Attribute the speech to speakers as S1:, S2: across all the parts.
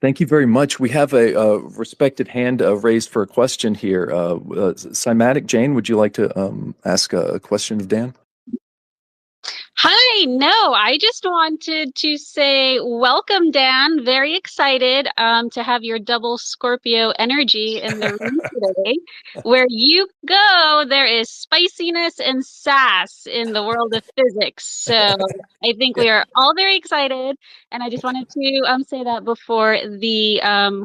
S1: Thank you very much. We have a respected hand raised for a question here. Cymatic Jane, would you like to ask a question of Dan?
S2: Hi, no, I just wanted to say welcome, Dan. Very excited to have your double Scorpio energy in the room today. Where you go, there is spiciness and sass in the world of physics. So I think we are all very excited, and I just wanted to say that before the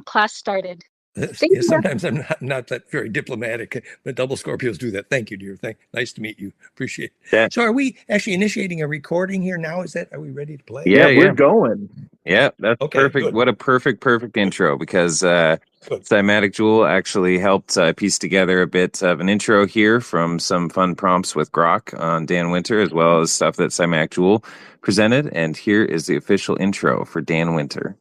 S2: class started. Thank
S3: Yeah,
S2: you.
S3: sometimes I'm not that very diplomatic, but double Scorpios do that. Thank you, dear. Nice to meet you. Appreciate it.
S4: Yeah.
S3: So are we actually initiating a recording here now? Are we ready to play?
S4: Yeah,
S1: we're going.
S4: Yeah, that's
S3: Okay,
S4: perfect.
S3: good.
S4: What a perfect intro, because Cymatic Jewel actually helped piece together a bit of an intro here from some fun prompts with Grok on Dan Winter, as well as stuff that Cymatic Jewel presented. And here is the official intro for Dan Winter.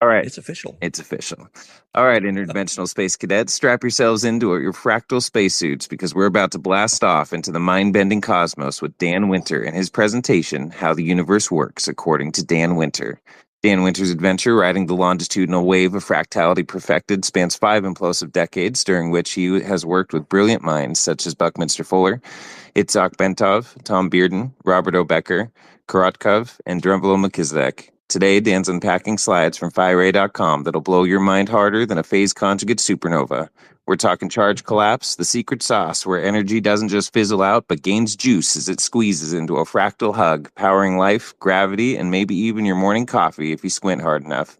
S4: All right.
S3: It's official.
S4: It's official. All right, interdimensional space cadets, strap yourselves into your fractal spacesuits, because we're about to blast off into the mind-bending cosmos with Dan Winter and his presentation, How the Universe Works According to Dan Winter. Dan Winter's adventure riding the longitudinal wave of fractality perfected spans 5 implosive decades, during which he has worked with brilliant minds such as Buckminster Fuller, Itzhak Bentov, Tom Bearden, Robert O. Becker, Korotkov, and Drunvalo Melchizedek. Today, Dan's unpacking slides from PhiRay.com that'll blow your mind harder than a phase conjugate supernova. We're talking charge collapse, the secret sauce where energy doesn't just fizzle out, but gains juice as it squeezes into a fractal hug, powering life, gravity, and maybe even your morning coffee if you squint hard enough.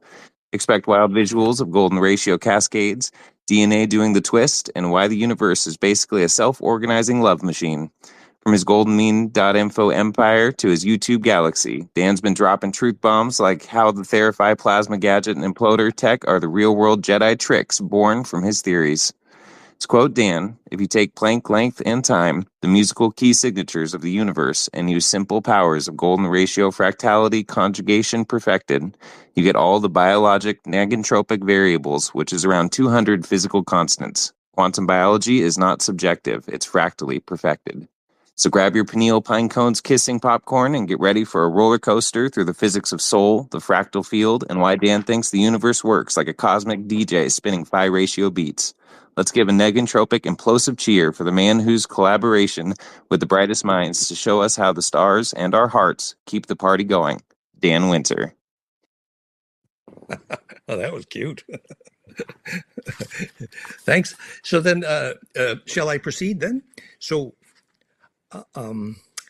S4: Expect wild visuals of golden ratio cascades, DNA doing the twist, and why the universe is basically a self-organizing love machine. From his goldenmean.info empire to his YouTube galaxy, Dan's been dropping truth bombs like how the Therify plasma gadget and imploder tech are the real-world Jedi tricks born from his theories. To quote Dan, if you take Planck length and time, the musical key signatures of the universe, and use simple powers of golden ratio fractality conjugation perfected, you get all the biologic negentropic variables, which is around 200 physical constants. Quantum biology is not subjective, it's fractally perfected. So grab your pineal pine cones kissing popcorn and get ready for a roller coaster through the physics of soul, the fractal field, and why Dan thinks the universe works like a cosmic DJ spinning phi ratio beats. Let's give a negentropic implosive cheer for the man whose collaboration with the brightest minds to show us how the stars and our hearts keep the party going. Dan Winter.
S3: Oh, that was cute. Thanks. So then, shall I proceed then? So,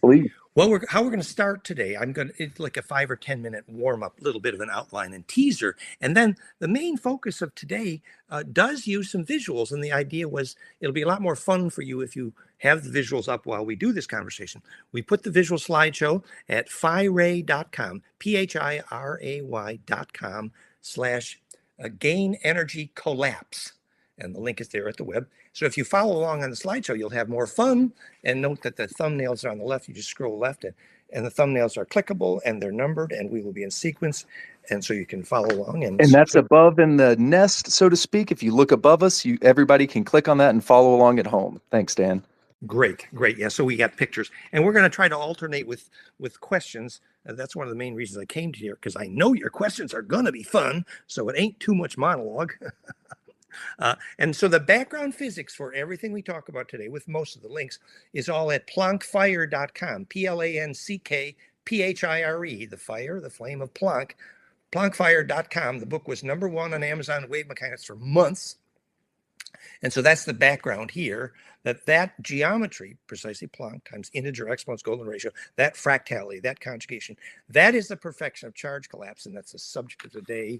S1: Please.
S3: well, how we're going to start today, it's like a 5 or 10 minute warm up, a little bit of an outline and teaser. And then the main focus of today does use some visuals. And the idea was it'll be a lot more fun for you if you have the visuals up while we do this conversation. We put the visual slideshow at phiray.com, PHIRAY.com/gain energy collapse. And the link is there at the web. So if you follow along on the slideshow, you'll have more fun. And note that the thumbnails are on the left. You just scroll left, and the thumbnails are clickable, and they're numbered, and we will be in sequence. And so you can follow along. And
S1: that's above in the nest, so to speak. If you look above us, everybody can click on that and follow along at home. Thanks, Dan.
S3: Great. Yeah, so we got pictures. And we're going to try to alternate with questions. That's one of the main reasons I came to here, because I know your questions are going to be fun, so it ain't too much monologue. And so the background physics for everything we talk about today, with most of the links, is all at planckfire.com, PLANCKPHIRE, the fire, the flame of Planck, planckfire.com. The book was #1 on Amazon Wave Mechanics for months. And so that's the background here, that geometry, precisely Planck times integer exponents golden ratio, that fractality, that conjugation, that is the perfection of charge collapse. And that's the subject of today.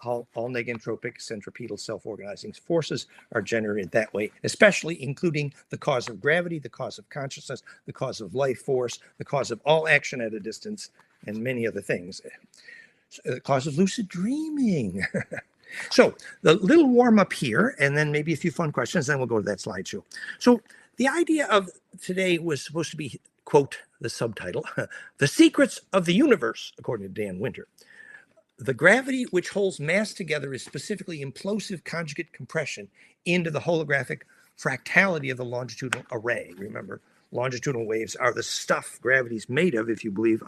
S3: All negentropic centripetal self-organizing forces are generated that way, especially including the cause of gravity, the cause of consciousness, the cause of life force, the cause of all action at a distance, and many other things. The cause of lucid dreaming. So the little warm up here, and then maybe a few fun questions, then we'll go to that slideshow. So the idea of today was supposed to be, quote, the subtitle, The Secrets of the Universe, according to Dan Winter. The gravity which holds mass together is specifically implosive conjugate compression into the holographic fractality of the longitudinal array. Remember, longitudinal waves are the stuff gravity's made of, if you believe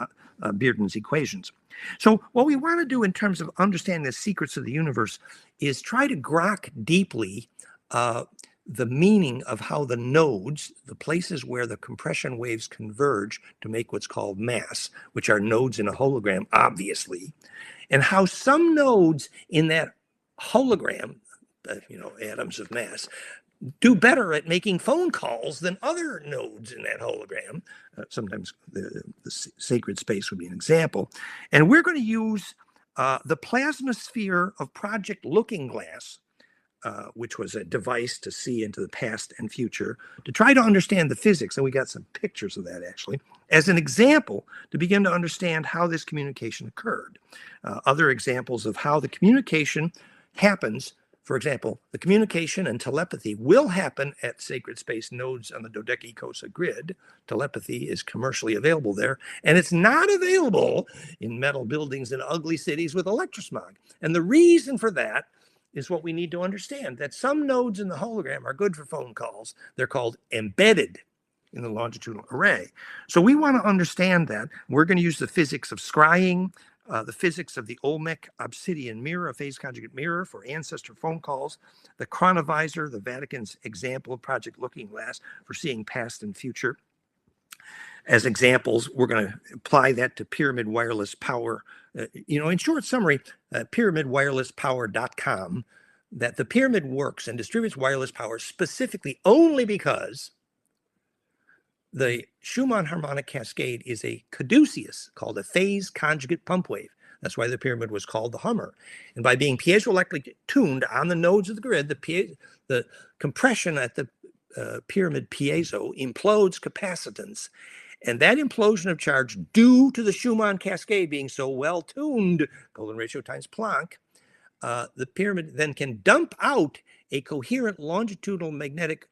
S3: Bearden's equations. So what we want to do in terms of understanding the secrets of the universe is try to grok deeply the meaning of how the nodes, the places where the compression waves converge to make what's called mass, which are nodes in a hologram, obviously, and how some nodes in that hologram, atoms of mass, do better at making phone calls than other nodes in that hologram. Sometimes the sacred space would be an example. And we're going to use the plasma sphere of Project Looking Glass, which was a device to see into the past and future, to try to understand the physics. And we got some pictures of that, actually, as an example to begin to understand how this communication occurred. Other examples of how the communication happens. For example, the communication and telepathy will happen at sacred space nodes on the dodecacosa grid. Telepathy is commercially available there, and it's not available in metal buildings in ugly cities with electrosmog. And the reason for that is what we need to understand, that some nodes in the hologram are good for phone calls. They're called embedded in the longitudinal array. So we want to understand that. We're going to use the physics of scrying, the physics of the Olmec obsidian mirror, a phase conjugate mirror for ancestor phone calls, the chronovisor, the Vatican's example of Project Looking Glass for seeing past and future. As examples, we're going to apply that to pyramid wireless power. In short summary, pyramidwirelesspower.com, that the pyramid works and distributes wireless power specifically only because the Schumann harmonic cascade is a caduceus called a phase conjugate pump wave. That's why the pyramid was called the Hummer. And by being piezoelectrically tuned on the nodes of the grid, the compression at the pyramid piezo implodes capacitance. And that implosion of charge, due to the Schumann cascade being so well tuned, golden ratio times Planck, the pyramid then can dump out a coherent longitudinal magnetic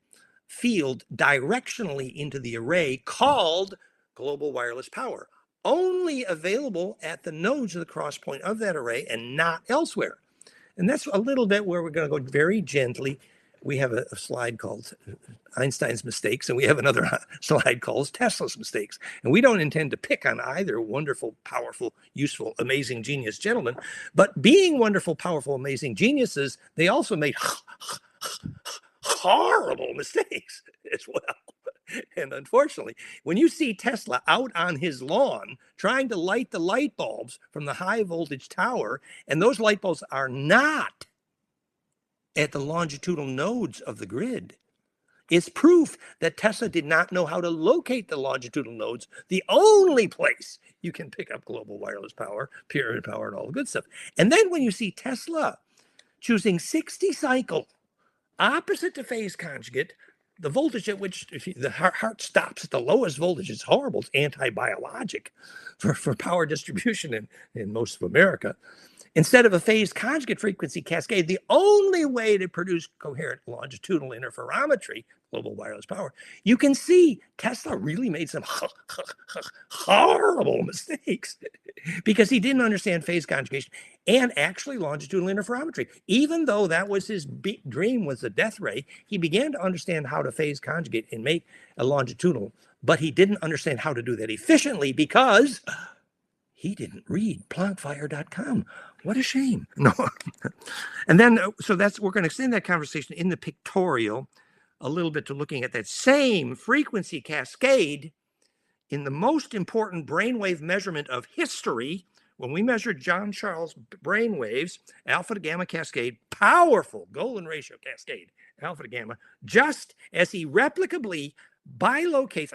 S3: field directionally into the array called global wireless power, only available at the nodes of the cross point of that array and not elsewhere. And that's a little bit where we're going to go very gently. We have a slide called Einstein's mistakes, and we have another slide called Tesla's mistakes. And we don't intend to pick on either wonderful, powerful, useful, amazing genius gentlemen, but being wonderful, powerful, amazing geniuses, they also made horrible mistakes as well. And unfortunately, when you see Tesla out on his lawn trying to light the light bulbs from the high voltage tower, and those light bulbs are not at the longitudinal nodes of the grid, it's proof that Tesla did not know how to locate the longitudinal nodes, the only place you can pick up global wireless power, pyramid power, and all the good stuff. And then when you see Tesla choosing 60 cycle, opposite to phase conjugate, the voltage at which the heart stops at the lowest voltage is horrible. It's anti-biologic for power distribution in most of America. Instead of a phase conjugate frequency cascade, the only way to produce coherent longitudinal interferometry, global wireless power, you can see Tesla really made some horrible mistakes because he didn't understand phase conjugation and actually longitudinal interferometry. Even though that was his big dream, was the death ray, he began to understand how to phase conjugate and make a longitudinal, but he didn't understand how to do that efficiently because he didn't read planckfire.com. What a shame. No. And then, so we're going to extend that conversation in the pictorial a little bit to looking at that same frequency cascade in the most important brainwave measurement of history. When we measured John Charles brainwaves, alpha to gamma cascade, powerful golden ratio cascade, alpha to gamma, just as he replicably bilocates,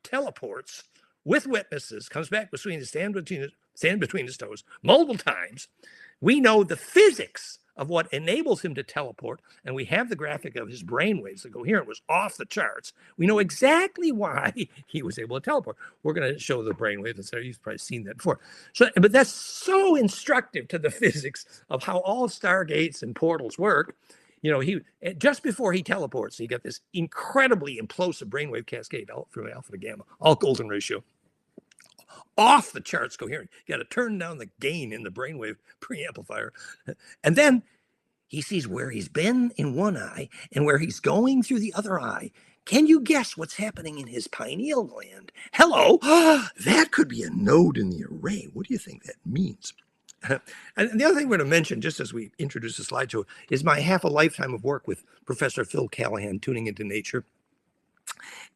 S3: teleports with witnesses, comes back between stand between his toes multiple times. We know the physics of what enables him to teleport, and we have the graphic of his brainwaves. The coherent was off the charts. We know exactly why he was able to teleport. We're going to show the brainwaves. You've probably seen that before. But that's so instructive to the physics of how all stargates and portals work. He just before he teleports, he got this incredibly implosive brainwave cascade from alpha to gamma, all golden ratio. Off the charts coherent. You got to turn down the gain in the brainwave preamplifier. And then he sees where he's been in one eye and where he's going through the other eye Can you guess what's happening in his pineal gland? Hello, that could be a node in the array. What do you think that means? And the other thing we're going to mention, just as we introduce the slideshow, is my half a lifetime of work with Professor Phil Callahan, Tuning into Nature,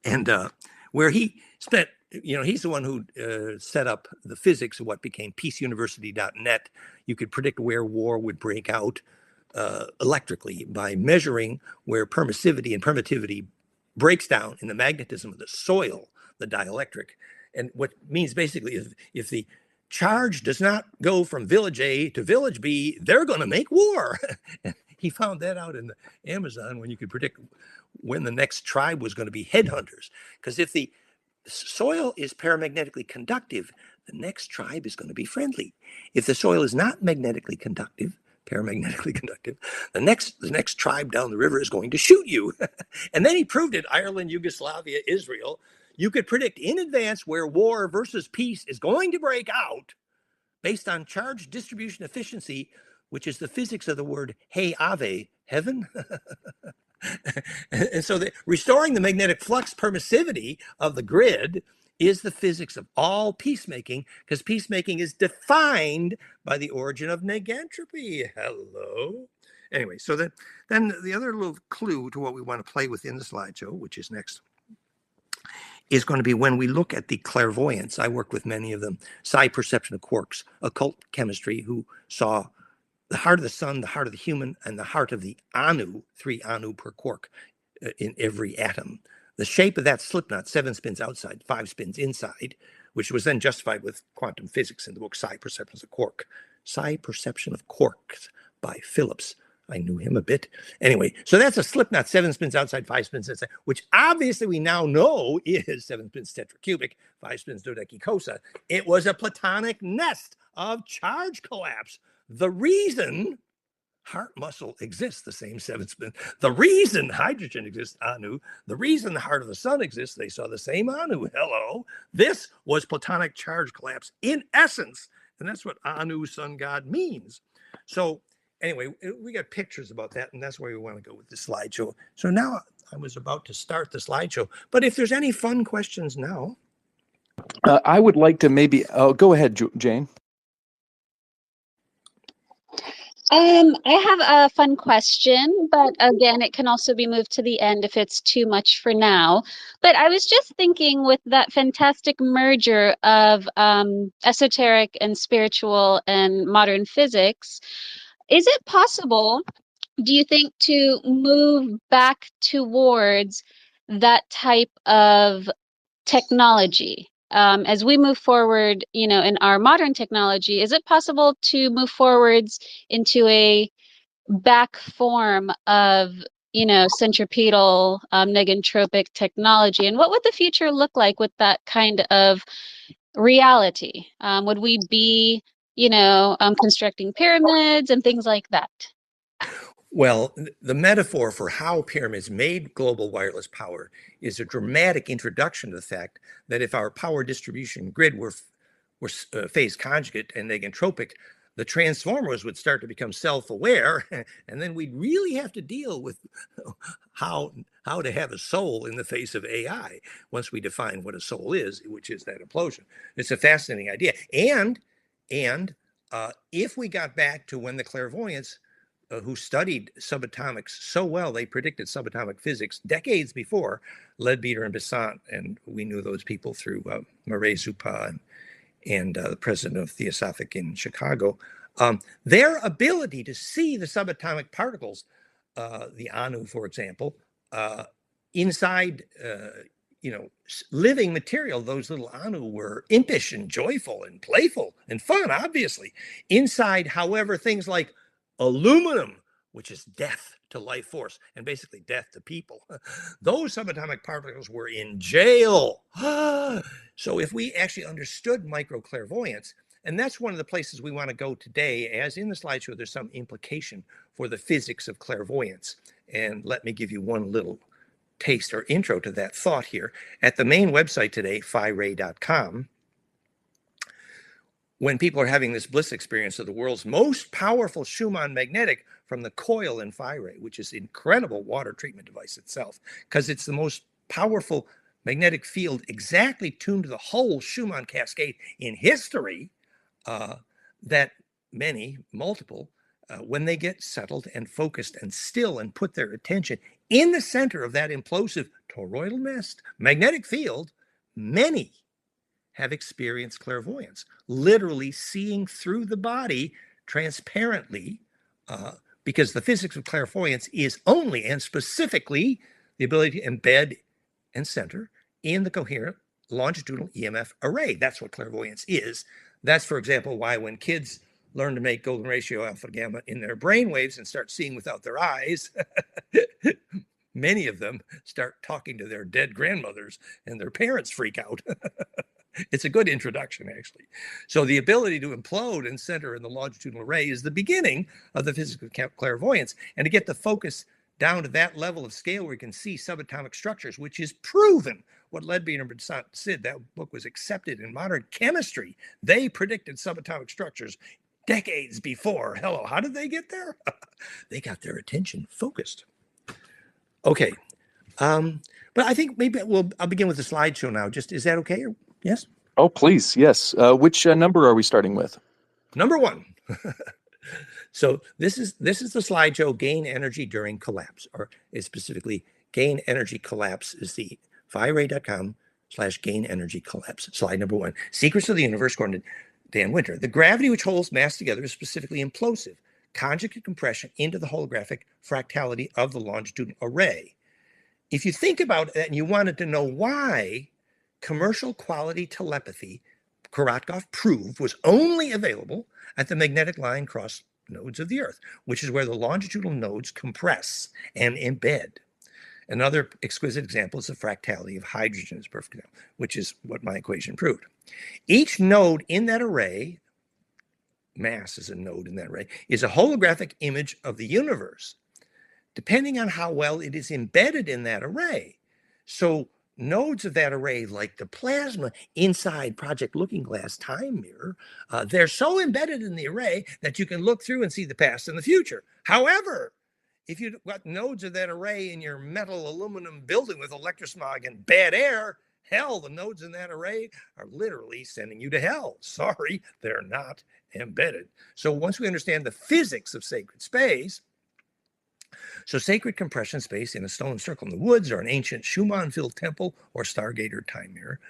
S3: and where he spent, he's the one who set up the physics of what became peaceuniversity.net. You could predict where war would break out electrically by measuring where permissivity and permittivity breaks down in the magnetism of the soil, the dielectric. And what means basically is if the charge does not go from village A to village B, they're going to make war. He found that out in the Amazon when you could predict when the next tribe was going to be headhunters. Because if the soil is paramagnetically conductive, the next tribe is going to be friendly. If the soil is not magnetically conductive, paramagnetically conductive, the next tribe down the river is going to shoot you. And then he proved it, Ireland, Yugoslavia, Israel. You could predict in advance where war versus peace is going to break out based on charge distribution efficiency, which is the physics of the word hey ave, heaven. And so restoring the magnetic flux permissivity of the grid is the physics of all peacemaking, because peacemaking is defined by the origin of negentropy. Hello. Anyway, so then the other little clue to what we want to play with in the slideshow, which is next, is going to be when we look at the clairvoyance. I worked with many of them, psi perception of quarks, occult chemistry, who saw the heart of the sun, the heart of the human, and the heart of the anu, 3 anu per quark in every atom. The shape of that slip knot, 7 spins outside, 5 spins inside, which was then justified with quantum physics in the book Psi Perceptions of Quark. Psi Perception of Quarks by Phillips. I knew him a bit. Anyway, so that's a slip knot, 7 spins outside, 5 spins inside, which obviously we now know is 7 spins tetracubic, 5 spins dodecacosa. It was a platonic nest of charge collapse. The reason heart muscle exists, the same 7 spin. The reason hydrogen exists, anu. The reason the heart of the sun exists, they saw the same anu. Hello. This was platonic charge collapse in essence. And that's what anu, sun god, means. So anyway, we got pictures about that, and that's where we want to go with the slideshow. So now I was about to start the slideshow, but if there's any fun questions now.
S1: I would like to maybe, go ahead, Jane.
S2: I have a fun question, but again, it can also be moved to the end if it's too much for now. But I was just thinking with that fantastic merger of esoteric and spiritual and modern physics, is it possible, do you think, to move back towards that type of technology? As we move forward, in our modern technology, is it possible to move forwards into a back form of, centripetal, negentropic technology? And what would the future look like with that kind of reality? Would we be, constructing pyramids and things like that?
S3: Well, the metaphor for how pyramids made global wireless power is a dramatic introduction to the fact that if our power distribution grid were phase conjugate and negentropic, the transformers would start to become self-aware, and then we'd really have to deal with how to have a soul in the face of AI once we define what a soul is, which is that implosion. It's a fascinating idea. And if we got back to when the clairvoyants who studied subatomics so well, they predicted subatomic physics decades before Leadbeater and Besant, and we knew those people through Murray Zupa and the president of Theosophic in Chicago. Their ability to see the subatomic particles, the anu, for example, inside living material, those little anu were impish and joyful and playful and fun, obviously. Inside, however, things like aluminum, which is death to life force and basically death to people, those subatomic particles were in jail. So if we actually understood microclairvoyance, and that's one of the places we want to go today, as in the slideshow, there's some implication for the physics of clairvoyance. And let me give you one little taste or intro to that thought here. At the main website today, phiray.com, when people are having this bliss experience of the world's most powerful Schumann magnetic from the coil in Phi-Ray, which is an incredible water treatment device itself, because it's the most powerful magnetic field exactly tuned to the whole Schumann cascade in history, that multiple, when they get settled and focused and still and put their attention in the center of that implosive toroidal nest magnetic field, many have experienced clairvoyance, literally seeing through the body transparently, because the physics of clairvoyance is only and specifically the ability to embed and center in the coherent longitudinal EMF array. That's what clairvoyance is. That's, for example, why when kids learn to make golden ratio alpha gamma in their brain waves and start seeing without their eyes, many of them start talking to their dead grandmothers and their parents freak out. It's a good introduction, actually. So the ability to implode and center in the longitudinal array is the beginning of the physics of clairvoyance. And to get the focus down to that level of scale where you can see subatomic structures, which is proven. What Ledbetter and Sid, that book was accepted in modern chemistry. They predicted subatomic structures decades before. Hello, how did they get there? They got their attention focused. Okay. But I think maybe I'll begin with the slideshow now. Is that okay? Or, yes?
S1: Oh, please, yes. Which number are we starting with?
S3: Number 1. So this is the slideshow, gain energy during collapse, or is specifically gain energy collapse is the phiray.com/gain energy collapse. Slide number 1. Secrets of the universe, according to Dan Winter. The gravity which holds mass together is specifically implosive, conjugate compression into the holographic fractality of the longitudinal array. If you think about that and you wanted to know why commercial quality telepathy, Korotkov proved, was only available at the magnetic line cross nodes of the Earth, which is where the longitudinal nodes compress and embed. Another exquisite example is the fractality of hydrogen, is perfect example, which is what my equation proved. Each node in that array, mass is a node in that array, is a holographic image of the universe, depending on how well it is embedded in that array. So nodes of that array, like the plasma inside Project Looking Glass time mirror, they're so embedded in the array that you can look through and see the past and the future. However, if you've got nodes of that array in your metal aluminum building with electrosmog and bad air, hell, the nodes in that array are literally sending you to hell. Sorry, they're not embedded. So once we understand the physics of sacred space, so sacred compression space in a stone circle in the woods or an ancient Schumann-filled temple or Stargazer time mirror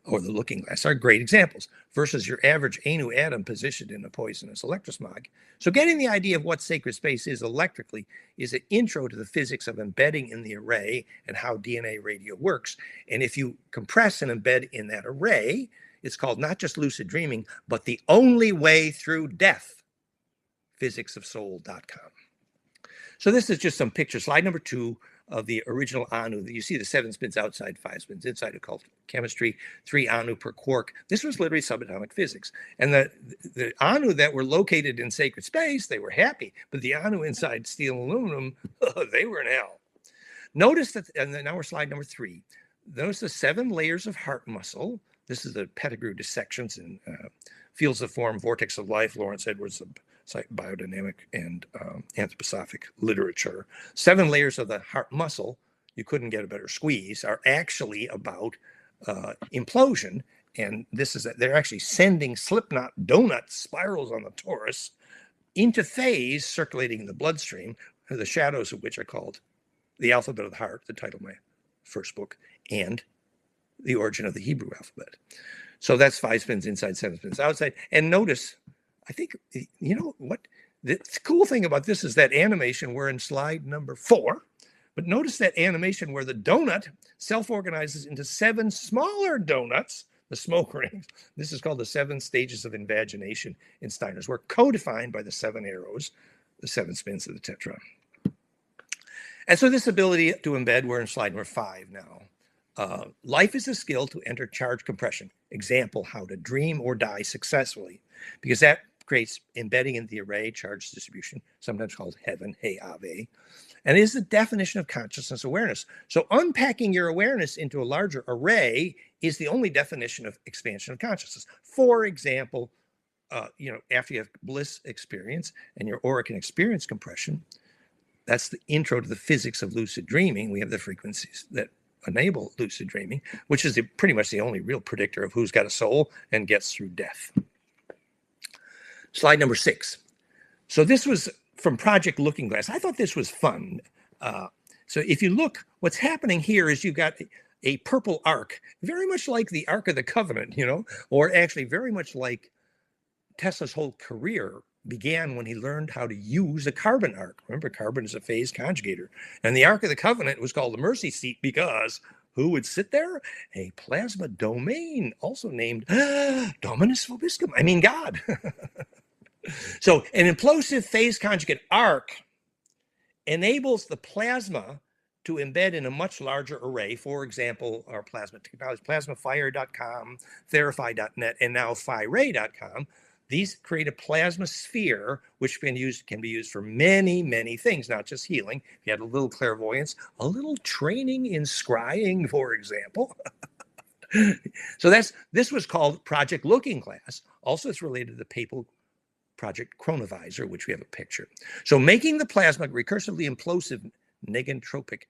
S3: or the looking glass are great examples versus your average Anu atom positioned in a poisonous electrosmog. So getting the idea of what sacred space is electrically is an intro to the physics of embedding in the array and how DNA radio works. And if you compress and embed in that array, it's called not just lucid dreaming, but the only way through death, physicsofsoul.com. So this is just some pictures. Slide number 2 of the original Anu. You see the 7 spins outside, 5 spins inside occult chemistry, 3 Anu per quark. This was literally subatomic physics. And the Anu that were located in sacred space, they were happy. But the Anu inside steel and aluminum, they were in hell. Notice that, and now we're slide number 3. Notice the 7 layers of heart muscle. This is the Pettigrew dissections in Fields of Form, Vortex of Life, Lawrence Edwards, biodynamic and anthroposophic literature. 7 layers of the heart muscle, you couldn't get a better squeeze, are actually about implosion. And this is that they're actually sending slipknot donut spirals on the torus into phase circulating in the bloodstream, the shadows of which are called The Alphabet of the Heart, the title of my first book, and The Origin of the Hebrew Alphabet. So that's 5 spins inside, 7 spins outside. And notice, I think, you know what? The cool thing about this is that animation, we're in slide number 4, but notice that animation where the donut self-organizes into 7 smaller donuts, the smoke rings. This is called the 7 stages of invagination in Steiner's work, codified by the 7 arrows, the 7 spins of the tetra. And so this ability to embed, we're in slide number 5 now. Life is a skill to enter charge compression. Example, how to dream or die successfully, because that creates embedding in the array charge distribution, sometimes called heaven, hey ave, and is the definition of consciousness awareness. So unpacking your awareness into a larger array is the only definition of expansion of consciousness. For example, after you have bliss experience and your aura can experience compression, that's the intro to the physics of lucid dreaming. We have the frequencies that enable lucid dreaming, which is pretty much the only real predictor of who's got a soul and gets through death. Slide number 6. So this was from Project Looking Glass. I thought this was fun. So if you look, what's happening here is you've got a purple arc, very much like the Ark of the Covenant, or actually very much like Tesla's whole career began when he learned how to use a carbon arc. Remember, carbon is a phase conjugator. And the Ark of the Covenant was called the mercy seat because who would sit there? A plasma domain, also named Dominus Vobiscum. I mean, God. So an implosive phase conjugate arc enables the plasma to embed in a much larger array. For example, our plasma technology, plasmafire.com, therify.net, and now firay.com. These create a plasma sphere, which can be used for many, many things, not just healing. If you had a little clairvoyance, a little training in scrying, for example. So this was called Project Looking Glass. Also, it's related to the papal Project Chronovisor, which we have a picture. So making the plasma recursively implosive negentropic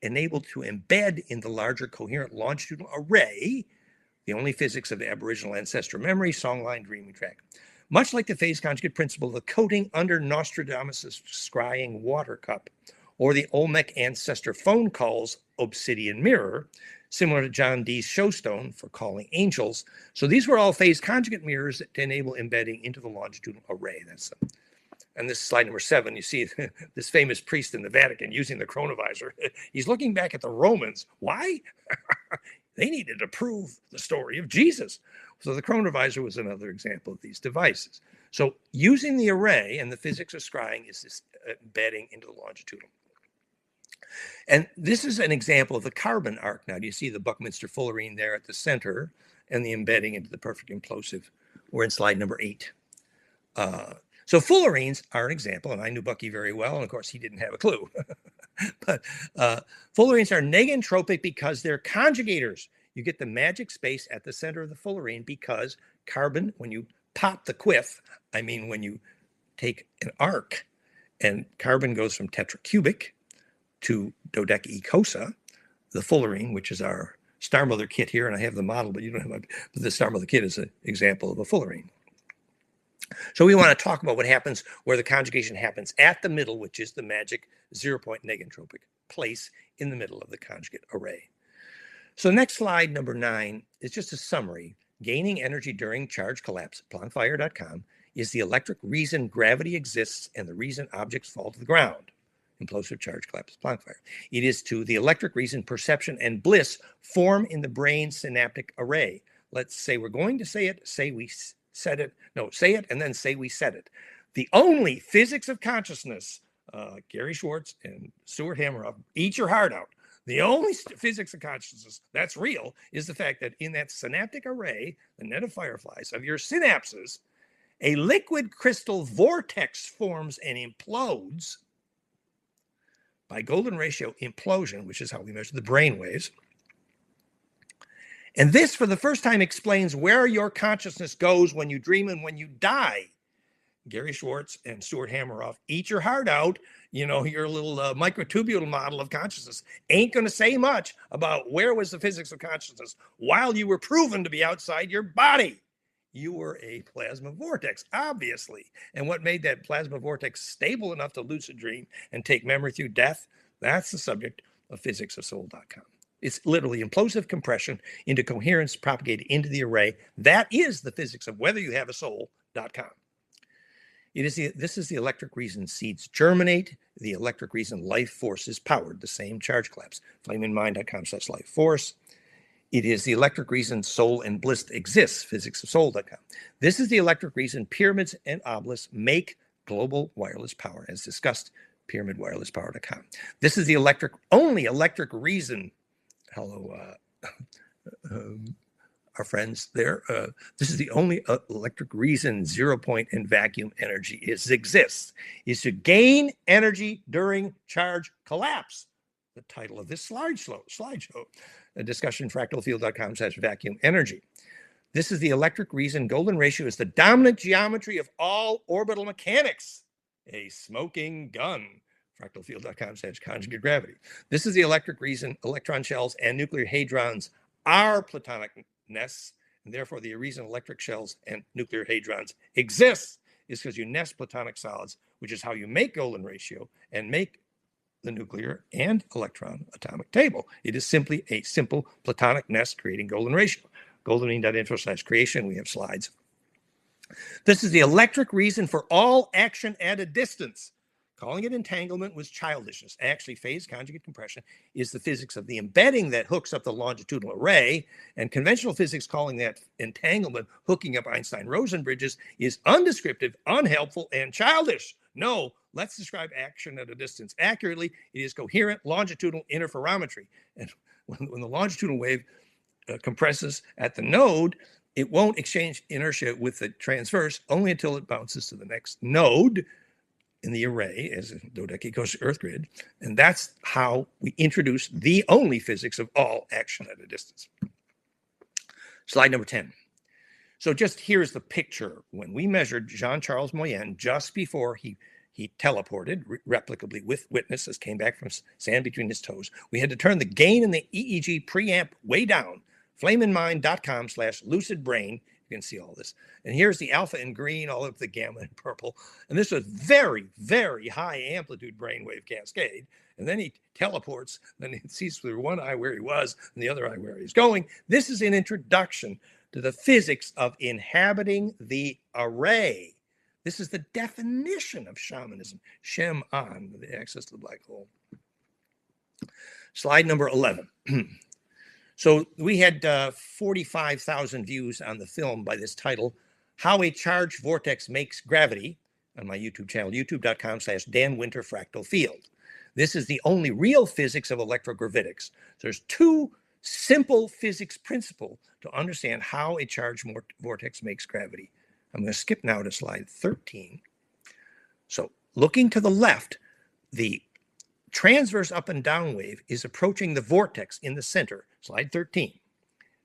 S3: enabled to embed in the larger coherent longitudinal array, the only physics of the Aboriginal ancestral memory, songline, dreaming track. Much like the phase conjugate principle, the coating under Nostradamus' scrying water cup, or the Olmec ancestor phone calls obsidian mirror, similar to John Dee's showstone for calling angels. So these were all phase conjugate mirrors to enable embedding into the longitudinal array. And this is slide number 7. You see this famous priest in the Vatican using the chronovisor. He's looking back at the Romans. Why? They needed to prove the story of Jesus. So the chronovisor was another example of these devices. So using the array and the physics of scrying is this embedding into the longitudinal. And this is an example of the carbon arc. Now, do you see the Buckminster fullerene there at the center and the embedding into the perfect implosive? We're in slide number 8. So fullerenes are an example, and I knew Bucky very well, and of course he didn't have a clue. But fullerenes are negentropic because they're conjugators. You get the magic space at the center of the fullerene because carbon, when you pop the quiff, I mean when you take an arc and carbon goes from tetracubic to dodecaecosa, the fullerene, which is our Star Mother kit here, and I have the model, but you don't have but the Star Mother kit is an example of a fullerene. So we want to talk about what happens where the conjugation happens at the middle, which is the magic 0-point negentropic place in the middle of the conjugate array. So next slide, number 9, is just a summary. Gaining energy during charge collapse, Planckfire.com, is the electric reason gravity exists and the reason objects fall to the ground. Implosive charge collapse, Planckfire. It is to the electric reason perception and bliss form in the brain synaptic array. Let's say we're going to say it, say we said it. No, say it and then say we said it. The only physics of consciousness, Gary Schwartz and Stuart Hameroff, eat your heart out. The only physics of consciousness that's real is the fact that in that synaptic array, the net of fireflies of your synapses, a liquid crystal vortex forms and implodes by golden ratio implosion, which is how we measure the brain waves. And this, for the first time, explains where your consciousness goes when you dream and when you die. Gary Schwartz and Stuart Hameroff, eat your heart out. Your little microtubule model of consciousness ain't going to say much about where was the physics of consciousness while you were proven to be outside your body. You were a plasma vortex, obviously. And what made that plasma vortex stable enough to lucid dream and take memory through death? That's the subject of physicsofsoul.com. It's literally implosive compression into coherence propagated into the array. That is the physics of whether you have a soul.com. This is the electric reason seeds germinate, the electric reason life force is powered, the same charge collapse, flameinmind.com/life force. It is the electric reason soul and bliss exists, physicsofsoul.com. This is the electric reason pyramids and obelisks make global wireless power, as discussed, pyramidwirelesspower.com. This is the only electric reason. Hello, our friends there. This is the only electric reason 0-point and vacuum energy exists, is to gain energy during charge collapse. The title of this slideshow, a discussion, fractalfield.com/vacuum energy. This is the electric reason golden ratio is the dominant geometry of all orbital mechanics. A smoking gun. fractalfield.com/conjugate gravity. This is the electric reason electron shells and nuclear hadrons are platonic nests, and therefore the reason electric shells and nuclear hadrons exist is because you nest platonic solids, which is how you make golden ratio and make the nuclear and electron atomic table. It is simply a simple platonic nest creating golden ratio. goldenmean.info/creation. We have slides. This is the electric reason for all action at a distance. Calling it entanglement was childishness. Actually, phase conjugate compression is the physics of the embedding that hooks up the longitudinal array, and conventional physics calling that entanglement hooking up Einstein-Rosen bridges is undescriptive, unhelpful, and childish. No, let's describe action at a distance accurately. It is coherent longitudinal interferometry. And when the longitudinal wave compresses at the node, it won't exchange inertia with the transverse only until it bounces to the next node in the array as a Dodecki-Kosher Earth grid. And that's how we introduce the only physics of all action at a distance. Slide number 10. So just here's the picture. When we measured Jean-Charles Moyenne just before he teleported replicably with witnesses, came back from sand between his toes, we had to turn the gain in the EEG preamp way down. flameinmind.com/lucidbrain. You can see all this. And here's the alpha in green, all of the gamma in purple. And this was very, very high amplitude brainwave cascade. And then he teleports, then he sees through one eye where he was and the other eye where he's going. This is an introduction to the physics of inhabiting the array. This is the definition of shamanism. Shem on, the access to the black hole. Slide number 11. So we had 45,000 views on the film by this title, How a Charged Vortex Makes Gravity, on my YouTube channel, youtube.com/danwinterfractalfield. This is the only real physics of electrogravitics. There's two simple physics principles to understand how a charged vortex makes gravity. I'm going to skip now to slide 13. So looking to the left, the transverse up and down wave is approaching the vortex in the center, slide 13.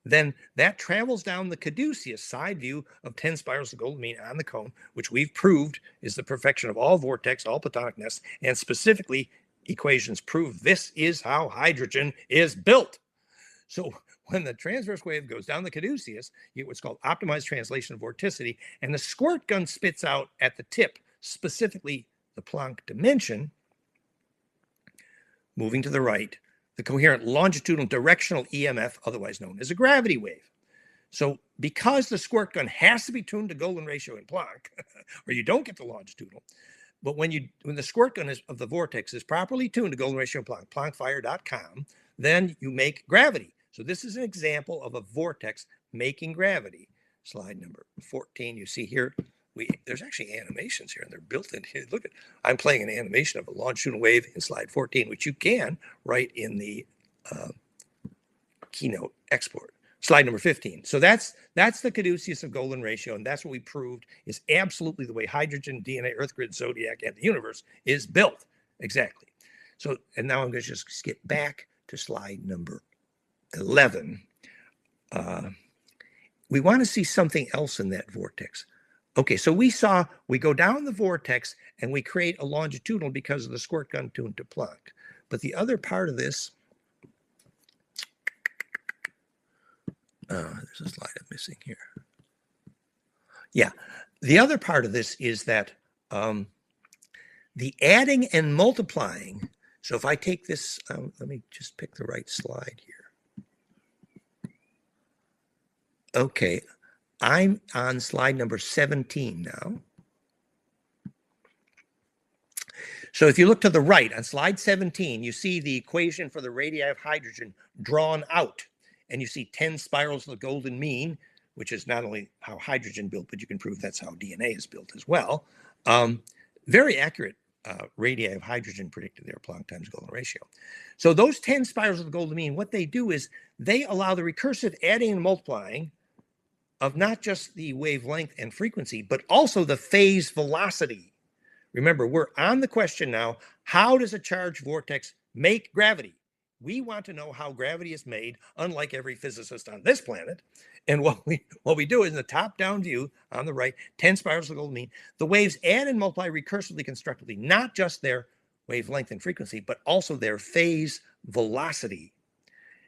S3: Then that travels down the caduceus side view of 10 spirals of golden mean on the cone, which we've proved is the perfection of all vortex, all platonic nests, and specifically equations prove this is how hydrogen is built. So when the transverse wave goes down the caduceus, you get what's called optimized translation of vorticity, and the squirt gun spits out at the tip, specifically the Planck dimension. Moving to the right, the coherent longitudinal directional EMF, otherwise known as a gravity wave. So because the squirt gun has to be tuned to golden ratio in Planck, or you don't get the longitudinal, but when the squirt gun of the vortex is properly tuned to golden ratio in Planck, planckfire.com, then you make gravity. So this is an example of a vortex making gravity. Slide number 14, you see here, there's actually animations here, and they're built in here. Look at, I'm playing an animation of a longitudinal wave in slide 14, which you can write in the keynote export. Slide number 15. So that's the caduceus of golden ratio, and that's what we proved is absolutely the way hydrogen, DNA, Earth grid, zodiac, and the universe is built. Exactly. So, and now I'm going to just skip back to slide number 11. We want to see something else in that vortex. Okay, so we go down the vortex and we create a longitudinal because of the squirt gun tuned to Planck. But the other part of this, there's a slide I'm missing here. Yeah, the other part of this is that the adding and multiplying. So if I take this, let me just pick the right slide here. Okay. I'm on slide number 17 now. So if you look to the right on slide 17, you see the equation for the radii of hydrogen drawn out. And you see 10 spirals of the golden mean, which is not only how hydrogen built, but you can prove that's how DNA is built as well. Very accurate radii of hydrogen predicted there, Planck times golden ratio. So those 10 spirals of the golden mean, what they do is they allow the recursive adding and multiplying of not just the wavelength and frequency, but also the phase velocity. Remember, we're on the question now, how does a charged vortex make gravity? We want to know how gravity is made, unlike every physicist on this planet. And what we do is in the top-down view on the right, 10 spirals of the golden mean, the waves add and multiply recursively constructively, not just their wavelength and frequency, but also their phase velocity.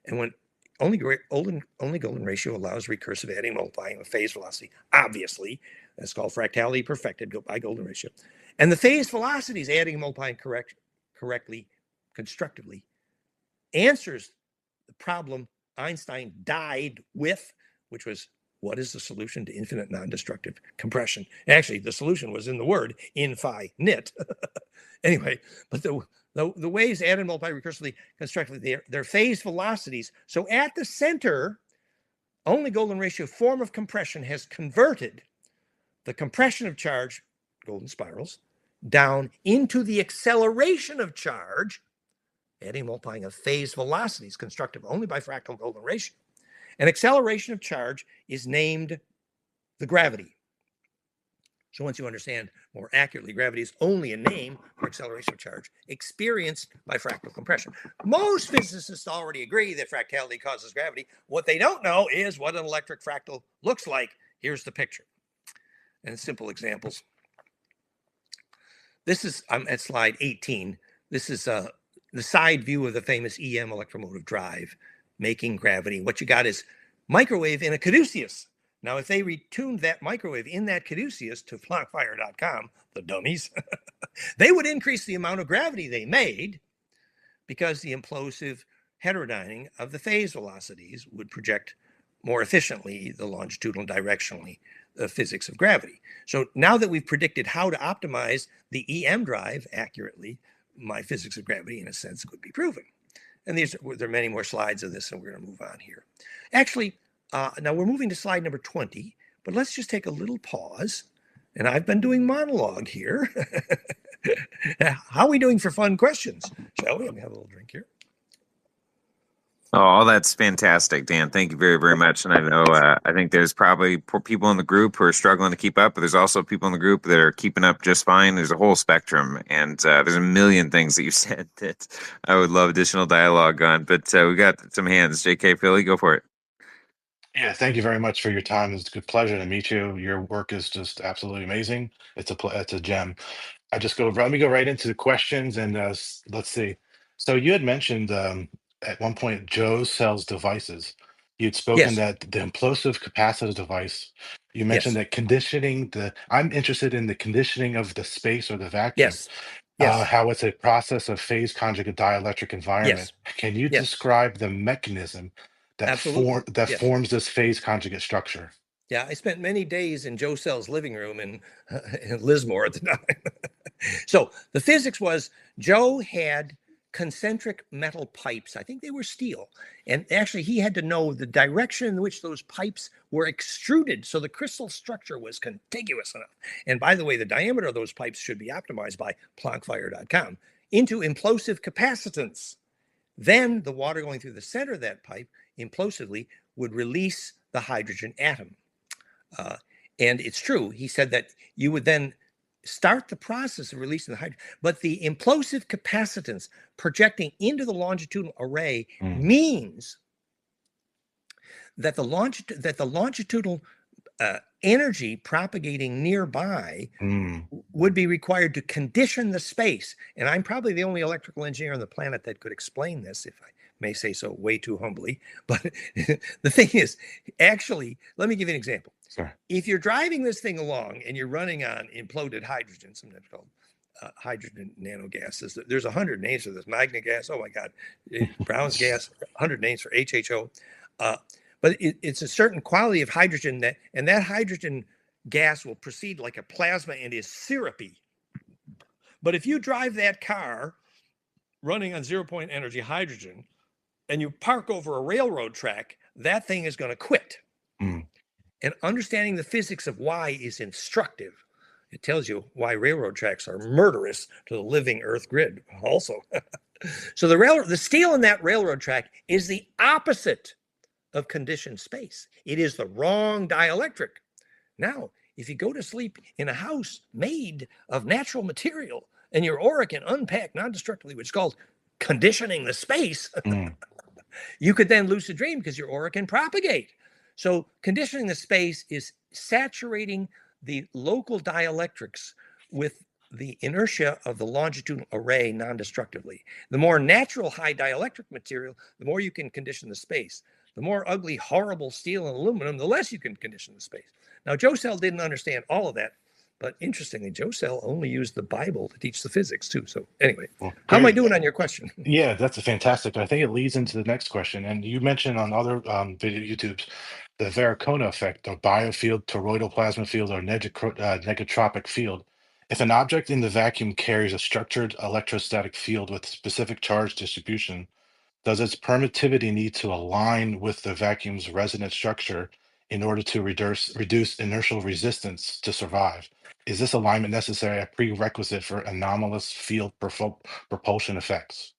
S3: And when only golden ratio allows recursive adding and multiplying of phase velocity, obviously, that's called fractality perfected by golden ratio. And the phase velocities adding and multiplying correctly, constructively, answers the problem Einstein died with, which was, what is the solution to infinite non-destructive compression? And actually, the solution was in the word infinite. Anyway, but the waves add and multiply recursively, constructively, their phase velocities. So at the center, only golden ratio form of compression has converted the compression of charge, golden spirals, down into the acceleration of charge, adding and multiplying of phase velocities, constructive only by fractal golden ratio. An acceleration of charge is named the gravity. So once you understand more accurately, gravity is only a name for acceleration of charge experienced by fractal compression. Most physicists already agree that fractality causes gravity. What they don't know is what an electric fractal looks like. Here's the picture. And simple examples. This is, I'm at slide 18. This is the side view of the famous EM electromotive drive, making gravity. What you got is microwave in a caduceus. Now, if they retuned that microwave in that caduceus to plankfire.com, the dummies, they would increase the amount of gravity they made because the implosive heterodyning of the phase velocities would project more efficiently the longitudinal directionally the physics of gravity. So now that we've predicted how to optimize the EM drive accurately, my physics of gravity, in a sense, could be proven. And there are many more slides of this, and we're going to move on here. Actually, now we're moving to slide number 20, but let's just take a little pause. And I've been doing monologue here. How are we doing for fun questions? Shall we? Let me have a little drink here.
S4: Oh, that's fantastic, Dan. Thank you very, very much. And I know, I think there's probably people in the group who are struggling to keep up, but there's also people in the group that are keeping up just fine. There's a whole spectrum, and there's a million things that you said that I would love additional dialogue on. But we got some hands. JK, Philly, go for it.
S5: Yeah, thank you very much for your time. It's a good pleasure to meet you. Your work is just absolutely amazing. It's a gem. Let me go right into the questions and let's see. So you had mentioned at one point Joe sells devices. You'd spoken
S3: Yes.
S5: that the implosive capacitive device, you mentioned
S3: Yes.
S5: that I'm interested in the conditioning of the space or the vacuum.
S3: Yes. Yes.
S5: How it's a process of phase conjugate dielectric environment.
S3: Yes.
S5: Can you
S3: Yes.
S5: describe the mechanism that
S3: Absolutely. Yes.
S5: forms this phase conjugate structure?
S3: Yeah, I spent many days in Joe Sell's living room in Lismore at the time. So the physics was Joe had concentric metal pipes. I think they were steel. And actually, he had to know the direction in which those pipes were extruded so the crystal structure was contiguous enough. And by the way, the diameter of those pipes should be optimized by plankfire.com into implosive capacitance. Then the water going through the center of that pipe implosively would release the hydrogen atom. And it's true. He said that you would then start the process of releasing the hydrogen, but the implosive capacitance projecting into the longitudinal array means that the longitudinal energy propagating nearby would be required to condition the space. And I'm probably the only electrical engineer on the planet that could explain this, if I may say so way too humbly. But the thing is, actually, let me give you an example.
S5: Sure.
S3: If you're driving this thing along and you're running on imploded hydrogen, sometimes called hydrogen nanogases, there's 100 names for this. Magna gas, oh my God, Brown's gas, 100 names for HHO. But it's a certain quality of hydrogen that hydrogen gas will proceed like a plasma and is syrupy. But if you drive that car running on 0-point energy hydrogen and you park over a railroad track, that thing is going to quit. And understanding the physics of why is instructive. It tells you why railroad tracks are murderous to the living Earth grid also. So the steel in that railroad track is the opposite of conditioned space. It is the wrong dielectric. Now, if you go to sleep in a house made of natural material and your aura can unpack non-destructively, which is called conditioning the space, you could then lucid dream because your aura can propagate. So conditioning the space is saturating the local dielectrics with the inertia of the longitudinal array non-destructively. The more natural high dielectric material, the more you can condition the space. The more ugly, horrible steel and aluminum, the less you can condition the space. Now, Joe Sell didn't understand all of that, but interestingly, Joe Sell only used the Bible to teach the physics too. So anyway,
S5: Well,
S3: how am I
S5: great.
S3: doing on your question?
S5: Yeah, that's a fantastic. I think it leads into the next question. And you mentioned on other video YouTubes the Vericona effect, or biofield, toroidal plasma field, or negotropic field. If an object in the vacuum carries a structured electrostatic field with specific charge distribution, does its permittivity need to align with the vacuum's resonant structure in order to reduce inertial resistance to survive? Is this alignment necessary a prerequisite for anomalous field propulsion effects?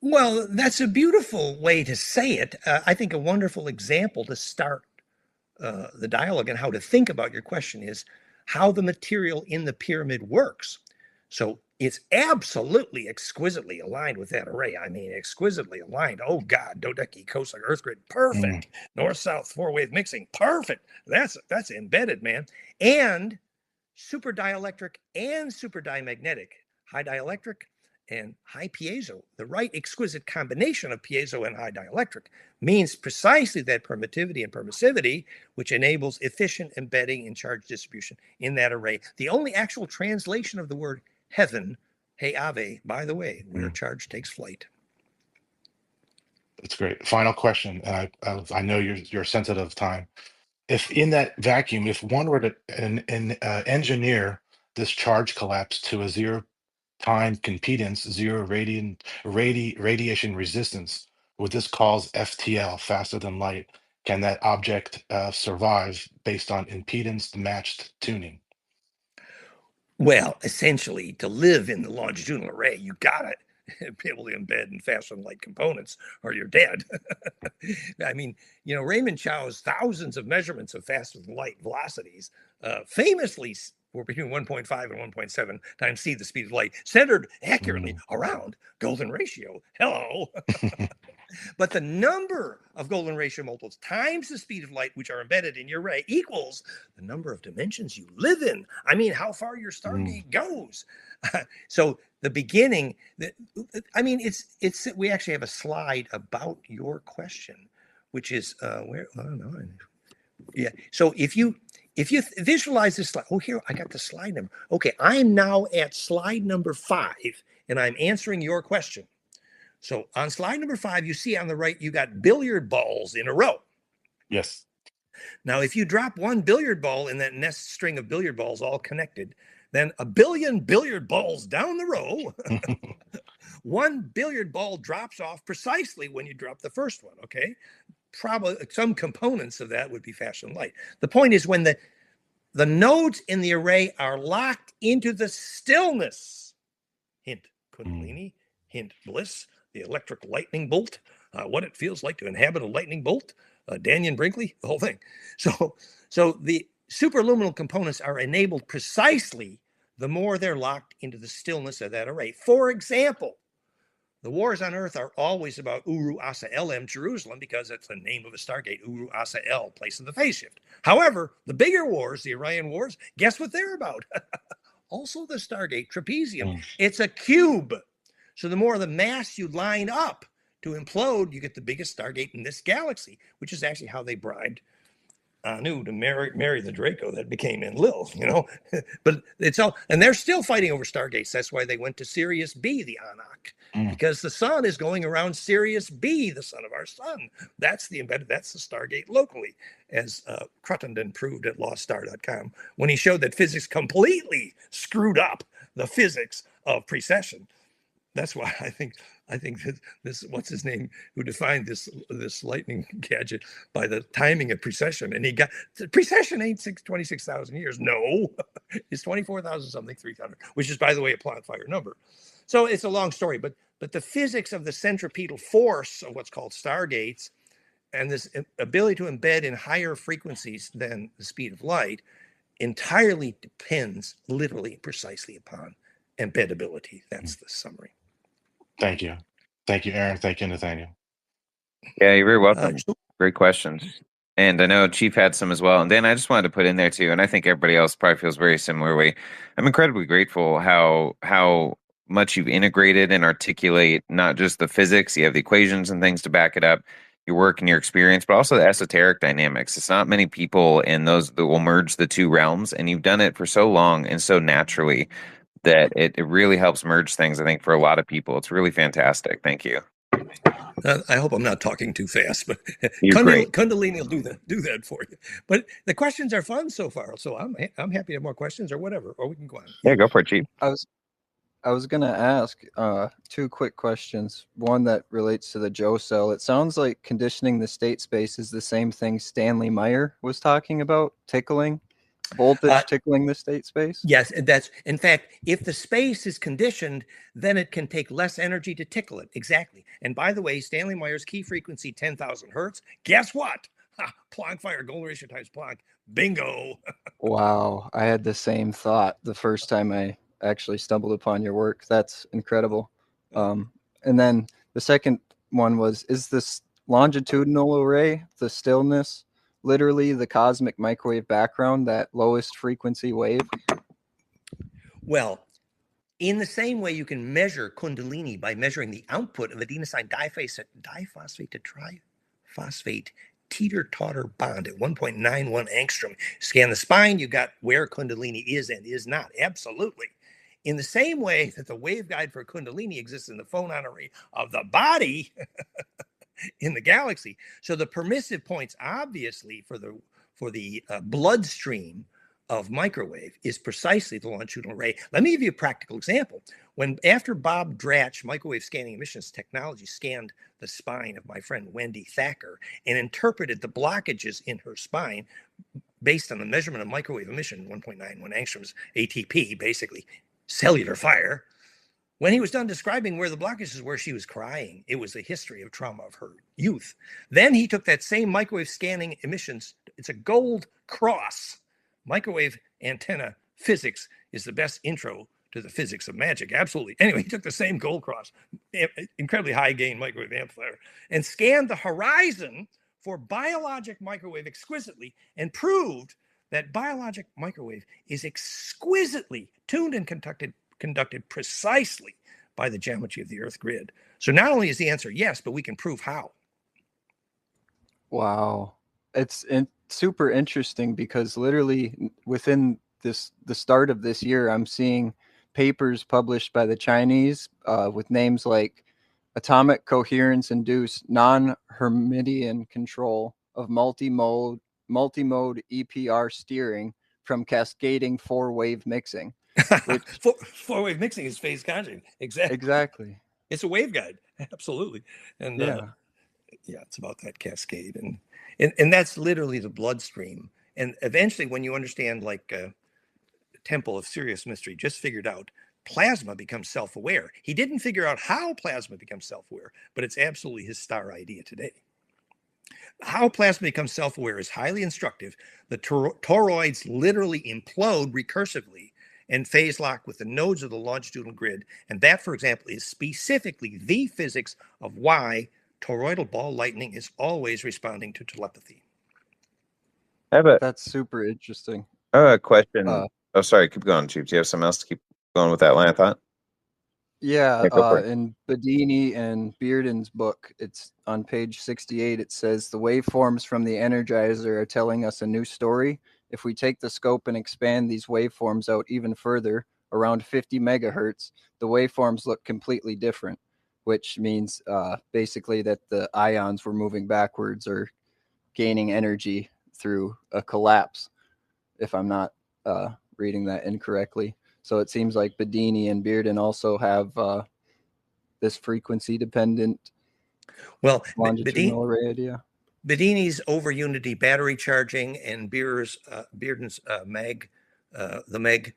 S3: Well, that's a beautiful way to say it. I think a wonderful example to start the dialogue and how to think about your question is how the material in the pyramid works. So it's absolutely exquisitely aligned with that array. I mean, exquisitely aligned. Oh God, dodecahedral earth grid,
S5: Mm,
S3: perfect. North-south four-wave mixing, perfect. That's embedded, man. And super dielectric and super dimagnetic, high dielectric and high piezo. The right exquisite combination of piezo and high dielectric means precisely that permittivity and permissivity, which enables efficient embedding and charge distribution in that array. The only actual translation of the word heaven, hey Ave, by the way, where
S5: mm.
S3: charge takes flight.
S5: That's great. Final question. I know you're sensitive of time. If in that vacuum, if one were to engineer this charge collapse to a zero time impedance, zero radiation resistance, would this cause FTL, faster than light? Can that object survive based on impedance matched tuning?
S3: Well, essentially, to live in the longitudinal array, you gotta be able to embed in faster than light components, or you're dead. I mean, Raymond Chow's thousands of measurements of faster than light velocities famously were between 1.5 and 1.7 times c the speed of light, centered accurately
S5: Mm,
S3: around golden ratio. Hello. But the number of golden ratio multiples times the speed of light which are embedded in your array equals the number of dimensions you live in. I mean, how far your
S5: mm,
S3: Stargate goes. So the beginning, I mean, it's we actually have a slide about your question, which is where, oh, no, yeah. So if you visualize this slide, oh, here I got the slide number. Okay, I'm now at slide number 5, and I'm answering your question. So on slide number 5, you see on the right, you got billiard balls in a row.
S5: yes.
S3: Now, if you drop one billiard ball in that nest string of billiard balls all connected, then a billion billiard balls down the row, one billiard ball drops off precisely when you drop the first one, okay? Probably some components of that would be faster than light. The point is when the nodes in the array are locked into the stillness, hint
S5: Mm,
S3: Kundalini, hint bliss, the electric lightning bolt, what it feels like to inhabit a lightning bolt, Dannion Brinkley, the whole thing. So the superluminal components are enabled precisely the more they're locked into the stillness of that array. For example, the wars on Earth are always about Uru Asa Elem, Jerusalem, because it's the name of a Stargate, Uru Asa El, place of the phase shift. However, the bigger wars, the Orion Wars, guess what they're about? Also the Stargate, trapezium.
S5: mm,
S3: It's a cube. So the more the mass you line up to implode, you get the biggest Stargate in this galaxy, which is actually how they bribed Anu to marry the Draco that became Enlil, But it's all, and they're still fighting over Stargates. That's why they went to Sirius B, the Anak,
S5: mm.
S3: because the sun is going around Sirius B, the sun of our sun. That's the Stargate locally, as Cruttenden proved at loststar.com when he showed that physics completely screwed up the physics of precession. That's why I think that this, what's his name, who defined this lightning gadget by the timing of precession, and he got precession ain't 26,000 years. No, it's 24,000 something 300, which is, by the way, a Planck fire number. So it's a long story, but the physics of the centripetal force of what's called stargates and this ability to embed in higher frequencies than the speed of light entirely depends, literally, precisely upon embeddability. That's the summary.
S5: Thank you. Thank you, Aaron. Thank you, Nathaniel.
S4: Yeah, you're very welcome.
S3: So
S4: Great questions. And I know Chief had some as well. And then I just wanted to put in there too, and I think everybody else probably feels very similar way. I'm incredibly grateful how much you've integrated and articulate not just the physics, you have the equations and things to back it up, your work and your experience, but also the esoteric dynamics. It's not many people in those that will merge the two realms, and you've done it for so long and so naturally that it really helps merge things, I think, for a lot of people. It's really fantastic. Thank you.
S3: I hope I'm not talking too fast, but
S4: You're great.
S3: Kundalini will do that for you. But the questions are fun so far, so I'm happy to have more questions or whatever, or we can go on.
S4: Yeah, go for it, Chief.
S6: I was gonna ask two quick questions. One that relates to the Joe cell. It sounds like conditioning the state space is the same thing Stanley Meyer was talking about, tickling voltage, tickling the state space.
S3: Yes, and that's in fact, if the space is conditioned, then it can take less energy to tickle it. Exactly. And by the way, Stanley Meyer's key frequency 10,000 hertz. Guess what? Planck fire, golden ratio times Planck. Bingo.
S6: Wow, I had the same thought the first time I actually stumbled upon your work. That's incredible. And then the second one was, is this longitudinal array, the stillness, literally the cosmic microwave background, that lowest frequency wave?
S3: Well, in the same way you can measure Kundalini by measuring the output of adenosine diphosphate to triphosphate teeter-totter bond at 1.91 angstrom. Scan the spine, you got where Kundalini is and is not. Absolutely. In the same way that the waveguide for Kundalini exists in the phonon array of the body in the galaxy. So the permissive points, obviously, for the bloodstream of microwave is precisely the longitudinal array. Let me give you a practical example. After Bob Dratch, microwave scanning emissions technology, scanned the spine of my friend Wendy Thacker and interpreted the blockages in her spine based on the measurement of microwave emission, 1.91 angstroms, ATP, basically cellular fire. When he was done describing where the blockages were, she was crying. It was the history of trauma of her youth. Then he took that same microwave scanning emissions. It's a gold cross. Microwave antenna physics is the best intro to the physics of magic. Absolutely. Anyway, he took the same gold cross, incredibly high gain microwave amplifier, and scanned the horizon for biologic microwave exquisitely and proved that biologic microwave is exquisitely tuned and conducted precisely by the geometry of the Earth grid. So not only is the answer yes, but we can prove how.
S6: Wow. It's super interesting because literally within the start of this year, I'm seeing papers published by the Chinese with names like atomic coherence induced non-Hermitian control of multimode EPR steering from cascading four-wave mixing. Which
S3: four-wave mixing is phase constant.
S6: Exactly.
S3: It's a waveguide. Absolutely. And
S6: yeah,
S3: it's about that cascade. And that's literally the bloodstream. And eventually, when you understand, like Temple of Serious Mystery just figured out, plasma becomes self-aware. He didn't figure out how plasma becomes self-aware, but it's absolutely his star idea today. How plasma becomes self-aware is highly instructive. The toroids literally implode recursively and phase lock with the nodes of the longitudinal grid. And that, for example, is specifically the physics of why toroidal ball lightning is always responding to telepathy.
S6: That's super interesting.
S4: I have a question. Oh, sorry. Keep going, Chief. Do you have something else to keep going with that line of thought?
S6: Yeah, in Bedini and Bearden's book, it's on page 68. It says the waveforms from the energizer are telling us a new story. If we take the scope and expand these waveforms out even further, around 50 megahertz, the waveforms look completely different, which means basically that the ions were moving backwards or gaining energy through a collapse, if I'm not reading that incorrectly. So it seems like Bedini and Bearden also have this frequency-dependent longitudinal array idea.
S3: Bedini's over unity battery charging and Bearden's MEG, the MEG.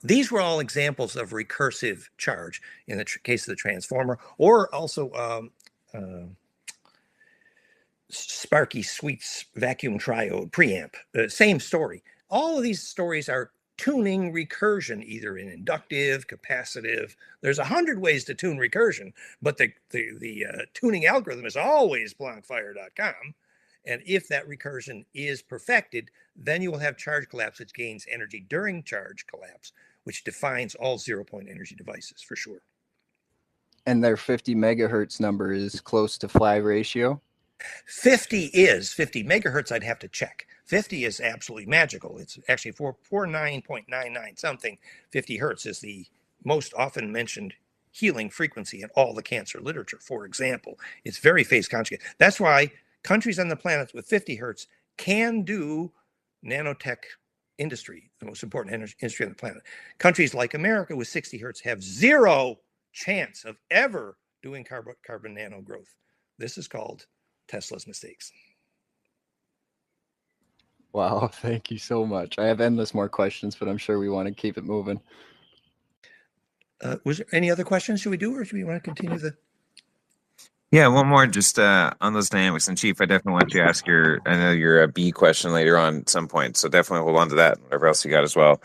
S3: These were all examples of recursive charge in the case of the transformer, or also Sparky Sweet's vacuum triode preamp. Same story. All of these stories are tuning recursion, either in inductive, capacitive. There's 100 ways to tune recursion, but the tuning algorithm is always blankfire.com. And if that recursion is perfected, then you will have charge collapse, which gains energy during charge collapse, which defines all 0-point energy devices for sure.
S6: And their 50 megahertz number is close to Fly ratio?
S3: 50 megahertz. I'd have to check. 50 is absolutely magical. It's actually 449.99 something. 50 hertz is the most often mentioned healing frequency in all the cancer literature, for example. It's very phase conjugate. That's why countries on the planet with 50 hertz can do nanotech industry, the most important industry on the planet. Countries like America with 60 hertz have zero chance of ever doing carbon nano growth. This is called Tesla's mistakes.
S6: Wow, thank you so much. I have endless more questions, but I'm sure we want to keep it moving.
S3: Was there any other questions should we do, or should we want to continue the...
S4: Yeah, one more just on those dynamics. And Chief, I definitely want you to ask I know your B question later on at some point, so definitely hold on to that, whatever else you got as well.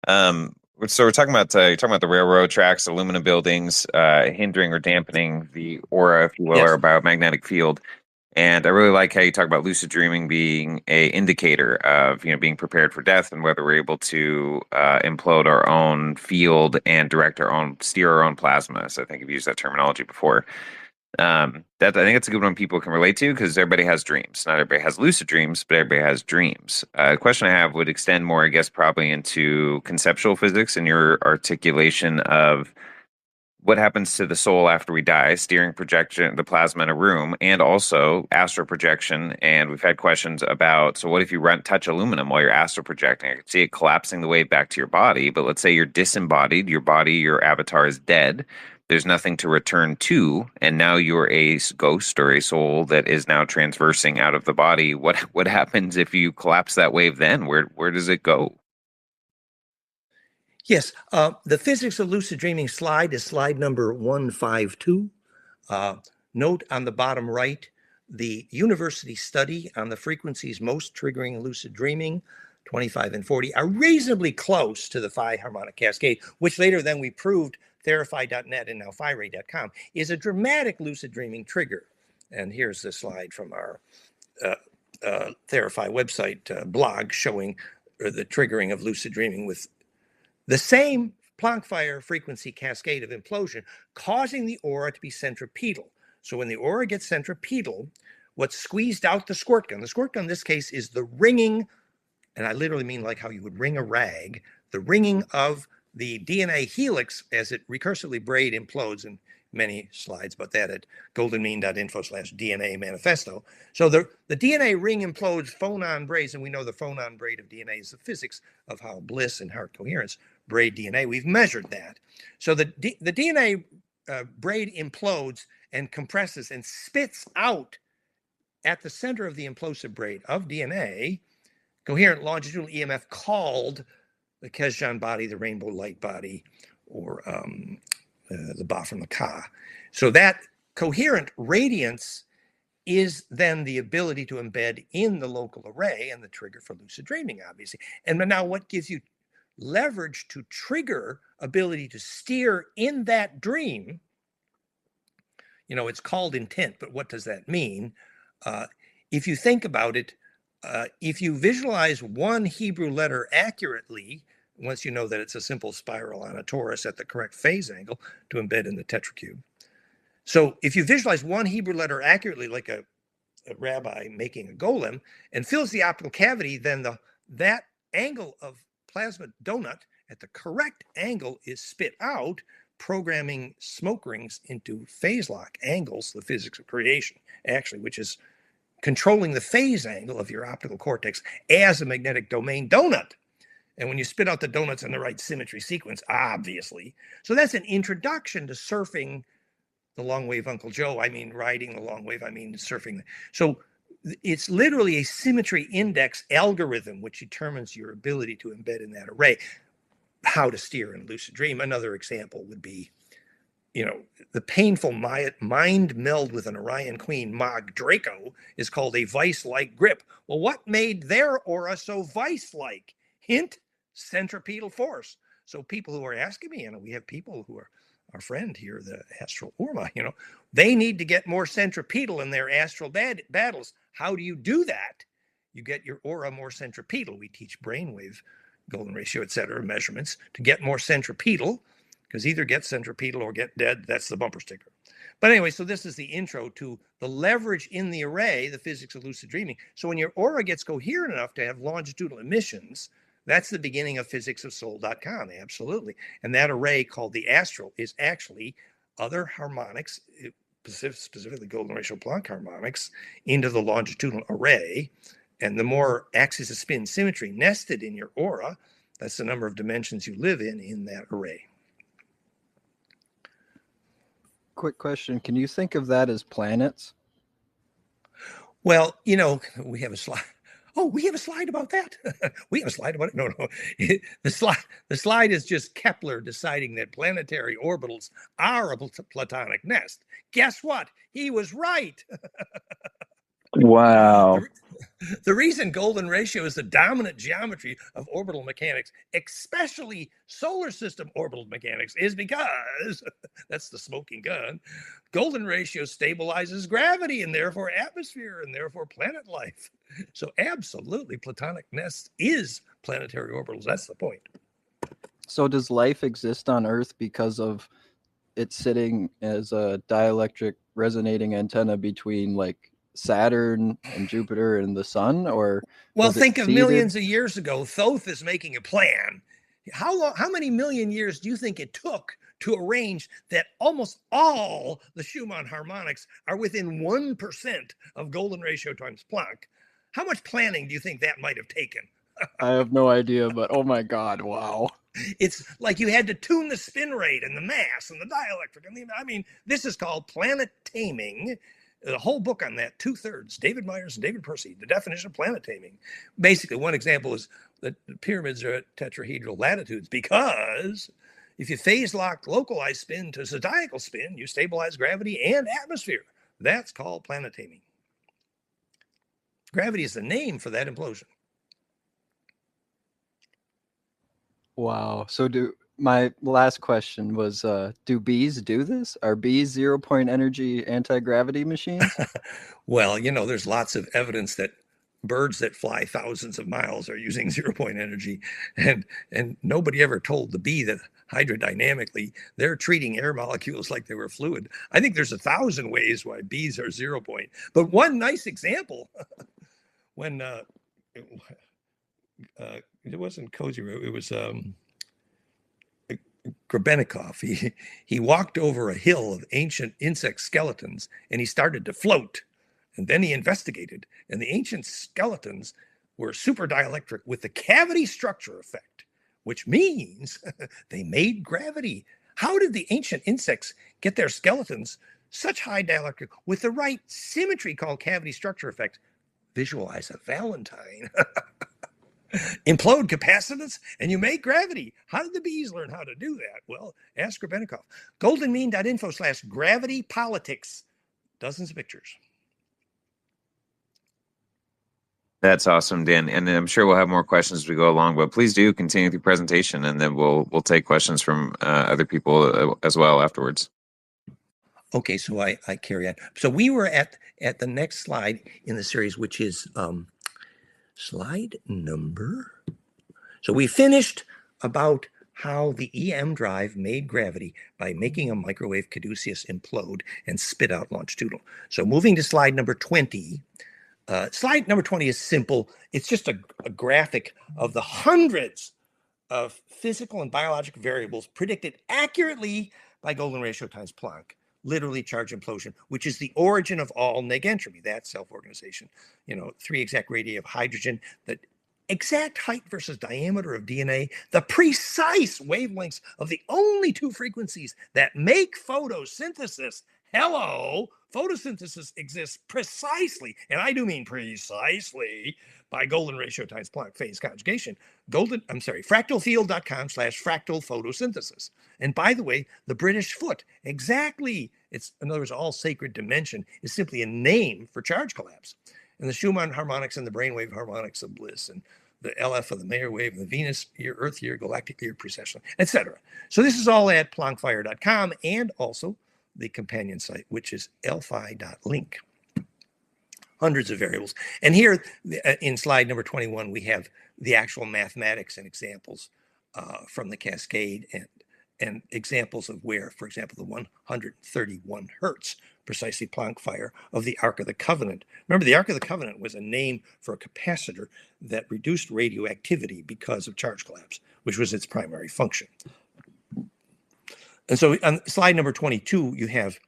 S4: So we're talking about you're talking about the railroad tracks, aluminum buildings, hindering or dampening the aura, if you will,
S3: Yes.
S4: or biomagnetic field. And I really like how you talk about lucid dreaming being a indicator of being prepared for death and whether we're able to implode our own field and steer our own plasma. So I think you've used that terminology before. That I think it's a good one people can relate to because everybody has dreams. Not everybody has lucid dreams, but everybody has dreams. The question I have would extend more, I guess, probably into conceptual physics and your articulation of what happens to the soul after we die, steering projection, the plasma in a room, and also astral projection. And we've had questions about, so what if you touch aluminum while you're astral projecting? I could see it collapsing the way back to your body, but let's say you're disembodied, your body, your avatar is dead. There's nothing to return to, and now you're a ghost or a soul that is now transversing out of the body. What happens if you collapse that wave then? Where does it go?
S3: Yes, the physics of lucid dreaming slide is slide number 152. Note on the bottom right, the university study on the frequencies most triggering lucid dreaming, 25 and 40, are reasonably close to the phi harmonic cascade, which later then we proved theraphi.net and now phiray.com is a dramatic lucid dreaming trigger. And here's the slide from our Theraphi website blog showing the triggering of lucid dreaming with the same Planck fire frequency cascade of implosion, causing the aura to be centripetal. So when the aura gets centripetal, what's squeezed out the squirt gun in this case is the ringing, and I literally mean like how you would ring a rag, the ringing of the DNA helix as it recursively braid implodes, in many slides about that at goldenmean.info/DNA manifesto. So the DNA ring implodes phonon braids, and we know the phonon braid of DNA is the physics of how bliss and heart coherence braid DNA. We've measured that. So the DNA braid implodes and compresses and spits out at the center of the implosive braid of DNA coherent longitudinal EMF called the Kesjan body, the rainbow light body, or the Ba from the Ka. So that coherent radiance is then the ability to embed in the local array and the trigger for lucid dreaming, obviously. And now what gives you leverage to trigger ability to steer in that dream? It's called intent, but what does that mean? If you think about it, if you visualize one Hebrew letter accurately, once you know that it's a simple spiral on a torus at the correct phase angle to embed in the tetracube. So if you visualize one Hebrew letter accurately, like a rabbi making a golem, and fills the optical cavity, then that angle of plasma donut at the correct angle is spit out, programming smoke rings into phase lock angles, the physics of creation, actually, which is controlling the phase angle of your optical cortex as a magnetic domain donut. And when you spit out the donuts in the right symmetry sequence, obviously. So that's an introduction to surfing the long wave Uncle Joe. I mean, riding the long wave, I mean, surfing. So it's literally a symmetry index algorithm, which determines your ability to embed in that array. How to steer in a lucid dream. Another example would be, the painful mind meld with an Orion Queen Mog Draco is called a vice-like grip. Well, what made their aura so vice-like? Hint, centripetal force. So people who are asking me, and we have people who are our friend here, the astral Orma, they need to get more centripetal in their astral battles. How do you do that? You get your aura more centripetal. We teach brainwave, golden ratio, etc., measurements to get more centripetal, because either get centripetal or get dead. That's the bumper sticker. But anyway, so this is the intro to the leverage in the array, the physics of lucid dreaming. So when your aura gets coherent enough to have longitudinal emissions, that's the beginning of physicsofsoul.com, absolutely. And that array called the astral is actually other harmonics, specifically golden ratio Planck harmonics, into the longitudinal array. And the more axis of spin symmetry nested in your aura, that's the number of dimensions you live in that array.
S6: Quick question. Can you think of that as planets?
S3: Well, we have a slide. Oh, we have a slide about that. We have a slide about it. No. The slide is just Kepler deciding that planetary orbitals are a platonic nest. Guess what? He was right.
S1: Wow.
S3: The reason golden ratio is the dominant geometry of orbital mechanics, especially solar system orbital mechanics, is because, that's the smoking gun, golden ratio stabilizes gravity and therefore atmosphere and therefore planet life. So absolutely, platonic nest is planetary orbitals. That's the point.
S6: So does life exist on Earth because of it sitting as a dielectric resonating antenna between like Saturn and Jupiter and the sun? Or
S3: well, think of millions of years ago. Thoth is making a plan. How many million years do you think it took to arrange that almost all the Schumann harmonics are within 1% of golden ratio times Planck? How much planning do you think that might have taken?
S6: I have no idea, but oh my God, wow.
S3: It's like you had to tune the spin rate and the mass and the dielectric. This is called planet taming. The whole book on that, 2/3, David Myers and David Percy, the definition of planet taming. Basically, one example is that the pyramids are at tetrahedral latitudes because if you phase lock localized spin to zodiacal spin, you stabilize gravity and atmosphere. That's called planet taming. Gravity is the name for that implosion.
S6: Wow. So my last question was, do bees do this? Are bees 0-point energy anti-gravity machines?
S3: Well, there's lots of evidence that birds that fly thousands of miles are using 0-point energy. And nobody ever told the bee that hydrodynamically they're treating air molecules like they were fluid. I think there's 1,000 ways why bees are 0-point. But one nice example, when it wasn't Kozyrev, it was Grebennikov. He walked over a hill of ancient insect skeletons and he started to float. And then he investigated, and the ancient skeletons were super dielectric with the cavity structure effect, which means they made gravity. How did the ancient insects get their skeletons such high dielectric with the right symmetry called cavity structure effect? Visualize a Valentine. Implode capacitance and you make gravity. How did the bees learn how to do that? Well, ask Grebennikov. goldenmean.info/gravity politics. Dozens of pictures.
S4: That's awesome, Dan. And I'm sure we'll have more questions as we go along, but please do continue with your presentation and then we'll take questions from other people as well afterwards.
S3: Okay, so I carry on. So we were at the next slide in the series, which is slide number. So we finished about how the EM drive made gravity by making a microwave caduceus implode and spit out longitudinal. So moving to slide number 20. Slide number 20 is simple. It's just a graphic of the hundreds of physical and biological variables predicted accurately by golden ratio times Planck. Literally charge implosion, which is the origin of all negentropy. That's self-organization. 3 exact radii of hydrogen, the exact height versus diameter of DNA, the precise wavelengths of the only 2 frequencies that make photosynthesis. Hello, photosynthesis exists precisely, and I do mean precisely, by golden ratio times Planck phase conjugation. Fractalfield.com/fractal photosynthesis. And by the way, the British foot, exactly. It's, in other words, all sacred dimension is simply a name for charge collapse. And the Schumann harmonics and the brainwave harmonics of bliss and the LF of the Mayer wave, the Venus year, Earth year, galactic year, precession, etc. So this is all at plankfire.com and also the companion site, which is lfi.link. Hundreds of variables. And here in slide number 21, we have the actual mathematics and examples from the cascade and examples of where, for example, the 131 hertz, precisely Planck fire of the Ark of the Covenant. Remember, the Ark of the Covenant was a name for a capacitor that reduced radioactivity because of charge collapse, which was its primary function. And so on slide number 22, you have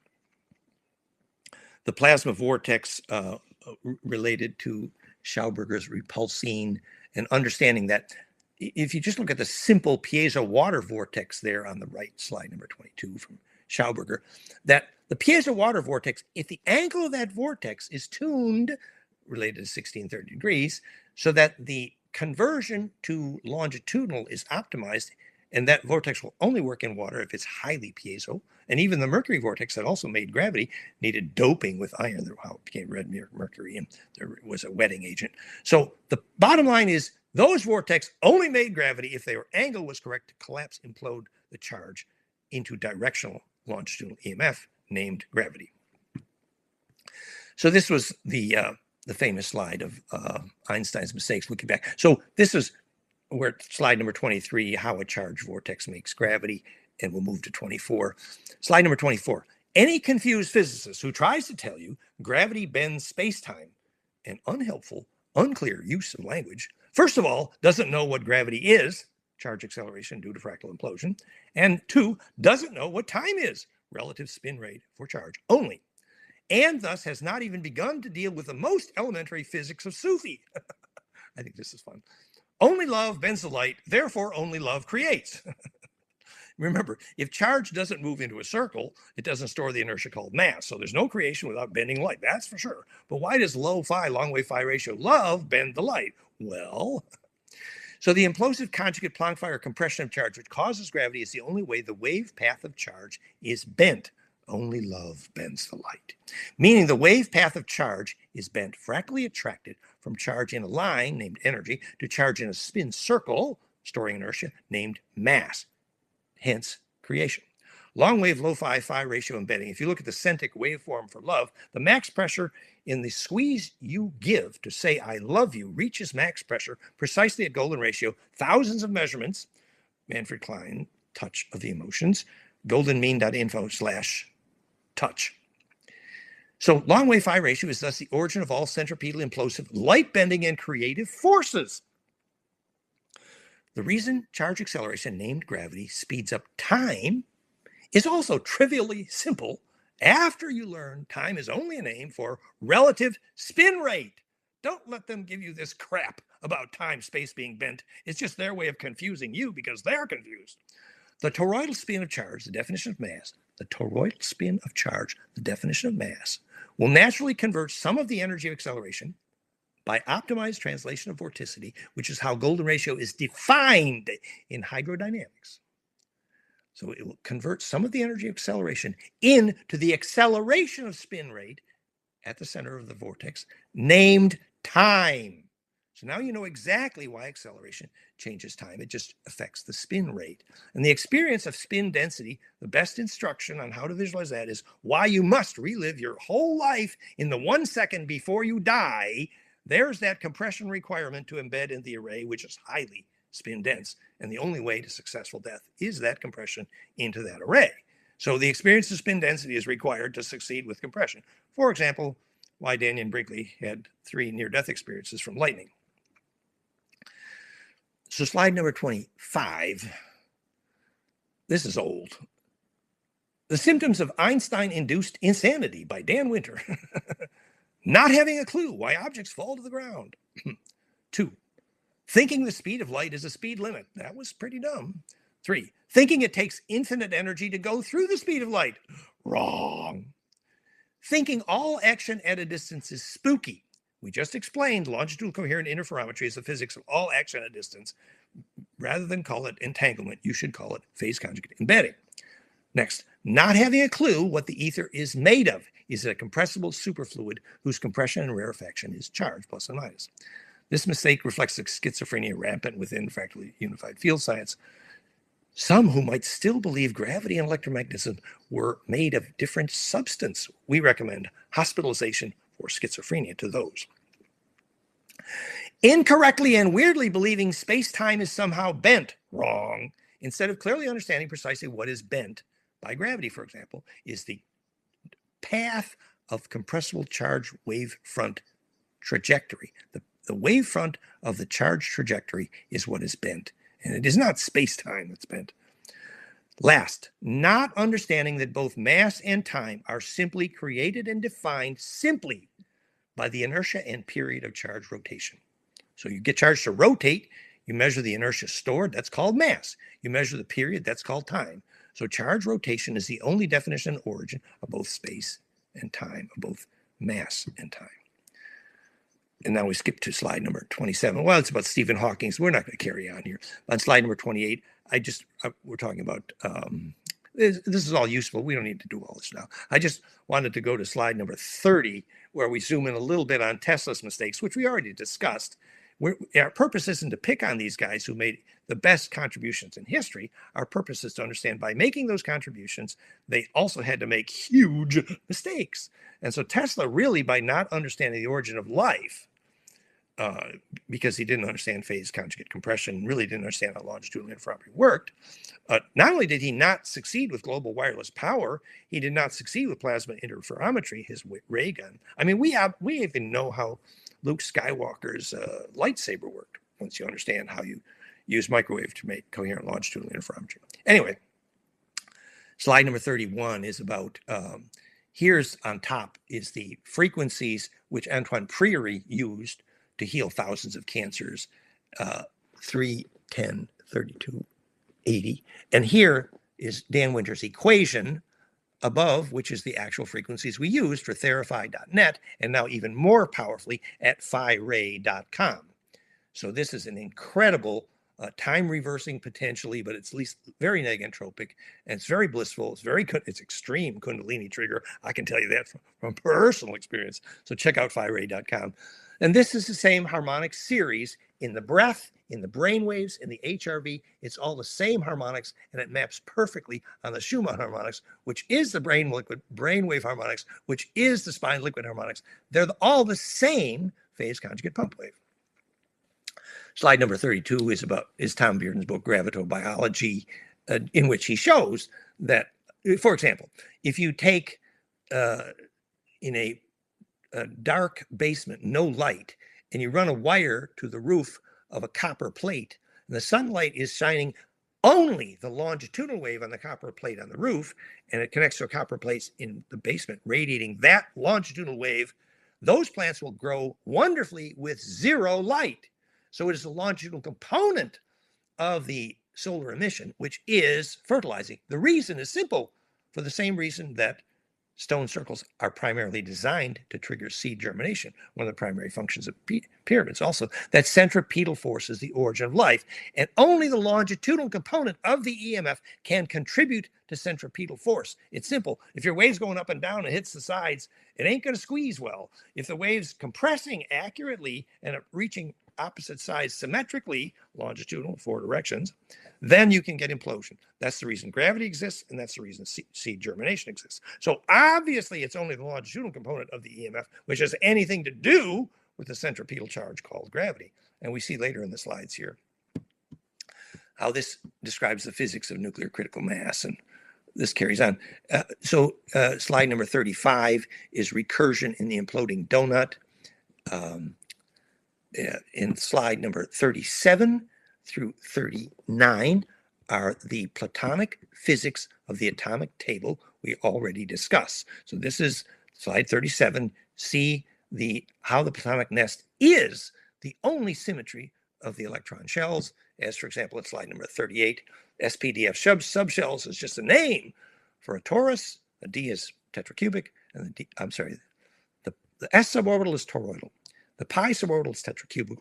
S3: the plasma vortex related to Schauberger's repulsine, and understanding that if you just look at the simple piezo water vortex there on the right, slide number 22 from Schauberger, that the piezo water vortex, if the angle of that vortex is tuned, related to 1630 degrees, so that the conversion to longitudinal is optimized, and that vortex will only work in water if it's highly piezo. And even the mercury vortex that also made gravity needed doping with iron, how it became red mercury, and there was a wetting agent. So the bottom line is those vortex only made gravity if their angle was correct to collapse, implode the charge into directional longitudinal EMF named gravity. So this was the famous slide of Einstein's mistakes looking back. So this is where slide number 23, how a charge vortex makes gravity, and we'll move to 24. Slide number 24. Any confused physicist who tries to tell you gravity bends space-time, an unhelpful, unclear use of language, first of all, doesn't know what gravity is, charge acceleration due to fractal implosion, and two, doesn't know what time is, relative spin rate for charge only, and thus has not even begun to deal with the most elementary physics of Sufi. I think this is fun. Only love bends the light, therefore only love creates. Remember, if charge doesn't move into a circle, it doesn't store the inertia called mass. So there's no creation without bending light, that's for sure. But why does low phi, long wave phi ratio, love bend the light? Well, so the implosive conjugate Planck fire compression of charge, which causes gravity, is the only way the wave path of charge is bent. Only love bends the light. Meaning the wave path of charge is bent, fractally attracted from charge in a line, named energy, to charge in a spin circle, storing inertia, named mass. Hence, creation. Long wave, low phi, phi ratio embedding. If you look at the Centric waveform for love, the max pressure in the squeeze you give to say I love you reaches max pressure precisely at golden ratio, thousands of measurements, Manfred Klein, touch of the emotions, goldenmean.info/touch. So long wave phi ratio is thus the origin of all centripetal implosive light bending and creative forces. The reason charge acceleration, named gravity, speeds up time is also trivially simple after you learn time is only a name for relative spin rate. Don't let them give you this crap about time space being bent. It's just their way of confusing you because they're confused. The toroidal spin of charge, the definition of mass, the toroidal spin of charge, the definition of mass, will naturally convert some of the energy of acceleration by optimized translation of vorticity, which is how golden ratio is defined in hydrodynamics. So it will convert some of the energy of acceleration into the acceleration of spin rate at the center of the vortex, named time. So now you know exactly why acceleration changes time. It just affects the spin rate. And the experience of spin density, the best instruction on how to visualize that is why you must relive your whole life in the 1 second before you die. There's that compression requirement to embed in the array, which is highly spin dense. And the only way to successful death is that compression into that array. So the experience of spin density is required to succeed with compression. For example, why Daniel and Brinkley had 3 near-death experiences from lightning. So slide number 25. This is old. The symptoms of Einstein-induced insanity by Dan Winter. Not having a clue why objects fall to the ground. 2, thinking the speed of light is a speed limit. That was pretty dumb. 3, thinking it takes infinite energy to go through the speed of light. Wrong. Thinking all action at a distance is spooky. We just explained longitudinal coherent interferometry is the physics of all action at a distance. Rather than call it entanglement, you should call it phase conjugate embedding. Next, not having a clue what the ether is made of. Is it a compressible superfluid whose compression and rarefaction is charge, plus and minus? This mistake reflects the schizophrenia rampant within fractally unified field science. Some who might still believe gravity and electromagnetism were made of different substance. We recommend hospitalization for schizophrenia to those. Incorrectly and weirdly believing space-time is somehow bent. Wrong. Instead of clearly understanding precisely what is bent by gravity, for example, is the path of compressible charge wavefront trajectory. The wavefront of the charge trajectory is what is bent, and it is not space-time that's bent. Last, not understanding that both mass and time are simply created and defined simply by the inertia and period of charge rotation. So you get charge to rotate, you measure the inertia stored, that's called mass. You measure the period, that's called time. So charge rotation is the only definition and origin of both space and time, of both mass and time. And now we skip to slide number 27. Well, it's about Stephen Hawking, so we're not going to carry on here. On slide number 28, we're talking about, this is all useful. We don't need to do all this now. I just wanted to go to slide number 30, where we zoom in a little bit on Tesla's mistakes, which we already discussed. Our purpose isn't to pick on these guys who made the best contributions in history. Our purpose is to understand by making those contributions, they also had to make huge mistakes. And so Tesla really, by not understanding the origin of life, because he didn't understand phase conjugate compression, really didn't understand how longitudinal interferometry worked, not only did he not succeed with global wireless power, he did not succeed with plasma interferometry, his ray gun. I mean, we even know how Luke Skywalker's lightsaber worked once you understand how you use microwave to make coherent longitudinal interferometry. Anyway, slide number 31 is about, here's on top is the frequencies which Antoine Priory used to heal thousands of cancers, 3, 10, 32, 80. And here is Dan Winter's equation above, which is the actual frequencies we used for therify.net, and now even more powerfully at phi-ray.com. So this is an incredible time reversing potentially, but it's at least very negentropic, and it's very blissful. It's extreme Kundalini trigger. I can tell you that from personal experience. So check out phi-ray.com. And this is the same harmonic series in the breath, in the brain waves, in the HRV. It's all the same harmonics, and it maps perfectly on the Schumann harmonics, which is the brainwave harmonics, which is the spine liquid harmonics. They're all the same phase conjugate pump wave. Slide number 32 is Tom Bearden's book, Gravitobiology, in which he shows that, for example, if you take in a dark basement, no light, and you run a wire to the roof of a copper plate, and the sunlight is shining only the longitudinal wave on the copper plate on the roof, and it connects to a copper plate in the basement, radiating that longitudinal wave, those plants will grow wonderfully with zero light. So it is the longitudinal component of the solar emission, which is fertilizing. The reason is simple, for the same reason that stone circles are primarily designed to trigger seed germination, one of the primary functions of pyramids. Also, that centripetal force is the origin of life, and only the longitudinal component of the EMF can contribute to centripetal force. It's simple. If your wave's going up and down and hits the sides, it ain't going to squeeze well. If the wave's compressing accurately and reaching opposite sides symmetrically, longitudinal, 4 directions, then you can get implosion. That's the reason gravity exists, and that's the reason seed germination exists. So obviously, it's only the longitudinal component of the EMF which has anything to do with the centripetal charge called gravity. And we see later in the slides here how this describes the physics of nuclear critical mass, and this carries on. Slide number 35 is recursion in the imploding donut. In slide number 37 through 39 are the Platonic physics of the atomic table we already discussed. So this is slide 37. See how the Platonic nest is the only symmetry of the electron shells, as for example at slide number 38. SPDF subshells is just a name for a torus. A D is tetracubic, and the S suborbital is toroidal. The pi suborbital is tetracubic,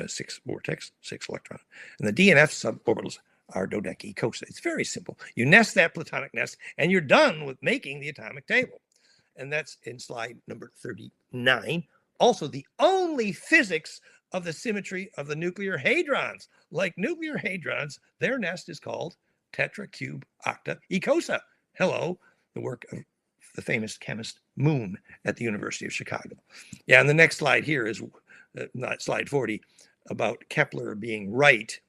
S3: 6 vortex, 6 electron. And the D and F suborbitals are dodecacosa. It's very simple. You nest that Platonic nest, and you're done with making the atomic table. And that's in slide number 39. Also, the only physics of the symmetry of the nuclear hadrons. Like nuclear hadrons, their nest is called tetracube octa ecosa. Hello, the work of the famous chemist Moon at the University of Chicago. Yeah, and the next slide here is not slide 40, about Kepler being right.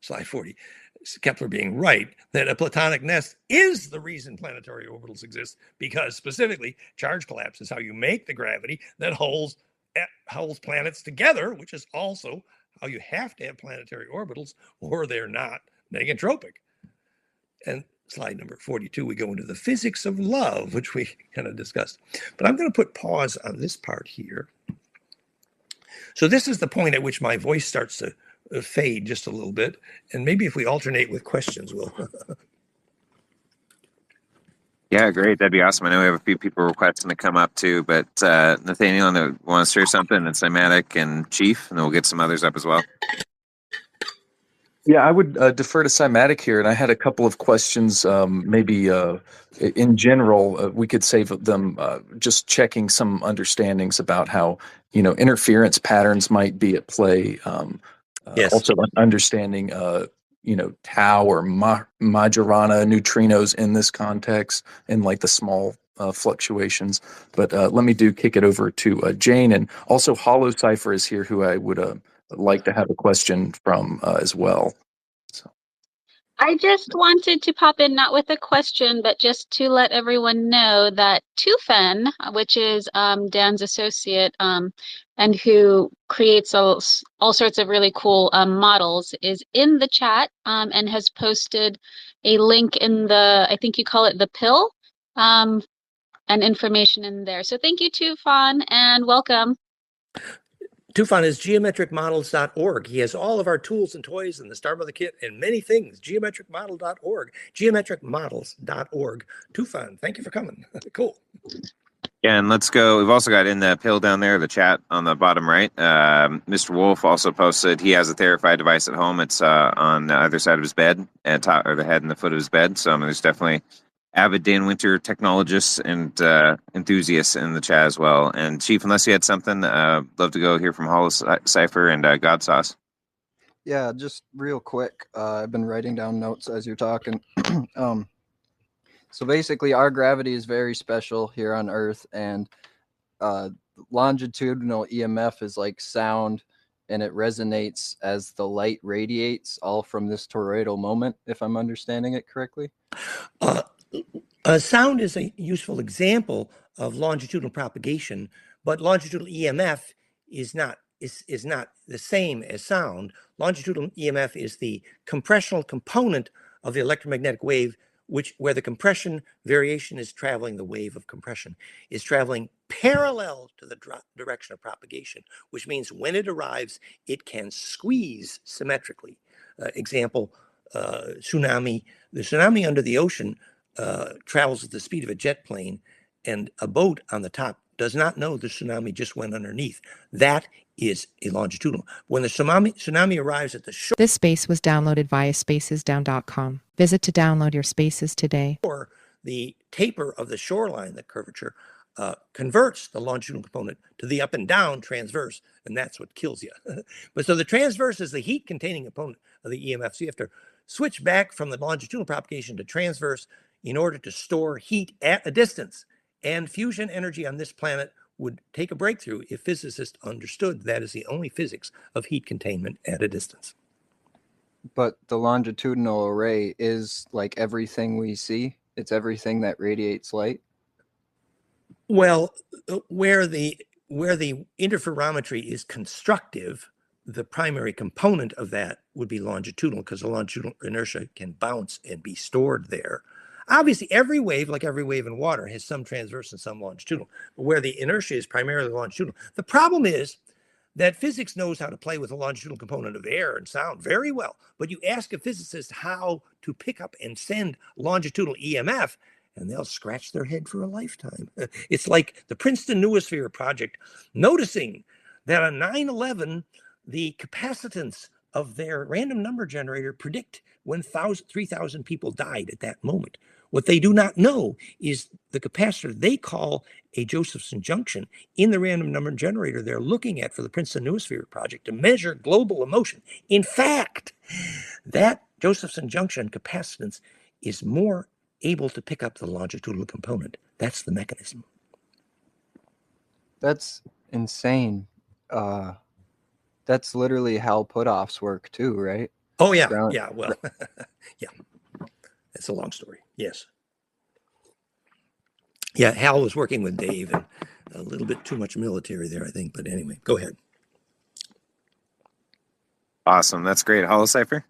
S3: Slide 40. Kepler being right that a platonic nest is the reason planetary orbitals exist, because specifically charge collapse is how you make the gravity that holds planets together, which is also how you have to have planetary orbitals or they're not negotropic. And slide number 42, we go into the physics of love, which we kind of discussed. But I'm going to put pause on this part here. So this is the point at which my voice starts to fade just a little bit. And maybe if we alternate with questions, we'll...
S4: Yeah, great. That'd be awesome. I know we have a few people requesting to come up too, but Nathaniel, want to share something? And Cymatic and Chief, and then we'll get some others up as well.
S1: Yeah, I would defer to Cymatic here, and I had a couple of questions. Maybe in general, we could save them just checking some understandings about how interference patterns might be at play.
S3: Yes.
S1: Also, understanding tau or Majorana neutrinos in this context, and like the small fluctuations. But let me kick it over to Jane, and also Hollow Cipher is here, who I would like to have a question from as well. So
S2: I just wanted to pop in, not with a question, but just to let everyone know that Tufen, which is Dan's associate, and who creates all sorts of really cool models, is in the chat and has posted a link in the, I think you call it the pill, and information in there. So thank you, Tufan, and welcome.
S3: Tufan is geometricmodels.org. He has all of our tools and toys and the Star Mother kit and many things. Geometricmodel.org. Geometricmodels.org. Tufan, thank you for coming. Cool.
S4: Yeah, and let's go. We've also got in the pill down there, the chat on the bottom right. Mr. Wolf also posted he has a Therify device at home. It's on either side of his bed, at top, or the head and the foot of his bed. So there's definitely avid Dan Winter technologists and enthusiasts in the chat as well. And Chief, unless you had something, love to go hear from Hollow Cipher and God Sauce.
S6: Yeah, just real quick. I've been writing down notes as you're talking. So basically, our gravity is very special here on Earth, and longitudinal EMF is like sound, and it resonates as the light radiates, all from this toroidal moment, if I'm understanding it correctly.
S3: Sound is a useful example of longitudinal propagation, but longitudinal EMF is not the same as sound. Longitudinal EMF is the compressional component of the electromagnetic wave, where the compression variation is traveling, the wave of compression is traveling parallel to the direction of propagation, which means when it arrives, it can squeeze symmetrically. Example, tsunami. The tsunami under the ocean travels at the speed of a jet plane, and a boat on the top does not know the tsunami just went underneath. That is a longitudinal. When the tsunami arrives at the shore...
S7: This space was downloaded via spacesdown.com. Visit to download your spaces today.
S3: The taper of the shoreline, the curvature, converts the longitudinal component to the up and down transverse, and that's what kills you. But so the transverse is the heat-containing component of the EMF. So you have to switch back from the longitudinal propagation to transverse in order to store heat at a distance. And fusion energy on this planet would take a breakthrough if physicists understood that is the only physics of heat containment at a distance.
S6: But the longitudinal array is like everything we see. It's everything that radiates light.
S3: Well, where the interferometry is constructive, the primary component of that would be longitudinal, because the longitudinal inertia can bounce and be stored there. Obviously, every wave, like every wave in water, has some transverse and some longitudinal, but where the inertia is primarily longitudinal. The problem is that physics knows how to play with the longitudinal component of air and sound very well, but you ask a physicist how to pick up and send longitudinal EMF, and they'll scratch their head for a lifetime. It's like the Princeton Noosphere Project noticing that on 9/11, the capacitance of their random number generator predict when 3,000 people died at that moment. What they do not know is the capacitor they call a Josephson junction in the random number generator they're looking at for the Princeton Noosphere project to measure global motion. In fact, that Josephson junction capacitance is more able to pick up the longitudinal component. That's the mechanism.
S6: That's insane. That's literally how put-offs work too, right?
S3: Oh, yeah.
S6: Ground-
S3: Yeah. Well, yeah. It's a long story. Yes. Yeah. Hal was working with Dave and a little bit too much military there, I think. But anyway, go ahead.
S4: Awesome. That's great. Holocipher?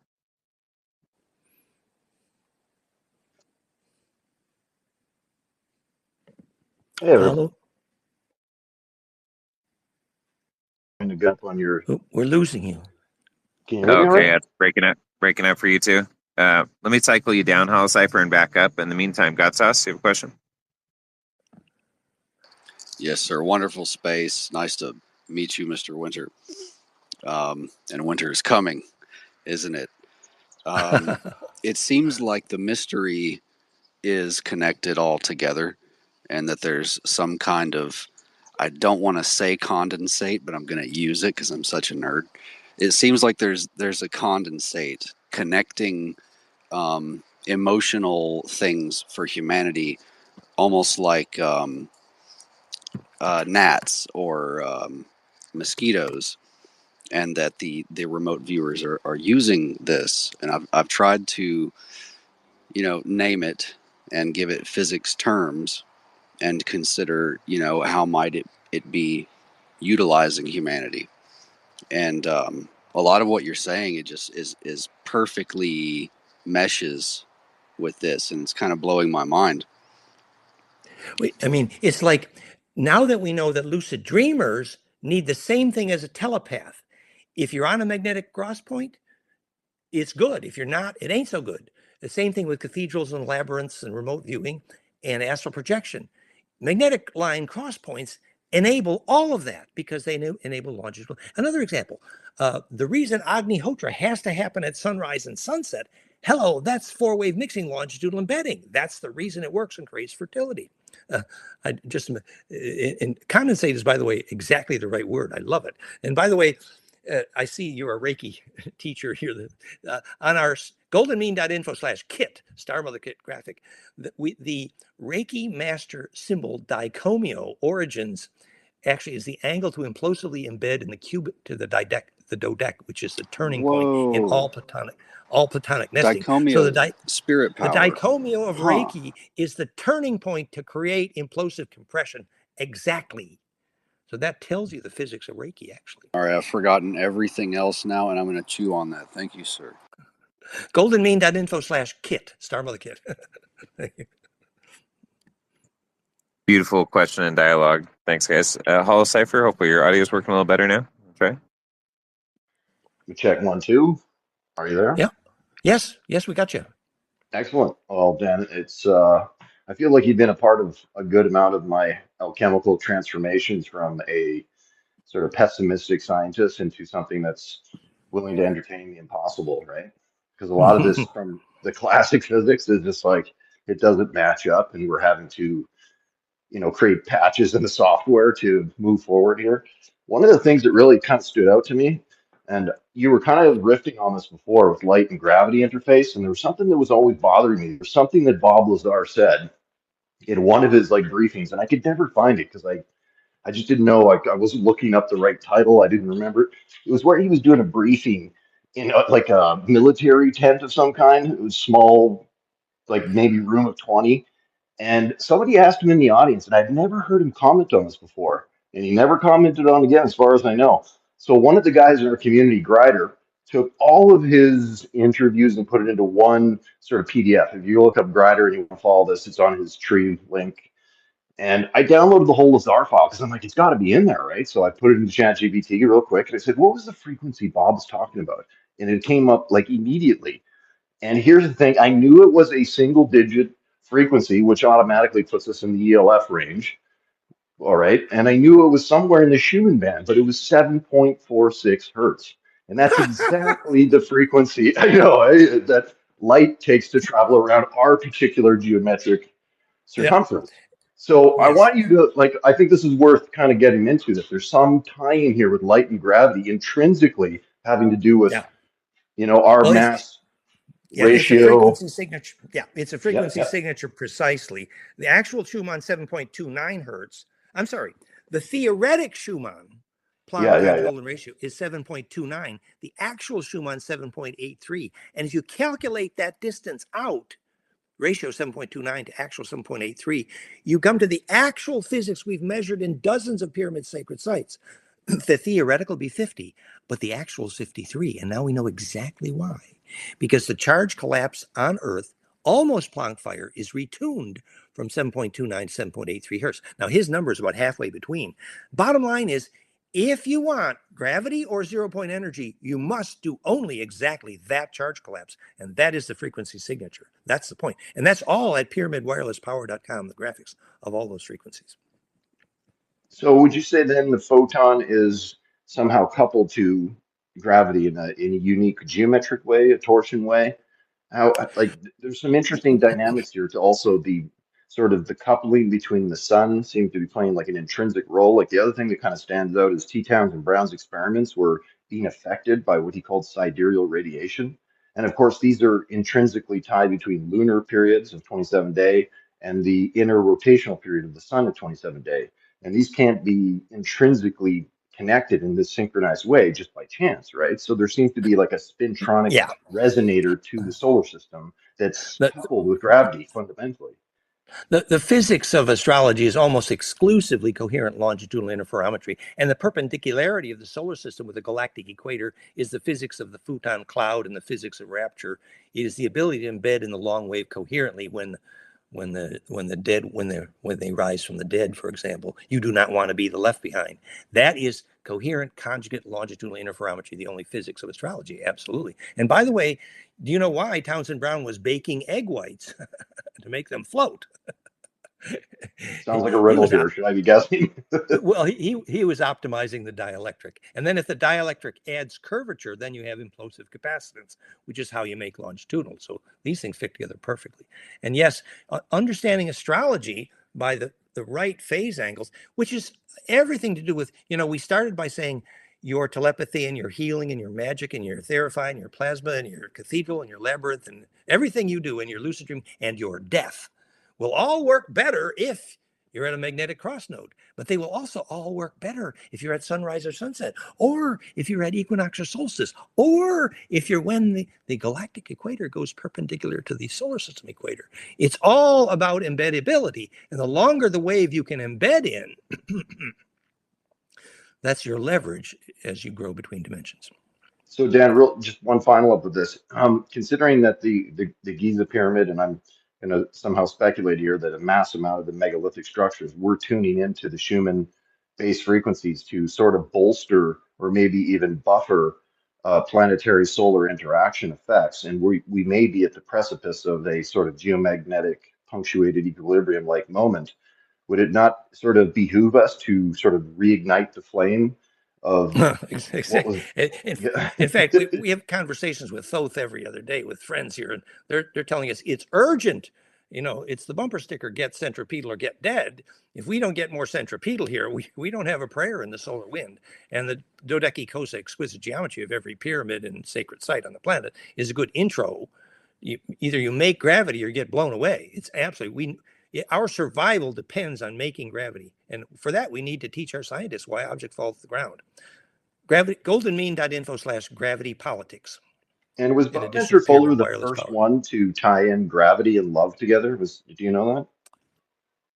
S8: Hey, everyone.
S3: Hello?
S8: To get up on your.
S3: Oh, we're losing you.
S8: Can you hear me
S4: Okay,
S8: right?
S4: it's breaking up for you too. Let me cycle you down, Holocipher, and back up. In the meantime, Godsauce, you have a question?
S9: Yes, sir. Wonderful space. Nice to meet you, Mr. Winter. And winter is coming, isn't it? It seems like the mystery is connected all together, and that there's some kind of, I don't want to say condensate, but I'm going to use it because I'm such a nerd. It seems like there's a condensate connecting emotional things for humanity, almost like gnats or mosquitoes, and that the remote viewers are using this. And I've tried to, name it and give it physics terms and consider, how might it be utilizing humanity. And a lot of what you're saying, it just is perfectly meshes with this, and it's kind of blowing my mind.
S3: I mean, it's like now that we know that lucid dreamers need the same thing as a telepath. If you're on a magnetic cross point, it's good. If you're not, it ain't so good. The same thing with cathedrals and labyrinths and remote viewing and astral projection. Magnetic line cross points enable all of that because they enable longitudinal. Another example, the reason Agnihotra has to happen at sunrise and sunset, hello, that's four-wave mixing longitudinal embedding. That's the reason it works and creates fertility. And condensate is, by the way, exactly the right word. I love it. And by the way, I see you're a Reiki teacher here. On our goldenmean.info/kit, Star Mother Kit graphic, the Reiki Master symbol dichomio origins actually is the angle to implosively embed in the cubit to the dodec, which is the turning point in all platonic nesting.
S9: Dichomio,
S3: So the
S9: spirit power.
S3: The dichomio of Reiki is the turning point to create implosive compression. Exactly. So that tells you the physics of Reiki, actually.
S9: All right, I've forgotten everything else now, and I'm going to chew on that. Thank you, sir.
S3: goldenmean.info/kit, Star Mother Kit. Thank you.
S4: Beautiful question and dialogue. Thanks, guys. Holocipher, hopefully your audio is working a little better now. Okay.
S8: We check 1, 2. Are you there?
S3: Yeah. Yes, we got you.
S8: Excellent. Well, Dan, it's I feel like you've been a part of a good amount of my alchemical transformations from a sort of pessimistic scientist into something that's willing to entertain the impossible, right? Because a lot of this from the classic physics is just like it doesn't match up, and we're having to, create patches in the software to move forward here. One of the things that really kind of stood out to me, and you were kind of riffing on this before with light and gravity interface, and there was something that was always bothering me. There's something that Bob Lazar said in one of his briefings, and I could never find it because I just didn't know. I wasn't looking up the right title. I didn't remember it. It was where he was doing a briefing in a military tent of some kind. It was small, like maybe room of 20. And somebody asked him in the audience, and I'd never heard him comment on this before. And he never commented on it again, as far as I know. So one of the guys in our community, Grider, took all of his interviews and put it into one sort of PDF. If you look up Grider and you want to follow this, it's on his tree link. And I downloaded the whole Lazar file because I'm like, it's got to be in there, right? So I put it into ChatGPT real quick, and I said, what was the frequency Bob was talking about? And it came up immediately. And here's the thing, I knew it was a single digit frequency, which automatically puts us in the ELF range. All right. And I knew it was somewhere in the Schumann band, but it was 7.46 hertz. And that's exactly the frequency. I know that light takes to travel around our particular geometric circumference. So I
S3: Yes.
S8: want you to, like, I think this is worth kind of getting into, that there's some tie-in here with light and gravity intrinsically having to do with, our
S3: Well,
S8: mass
S3: it's a
S8: ratio.
S3: frequency signature. Yeah, it's a
S8: Yeah,
S3: frequency
S8: yeah.
S3: signature precisely. The actual Schumann 7.29 hertz. I'm sorry, the theoretic Schumann Planck-Golden ratio is 7.29. The actual Schumann 7.83. And if you calculate that distance out, ratio 7.29 to actual 7.83, you come to the actual physics we've measured in dozens of pyramid sacred sites. The theoretical be 50, but the actual is 53. And now we know exactly why. Because the charge collapse on Earth, almost Planck fire, is retuned from 7.29 to 7.83 hertz. Now his number is about halfway between. Bottom line is, if you want gravity or 0-point energy, you must do only exactly that charge collapse. And that is the frequency signature. That's the point. And that's all at pyramidwirelesspower.com, the graphics of all those frequencies.
S8: So would you say then the photon is somehow coupled to gravity in a unique geometric way, a torsion way? How, like, there's some interesting dynamics here to also the sort of the coupling between the sun seems to be playing like an intrinsic role. Like the other thing that kind of stands out is T. Townsend Brown's experiments were being affected by what he called sidereal radiation. And of course, these are intrinsically tied between lunar periods of 27-day and the inner rotational period of the sun at 27-day. And these can't be intrinsically connected in this synchronized way just by chance, right? So there seems to be like a spintronic resonator to the solar system that's coupled with gravity fundamentally.
S3: The physics of astrology is almost exclusively coherent longitudinal interferometry, and the perpendicularity of the solar system with the galactic equator is the physics of the photon cloud and the physics of rapture. It is the ability to embed in the long wave coherently when they rise from the dead, for example. You do not want to be the left behind. That is coherent conjugate longitudinal interferometry, the only physics of astrology. Absolutely. And by the way, do you know why Townsend Brown was baking egg whites to make them float?
S8: Sounds like a riddle here. Should I be guessing?
S3: Well, he was optimizing the dielectric. And then if the dielectric adds curvature, then you have implosive capacitance, which is how you make longitudinal. So these things fit together perfectly. And yes, understanding astrology by the right phase angles, which is everything to do with, we started by saying your telepathy and your healing and your magic and your therapy and your plasma and your cathedral and your labyrinth and everything you do and your lucid dream and your death will all work better if you're at a magnetic cross node, but they will also all work better if you're at sunrise or sunset, or if you're at equinox or solstice, or if you're when the galactic equator goes perpendicular to the solar system equator. It's all about embeddability. And the longer the wave you can embed in, that's your leverage as you grow between dimensions.
S8: So Dan, just one final up with this. Considering that the Giza pyramid, and I'm going to somehow speculate here that a mass amount of the megalithic structures were tuning into the Schumann base frequencies to sort of bolster or maybe even buffer planetary solar interaction effects. And we may be at the precipice of a sort of geomagnetic punctuated equilibrium like moment. Would it not sort of behoove us to sort of reignite the flame of what was?
S3: In fact, we have conversations with Thoth every other day with friends here, and they're telling us it's urgent. It's the bumper sticker, get centripetal or get dead. If we don't get more centripetal here, we don't have a prayer in the solar wind. And the dodecacosa exquisite geometry of every pyramid and sacred site on the planet is a good intro. Either you make gravity or get blown away. It's absolutely, our survival depends on making gravity. And for that, we need to teach our scientists why object falls to the ground. goldenmean.info/gravity politics.
S8: And was Buckminster Fuller the first one to tie in gravity and love together? Do you know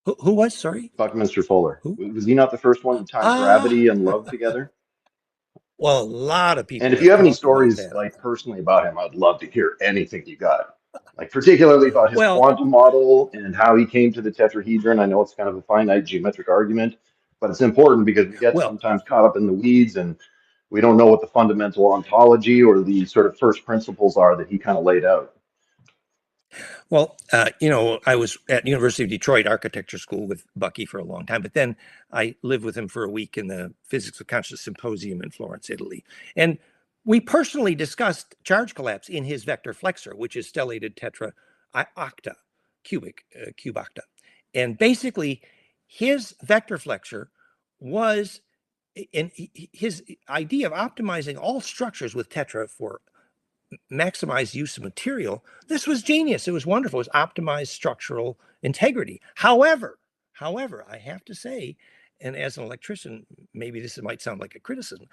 S3: that? Who was? Sorry?
S8: Buckminster Fuller. Who? Was he not the first one to tie gravity and love together?
S3: Well, a lot of people.
S8: And if you have any stories, like personally about him, I'd love to hear anything you got. Like particularly about his quantum model and how he came to the tetrahedron. I know it's kind of a finite geometric argument, but it's important because we get sometimes caught up in the weeds and we don't know what the fundamental ontology or the sort of first principles are that he kind of laid out.
S3: Well, I was at University of Detroit Architecture School with Bucky for a long time, but then I lived with him for a week in the Physics of Consciousness Symposium in Florence, Italy. And We personally discussed charge collapse in his vector flexor, which is stellated tetra octa, cube octa. And basically, his vector flexor was, and his idea of optimizing all structures with tetra for maximized use of material, this was genius. It was wonderful. It was optimized structural integrity. However, I have to say, and as an electrician, maybe this might sound like a criticism,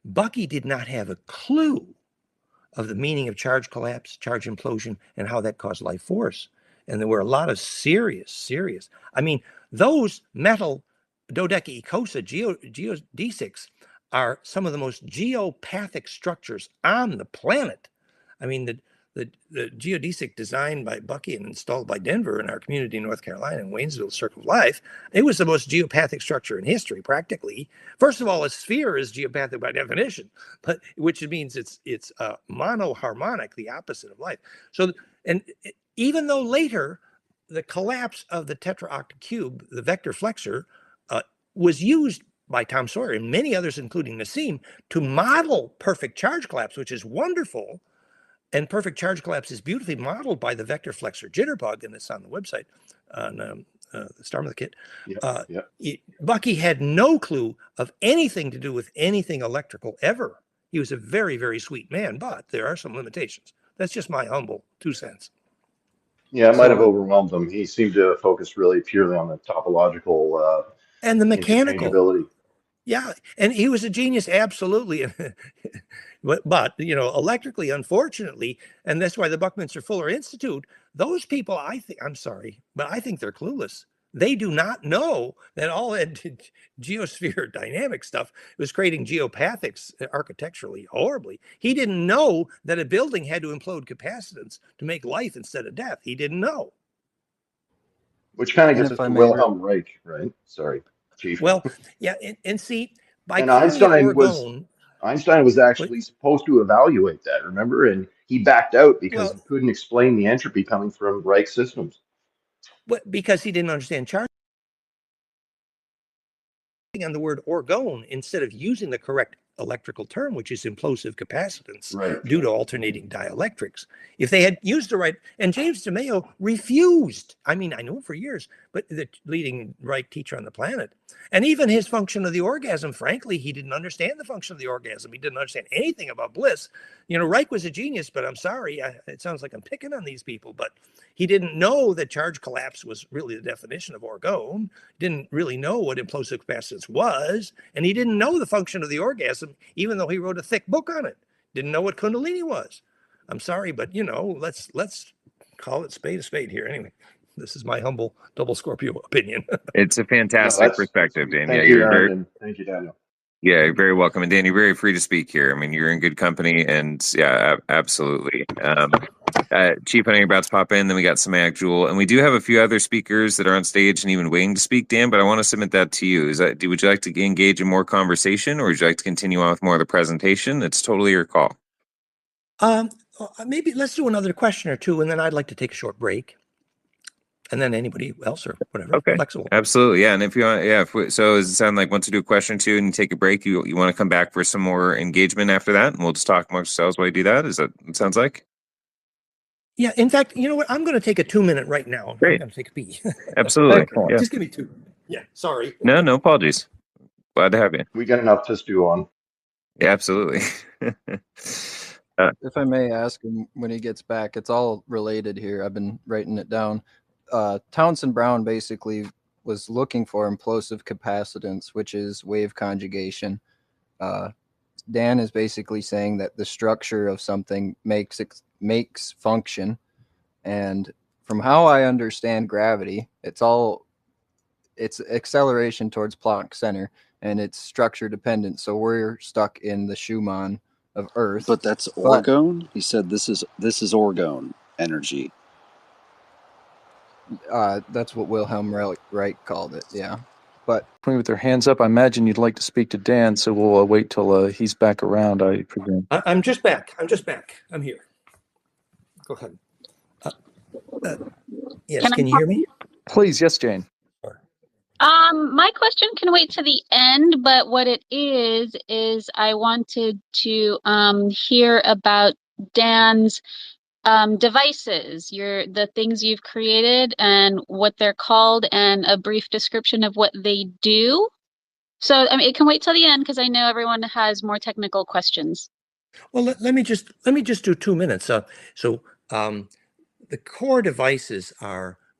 S3: Bucky did not have a clue of the meaning of charge collapse, charge implosion, and how that caused life force. And there were a lot of serious, I mean, those metal dodecaecosa geodesics are some of the most geopathic structures on the planet. I mean, the geodesic designed by Bucky and installed by Denver in our community in North Carolina in Waynesville Circle of Life, it was the most geopathic structure in history, practically. First of all, a sphere is geopathic by definition, but which means it's monoharmonic, the opposite of life. So, and even though later the collapse of the tetraocta cube, the vector flexor, was used by Tom Sawyer and many others, including Nassim, to model perfect charge collapse, which is wonderful. And perfect charge collapse is beautifully modeled by the vector flexor jitterbug, and it's on the website on the Star Method Kit. Bucky had no clue of anything to do with anything electrical ever. He was a very, very sweet man, but there are some limitations. That's just my humble 2 cents.
S8: Yeah, it might have overwhelmed him. He seemed to focus really purely on the topological
S3: and the mechanical.
S8: interchangeability.
S3: Yeah, and he was a genius, absolutely. but you know, electrically, unfortunately, and that's why the Buckminster Fuller Institute, those people, I'm sorry, but I think they're clueless. They do not know that all that geosphere dynamic stuff was creating geopathics architecturally horribly. He didn't know that a building had to implode capacitance to make life instead of death. He didn't know.
S8: Which kind of gets us to Wilhelm Reich, right? Sorry, Chief.
S3: Well, yeah, and see, by
S8: and Einstein was actually supposed to evaluate that, remember? And he backed out because he couldn't explain the entropy coming from Reich systems.
S3: Because he didn't understand charge. On the word orgone instead of using the correct electrical term, which is implosive capacitance due to alternating dielectrics. If they had used the right, and James DeMeo refused. I mean, I knew him for years, but the leading Reich teacher on the planet. And even his function of the orgasm, frankly, he didn't understand the function of the orgasm. He didn't understand anything about bliss. You know, Reich was a genius, but I'm sorry, it sounds like I'm picking on these people, but he didn't know that charge collapse was really the definition of orgone, didn't really know what implosive capacitance was, and he didn't know the function of the orgasm, even though he wrote a thick book on it. Didn't know what Kundalini was. I'm sorry, but you know, let's call it spade a spade here. Anyway, this is my humble double Scorpio opinion.
S4: It's a fantastic perspective, Dan.
S8: Thank you, Aaron. Thank you, Daniel.
S4: Yeah, you're very welcome. And Dan, you're very free to speak here. I mean, you're in good company, and yeah, absolutely. Chief, I know you're about to pop in. Then we got Samayak Jewel, and we do have a few other speakers that are on stage and even waiting to speak, Dan. But I want to submit that to you. Would you like to engage in more conversation, or would you like to continue on with more of the presentation? It's totally your call.
S3: Maybe let's do another question or two, and then I'd like to take a short break. And then anybody else or whatever.
S4: Okay.
S3: Flexible.
S4: Absolutely. Yeah. And if you want, so does it sound like once you do a question or two and you take a break, you want to come back for some more engagement after that? And we'll just talk amongst ourselves while you do that. Is that what it sounds like?
S3: Yeah. In fact, you know what? I'm going to take a 2-minute right now.
S4: Great.
S3: I'm going to take a pee.
S4: Absolutely. Yeah.
S3: Just give me 2. Yeah. Sorry.
S4: No apologies. Glad to have you.
S8: We got enough to stew on.
S4: Yeah, absolutely.
S6: If I may ask him when he gets back, it's all related here. I've been writing it down. Townsend Brown basically was looking for implosive capacitance, which is wave conjugation. Dan is basically saying that the structure of something makes function. And from how I understand gravity, it's acceleration towards Planck center, and it's structure dependent. So we're stuck in the Schumann of Earth.
S9: But that's orgone? He said this is orgone energy.
S6: That's what Wilhelm Reich called it, yeah. But
S1: with their hands up, I imagine you'd like to speak to Dan, so we'll wait till he's back around, I presume.
S3: I'm just back. I'm here. Go ahead. Yes, can you hear me?
S1: Please, yes, Jane.
S2: My question can wait to the end, but what it is I wanted to hear about Dan's devices, the things you've created and what they're called, and a brief description of what they do. So, I mean, it can wait till the end because I know everyone has more technical questions.
S3: Well, let me just do 2 minutes. The core devices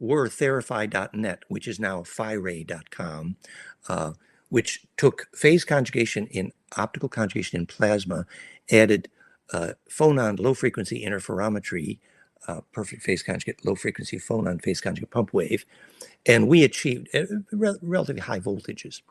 S3: were Therify.net, which is now Firay.com, which took phase conjugation in optical conjugation in plasma, added phonon low frequency interferometry, perfect phase conjugate, low frequency phonon phase conjugate pump wave, and we achieved relatively high voltages,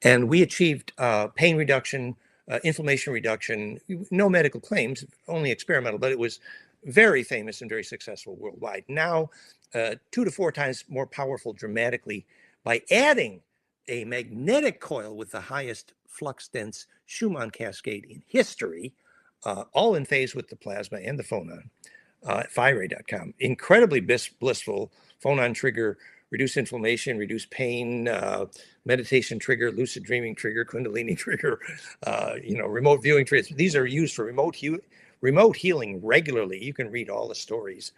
S3: and we achieved pain reduction, inflammation reduction, no medical claims, only experimental, but it was very famous and very successful worldwide. Now, 2 to 4 times more powerful dramatically by adding a magnetic coil with the highest flux dense Schumann cascade in history, all in phase with the plasma and the phonon. Firay.com. Incredibly blissful phonon trigger, reduce inflammation, reduce pain, meditation trigger, lucid dreaming trigger, kundalini trigger, remote viewing triggers. These are used for remote healing regularly. You can read all the stories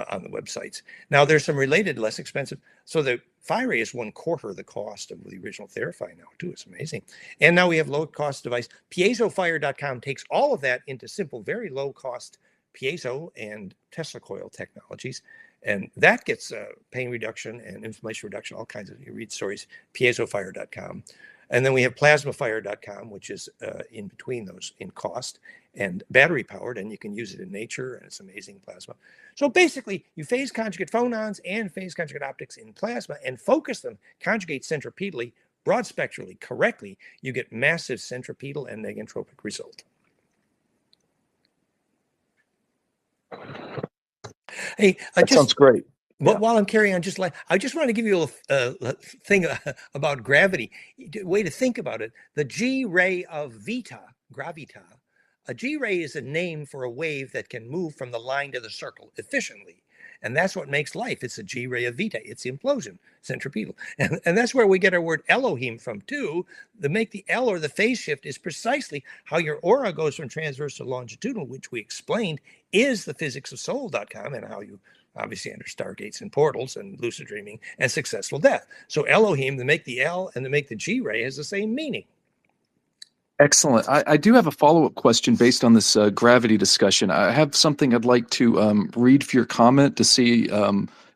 S3: on the websites. Now, there's some related, less expensive. So the Firay is 1/4 the cost of the original Therify now, too. It's amazing. And now we have low-cost device. PiezoFire.com takes all of that into simple, very low-cost piezo and Tesla coil technologies. And that gets pain reduction and inflammation reduction, all kinds of, you read stories, PiezoFire.com. And then we have PlasmaFire.com, which is in between those in cost and battery powered, and you can use it in nature, and it's amazing plasma. So basically, you phase conjugate phonons and phase conjugate optics in plasma and focus them, conjugate centripetally, broad spectrally, correctly, you get massive centripetal and negentropic result. Hey,
S1: that sounds great.
S3: But while I'm carrying on, I just want to give you a thing about gravity. Way to think about it. The G ray of gravita, a G ray is a name for a wave that can move from the line to the circle efficiently. And that's what makes life. It's a G ray of Vita. It's the implosion, centripetal. And that's where we get our word Elohim from, too. The make the L, or the phase shift, is precisely how your aura goes from transverse to longitudinal, which we explained is the physics of soul.com, and how you obviously enter stargates and portals and lucid dreaming and successful death. So Elohim, to make the L and to make the G ray, has the same meaning.
S1: Excellent. I do have a follow-up question based on this gravity discussion. I have something I'd like to read for your comment to see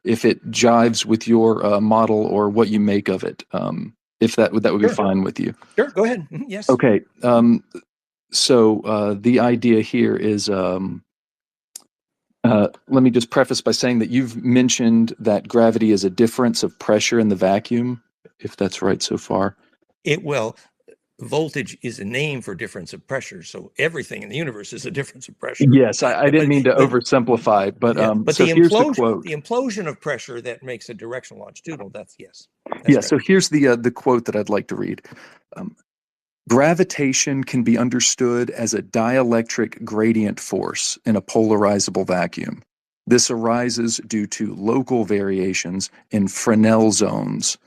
S1: if it jives with your model or what you make of it. If that would be fine with you.
S3: Sure, go ahead. Yes.
S1: Okay. So the idea here is, let me just preface by saying that you've mentioned that gravity is a difference of pressure in the vacuum, if that's right so far.
S3: Voltage is a name for difference of pressure, so everything in the universe is a difference of pressure.
S1: Yes, I didn't mean to oversimplify, but so here's the quote.
S3: The implosion of pressure that makes a directional longitudinal, that's yes.
S1: That's so here's the quote that I'd like to read. Gravitation can be understood as a dielectric gradient force in a polarizable vacuum. This arises due to local variations in Fresnel zones,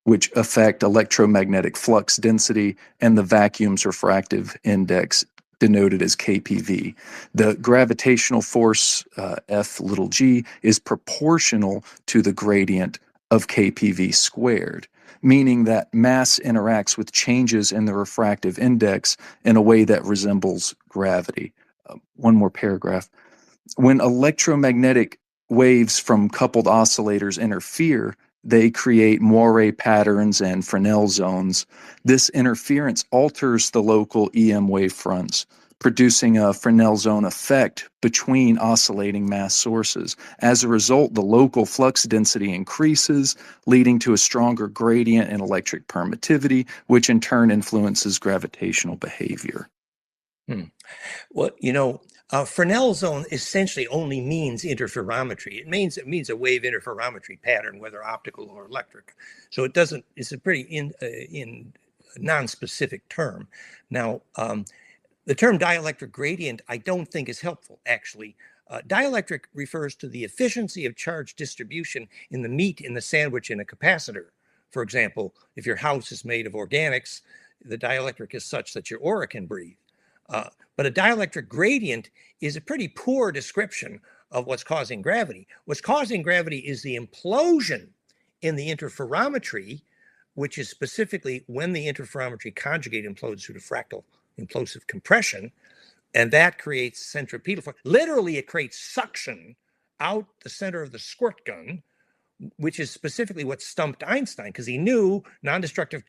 S1: which affect electromagnetic flux density and the vacuum's refractive index, denoted as KPV. The gravitational force, F little g, is proportional to the gradient of KPV squared, meaning that mass interacts with changes in the refractive index in a way that resembles gravity. One more paragraph. When electromagnetic waves from coupled oscillators interfere, they create moire patterns and Fresnel zones. This interference alters the local EM wave fronts, producing a Fresnel zone effect between oscillating mass sources. As a result, the local flux density increases, leading to a stronger gradient in electric permittivity, which in turn influences gravitational behavior.
S3: Well, Fresnel zone essentially only means interferometry. It means a wave interferometry pattern, whether optical or electric. So it's a pretty in non-specific term. Now, the term dielectric gradient I don't think is helpful, actually. Dielectric refers to the efficiency of charge distribution in the meat in the sandwich in a capacitor. For example, if your house is made of organics, the dielectric is such that your aura can breathe. But a dielectric gradient is a pretty poor description of what's causing gravity. What's causing gravity is the implosion in the interferometry, which is specifically when the interferometry conjugate implodes due to fractal implosive compression, and that creates centripetal force. Literally, it creates suction out the center of the squirt gun, which is specifically what stumped Einstein, because he knew non-destructive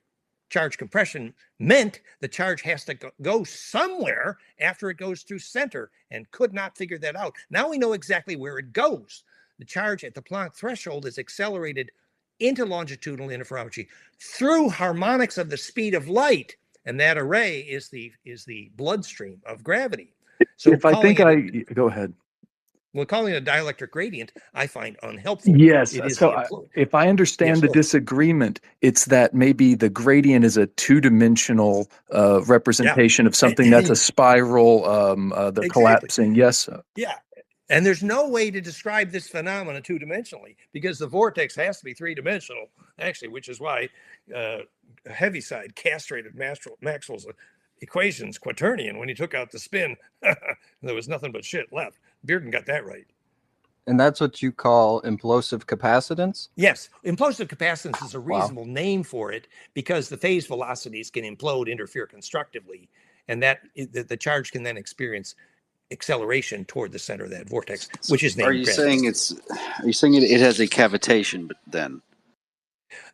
S3: charge compression meant the charge has to go somewhere after it goes through center, and could not figure that out. Now we know exactly where it goes. The charge at the Planck threshold is accelerated into longitudinal interferometry through harmonics of the speed of light, and that array is the bloodstream of gravity. So
S1: if I think go ahead.
S3: Well, calling it a dielectric gradient, I find unhelpful.
S1: Yes.
S3: It is
S1: So if I understand the disagreement, it's that maybe the gradient is a two-dimensional representation of something that's a spiral, the
S3: exactly.
S1: collapsing. Yes.
S3: Yeah. And there's no way to describe this phenomenon two-dimensionally, because the vortex has to be three-dimensional, actually, which is why Heaviside castrated Maxwell's equations quaternion when he took out the spin. There was nothing but shit left. Bearden got that right.
S6: And that's what you call implosive capacitance?
S3: Yes. Implosive capacitance is a reasonable name for it, because the phase velocities can implode, interfere constructively, and that the charge can then experience acceleration toward the center of that vortex, which is named gravity.
S9: Are you saying it has a cavitation then?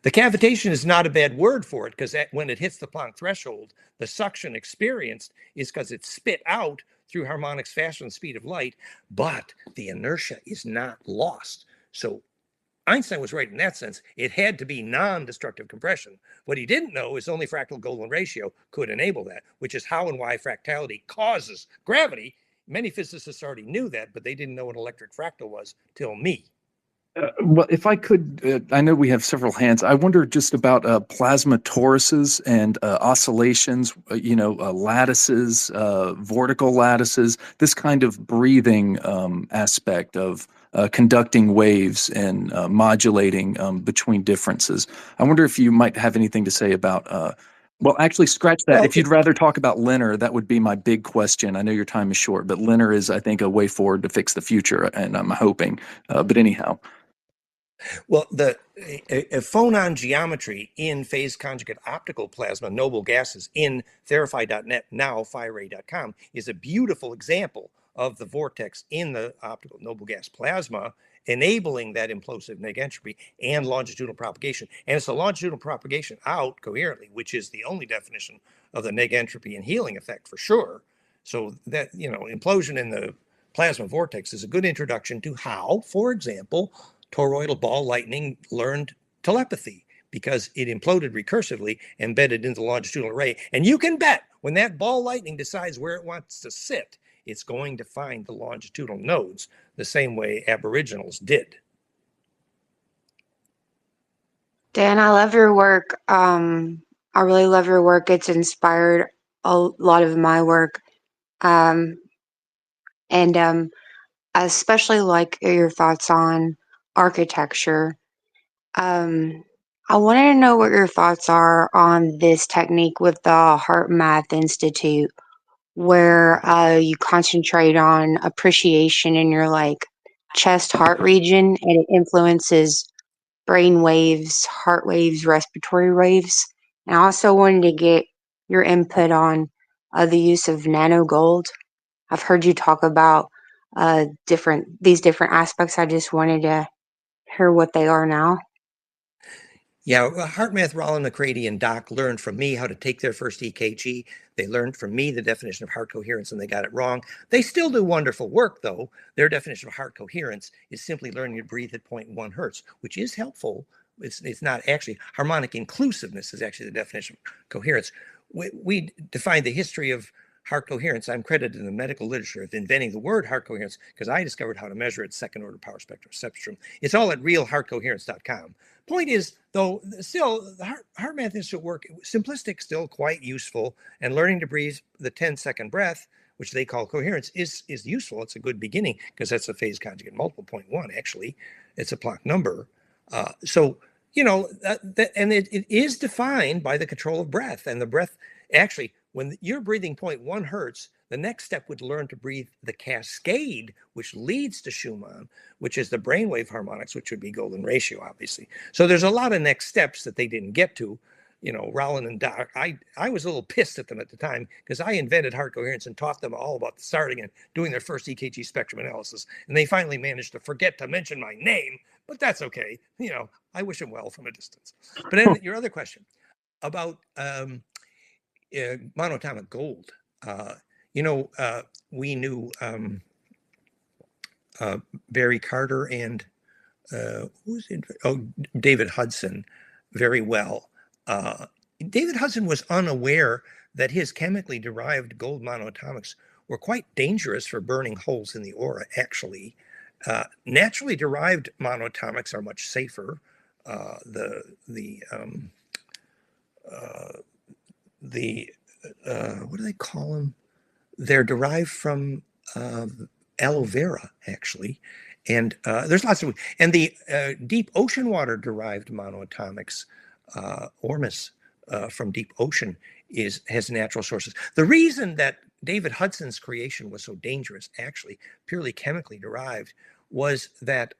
S3: The cavitation is not a bad word for it, because when it hits the Planck threshold, the suction experienced is because it's spit out through harmonics faster than the speed of light, but the inertia is not lost. So Einstein was right in that sense. It had to be non-destructive compression. What he didn't know is only fractal Goldwyn ratio could enable that, which is how and why fractality causes gravity. Many physicists already knew that, but they didn't know what electric fractal was till me.
S1: Well, if I could, I know we have several hands. I wonder just about plasma toruses and oscillations, lattices, vortical lattices, this kind of breathing aspect of conducting waves and modulating between differences. I wonder if you might have anything to say about well, actually, scratch that.
S3: Well,
S1: if you'd rather talk about Lehner, that would be my big question. I know your time is short, but Lehner is, I think, a way forward to fix the future, and I'm hoping. But anyhow.
S3: Well, a phonon geometry in phase conjugate optical plasma, noble gases, in therify.net, now phiray.com, is a beautiful example of the vortex in the optical noble gas plasma, enabling that implosive negentropy and longitudinal propagation. And it's a longitudinal propagation out coherently, which is the only definition of the negentropy and healing effect for sure. So that, implosion in the plasma vortex is a good introduction to how, for example, toroidal ball lightning learned telepathy, because it imploded recursively, embedded into the longitudinal array. And you can bet when that ball lightning decides where it wants to sit, it's going to find the longitudinal nodes the same way aboriginals did.
S10: Dan, I love your work. I really love your work. It's inspired a lot of my work. And I especially like your thoughts on architecture. I wanted to know what your thoughts are on this technique with the Heart Math Institute, where you concentrate on appreciation in your chest heart region, and it influences brain waves, heart waves, respiratory waves. And I also wanted to get your input on the use of nano gold. I've heard you talk about these different aspects. I just wanted to hear what they are now.
S3: Yeah, HeartMath, Rollin McCready, and Doc learned from me how to take their first EKG. They learned from me the definition of heart coherence, and they got it wrong. They still do wonderful work, though. Their definition of heart coherence is simply learning to breathe at 0.1 hertz, which is helpful. It's not actually. Harmonic inclusiveness is actually the definition of coherence. We define the history of heart coherence. I'm credited in the medical literature of inventing the word heart coherence because I discovered how to measure its second order power spectrum. It's all at realheartcoherence.com. Point is, though, still, the Heart Math Institute work, simplistic, still quite useful, and learning to breathe the 10-second breath, which they call coherence, is useful. It's a good beginning because that's a phase conjugate multiple 0.1, actually. It's a Planck number. So and it is defined by the control of breath. And the breath, actually, when you're breathing 0.1 hertz, the next step would learn to breathe the cascade, which leads to Schumann, which is the brainwave harmonics, which would be golden ratio, obviously. So there's a lot of next steps that they didn't get to. Rollin and Doc, I was a little pissed at them at the time because I invented heart coherence and taught them all about starting and doing their first EKG spectrum analysis. And they finally managed to forget to mention my name, but that's okay. I wish them well from a distance. But then your other question about monatomic gold. We knew Barry Carter and David Hudson very well. David Hudson was unaware that his chemically derived gold monoatomics were quite dangerous for burning holes in the aura, actually. Naturally derived monoatomics are much safer. What do they call them? They're derived from aloe vera, actually. And there's lots of, and the deep ocean water derived monoatomics, Ormus from deep ocean has natural sources. The reason that David Hudson's creation was so dangerous, actually purely chemically derived, was that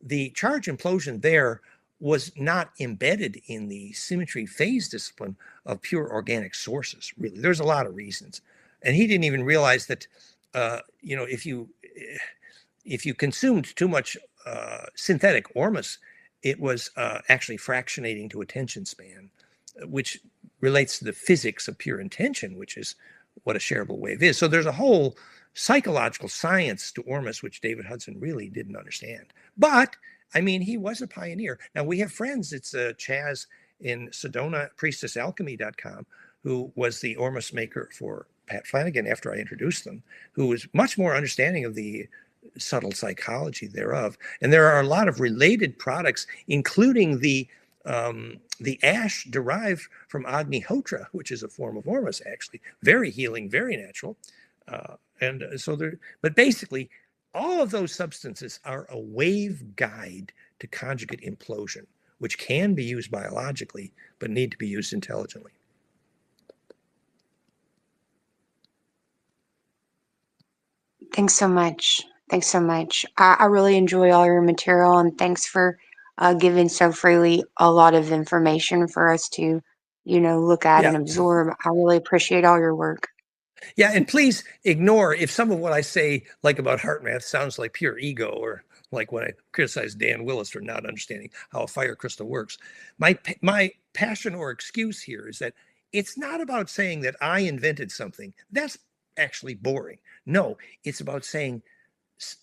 S3: the charge implosion there was not embedded in the symmetry phase discipline of pure organic sources, really. There's a lot of reasons. And he didn't even realize that, if you consumed too much synthetic Ormus, it was actually fractionating to attention span, which relates to the physics of pure intention, which is what a shareable wave is. So there's a whole psychological science to Ormus, which David Hudson really didn't understand. But, he was a pioneer. Now, we have friends. It's Chaz in Sedona, priestesalchemy.com, who was the Ormus maker for Pat Flanagan after I introduced them, who was much more understanding of the subtle psychology thereof. And there are a lot of related products, including the ash derived from Agnihotra, which is a form of Ormus, actually. Very healing, very natural. But basically, all of those substances are a wave guide to conjugate implosion, which can be used biologically, but need to be used intelligently.
S10: Thanks so much. Thanks so much. I really enjoy all your material, and thanks for giving so freely a lot of information for us to, look at and absorb. I really appreciate all your work.
S3: Yeah, and please ignore if some of what I say, like about heart math, sounds like pure ego, or like when I criticize Dan Willis for not understanding how a fire crystal works. My passion or excuse here is that it's not about saying that I invented something. That's actually boring. No, it's about saying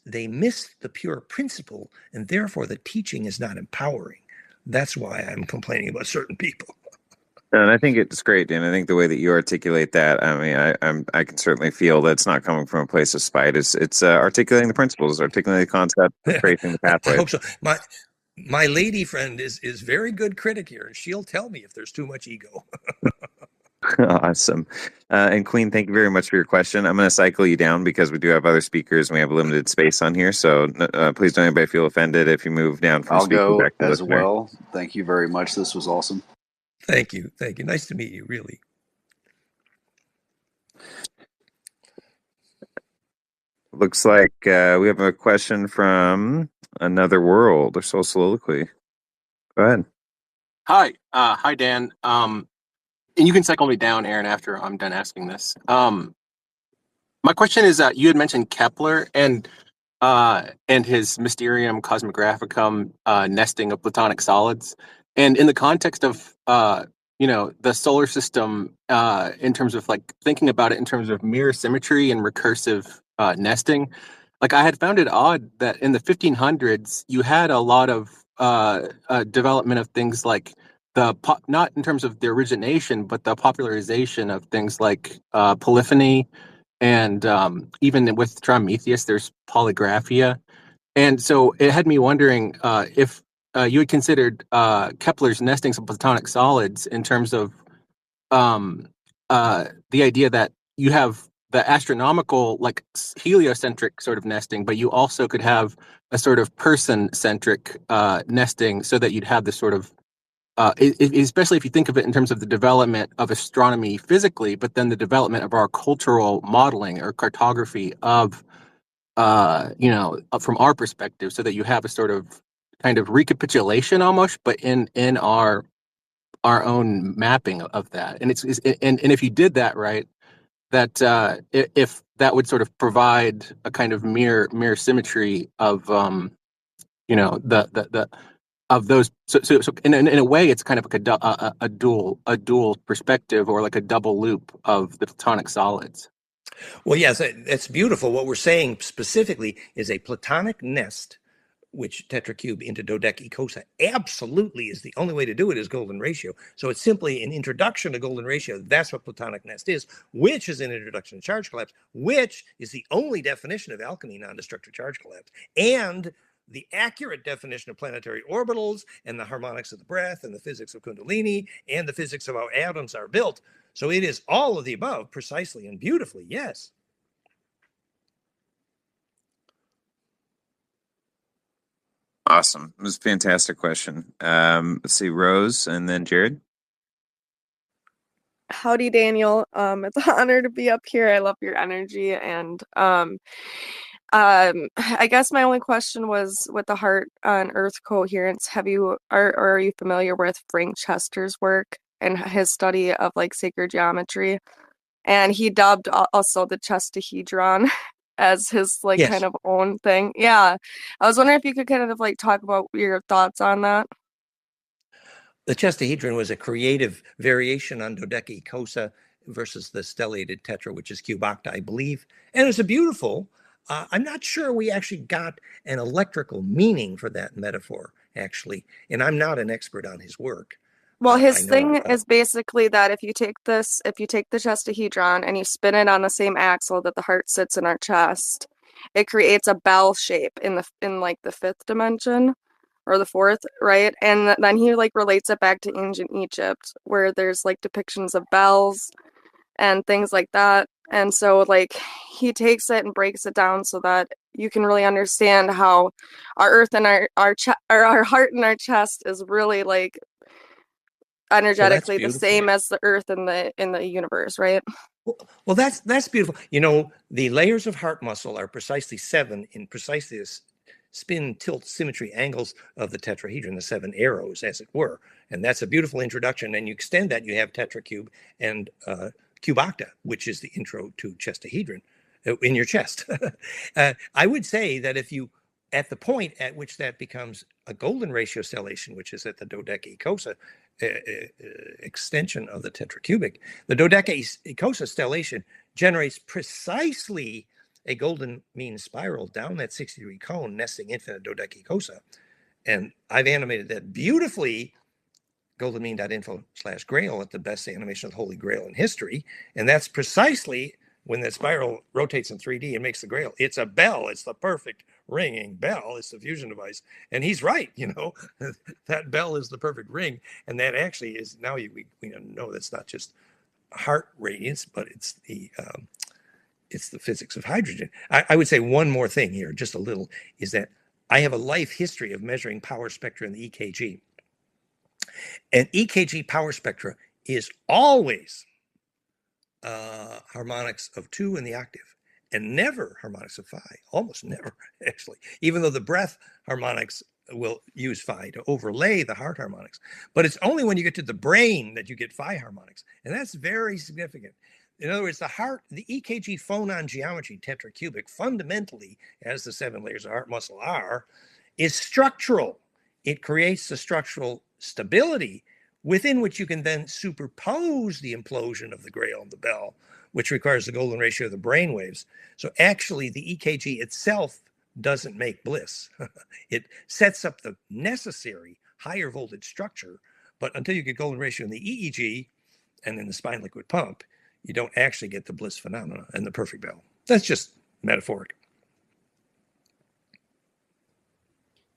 S3: they miss the pure principle, and therefore the teaching is not empowering. That's why I'm complaining about certain people.
S4: And I think it's great, Dan. I think the way that you articulate that, I can certainly feel that it's not coming from a place of spite. It's articulating the principles, articulating the concept, tracing the pathway.
S3: I hope so. My lady friend is very good critic here, and she'll tell me if there's too much ego.
S4: Awesome. And Queen, thank you very much for your question. I'm going to cycle you down because we do have other speakers and we have limited space on here. So please don't anybody feel offended if you move down from
S9: I'll go
S4: back to
S9: as
S4: listener.
S9: well. Thank you very much. This was awesome.
S3: Thank you. Nice to meet you, really.
S4: Looks like we have a question from Another World or Soul Soliloquy. Go ahead.
S11: Hi, Dan. And you can cycle me down, Aaron, after I'm done asking this. My question is that you had mentioned Kepler and his Mysterium Cosmographicum nesting of platonic solids. And in the context of the solar system, in terms of like thinking about it in terms of mirror symmetry and recursive nesting, like I had found it odd that in the 1500s you had a lot of development of things like not in terms of the origination, but the popularization of things like polyphony, and even with Prometheus, there's polygraphia. And so it had me wondering if you had considered Kepler's nestings of platonic solids in terms of the idea that you have the astronomical, like heliocentric sort of nesting, but you also could have a sort of person-centric nesting, so that you'd have this sort of especially if you think of it in terms of the development of astronomy physically, but then the development of our cultural modeling or cartography of, from our perspective, so that you have a sort of kind of recapitulation almost, but in our own mapping of that. And and if you did that right, that if that would sort of provide a kind of mirror symmetry of the of those, so in a way it's kind of like a dual perspective, or like a double loop of the platonic solids.
S3: Well, yes, that's beautiful. What we're saying specifically is a platonic nest, which tetracube into dodecacosa absolutely is the only way to do it, is golden ratio. So it's simply an introduction to golden ratio. That's what platonic nest is, which is an introduction to charge collapse, which is the only definition of alchemy non-destructive charge collapse, and the accurate definition of planetary orbitals and the harmonics of the breath and the physics of Kundalini and the physics of how atoms are built. So it is all of the above precisely and beautifully, yes.
S4: Awesome. It was a fantastic question. Let's see, Rose and then Jared.
S12: Howdy, Daniel. It's an honor to be up here. I love your energy, and I guess my only question was with the heart and earth coherence. Are you familiar with Frank Chester's work and his study of like sacred geometry? And he dubbed also the chestahedron as his like
S3: Yes.
S12: kind of own thing. Yeah, I was wondering if you could kind of like talk about your thoughts on that.
S3: The chestahedron was a creative variation on dodecacosa versus the stellated tetra, which is cubocta, I believe. And it's a beautiful, I'm not sure we actually got an electrical meaning for that metaphor, actually. And I'm not an expert on his work.
S12: Well, his thing is basically that if you take the chestahedron and you spin it on the same axle that the heart sits in our chest, it creates a bell shape in like the fifth dimension or the fourth, right? And then he like relates it back to ancient Egypt, where there's like depictions of bells and things like that. And so like he takes it and breaks it down so that you can really understand how our earth and our heart and our chest is really like energetically the same as the earth in the universe, right?
S3: Well, that's beautiful. You know, the layers of heart muscle are precisely 7 in precisely this spin, tilt, symmetry angles of the tetrahedron, the 7 arrows, as it were. And that's a beautiful introduction. And you extend that, you have tetracube and cubocta, which is the intro to chestahedron in your chest. I would say that if you, at the point at which that becomes a golden ratio stellation, which is at the dodecacosa extension of the tetracubic, the dodecacosa stellation generates precisely a golden mean spiral down that 60-degree cone, nesting infinite dodecacosa. And I've animated that beautifully, goldenmean.info/grail, at the best animation of the Holy Grail in history. And that's precisely when that spiral rotates in 3D and makes the grail. It's a bell. It's the perfect ringing bell. It's the fusion device. And he's right, you know, that bell is the perfect ring. And that actually is, now we know that's not just heart radiance, but it's the physics of hydrogen. I would say one more thing here, just a little, is that I have a life history of measuring power spectra in the EKG. And EKG power spectra is always harmonics of 2 in the octave, and never harmonics of 5, almost never, actually, even though the breath harmonics will use phi to overlay the heart harmonics. But it's only when you get to the brain that you get phi harmonics, and that's very significant. In other words, the EKG phonon geometry tetracubic, fundamentally, as the 7 layers of heart muscle are, is structural. It creates the structural stability within which you can then superpose the implosion of the grail and the bell, which requires the golden ratio of the brain waves. So actually, the EKG itself doesn't make bliss. It sets up the necessary higher voltage structure, but until you get golden ratio in the EEG and in the spine liquid pump, you don't actually get the bliss phenomena and the perfect bell. That's just metaphoric.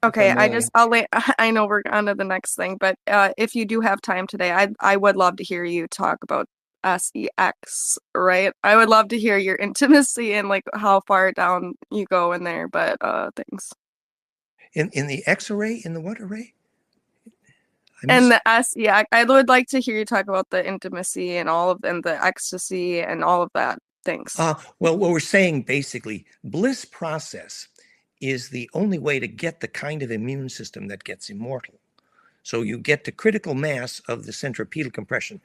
S12: Okay, I'll wait. I know we're on to the next thing, but if you do have time today, I would love to hear you talk about SEX, right? I would love to hear your intimacy and like how far down you go in there, but thanks.
S3: In the X array, in the what array?
S12: And the SEX, I would like to hear you talk about the intimacy and and the ecstasy and all of that. Thanks.
S3: Well, what we're saying basically, bliss process is the only way to get the kind of immune system that gets immortal. So you get to critical mass of the centripetal compression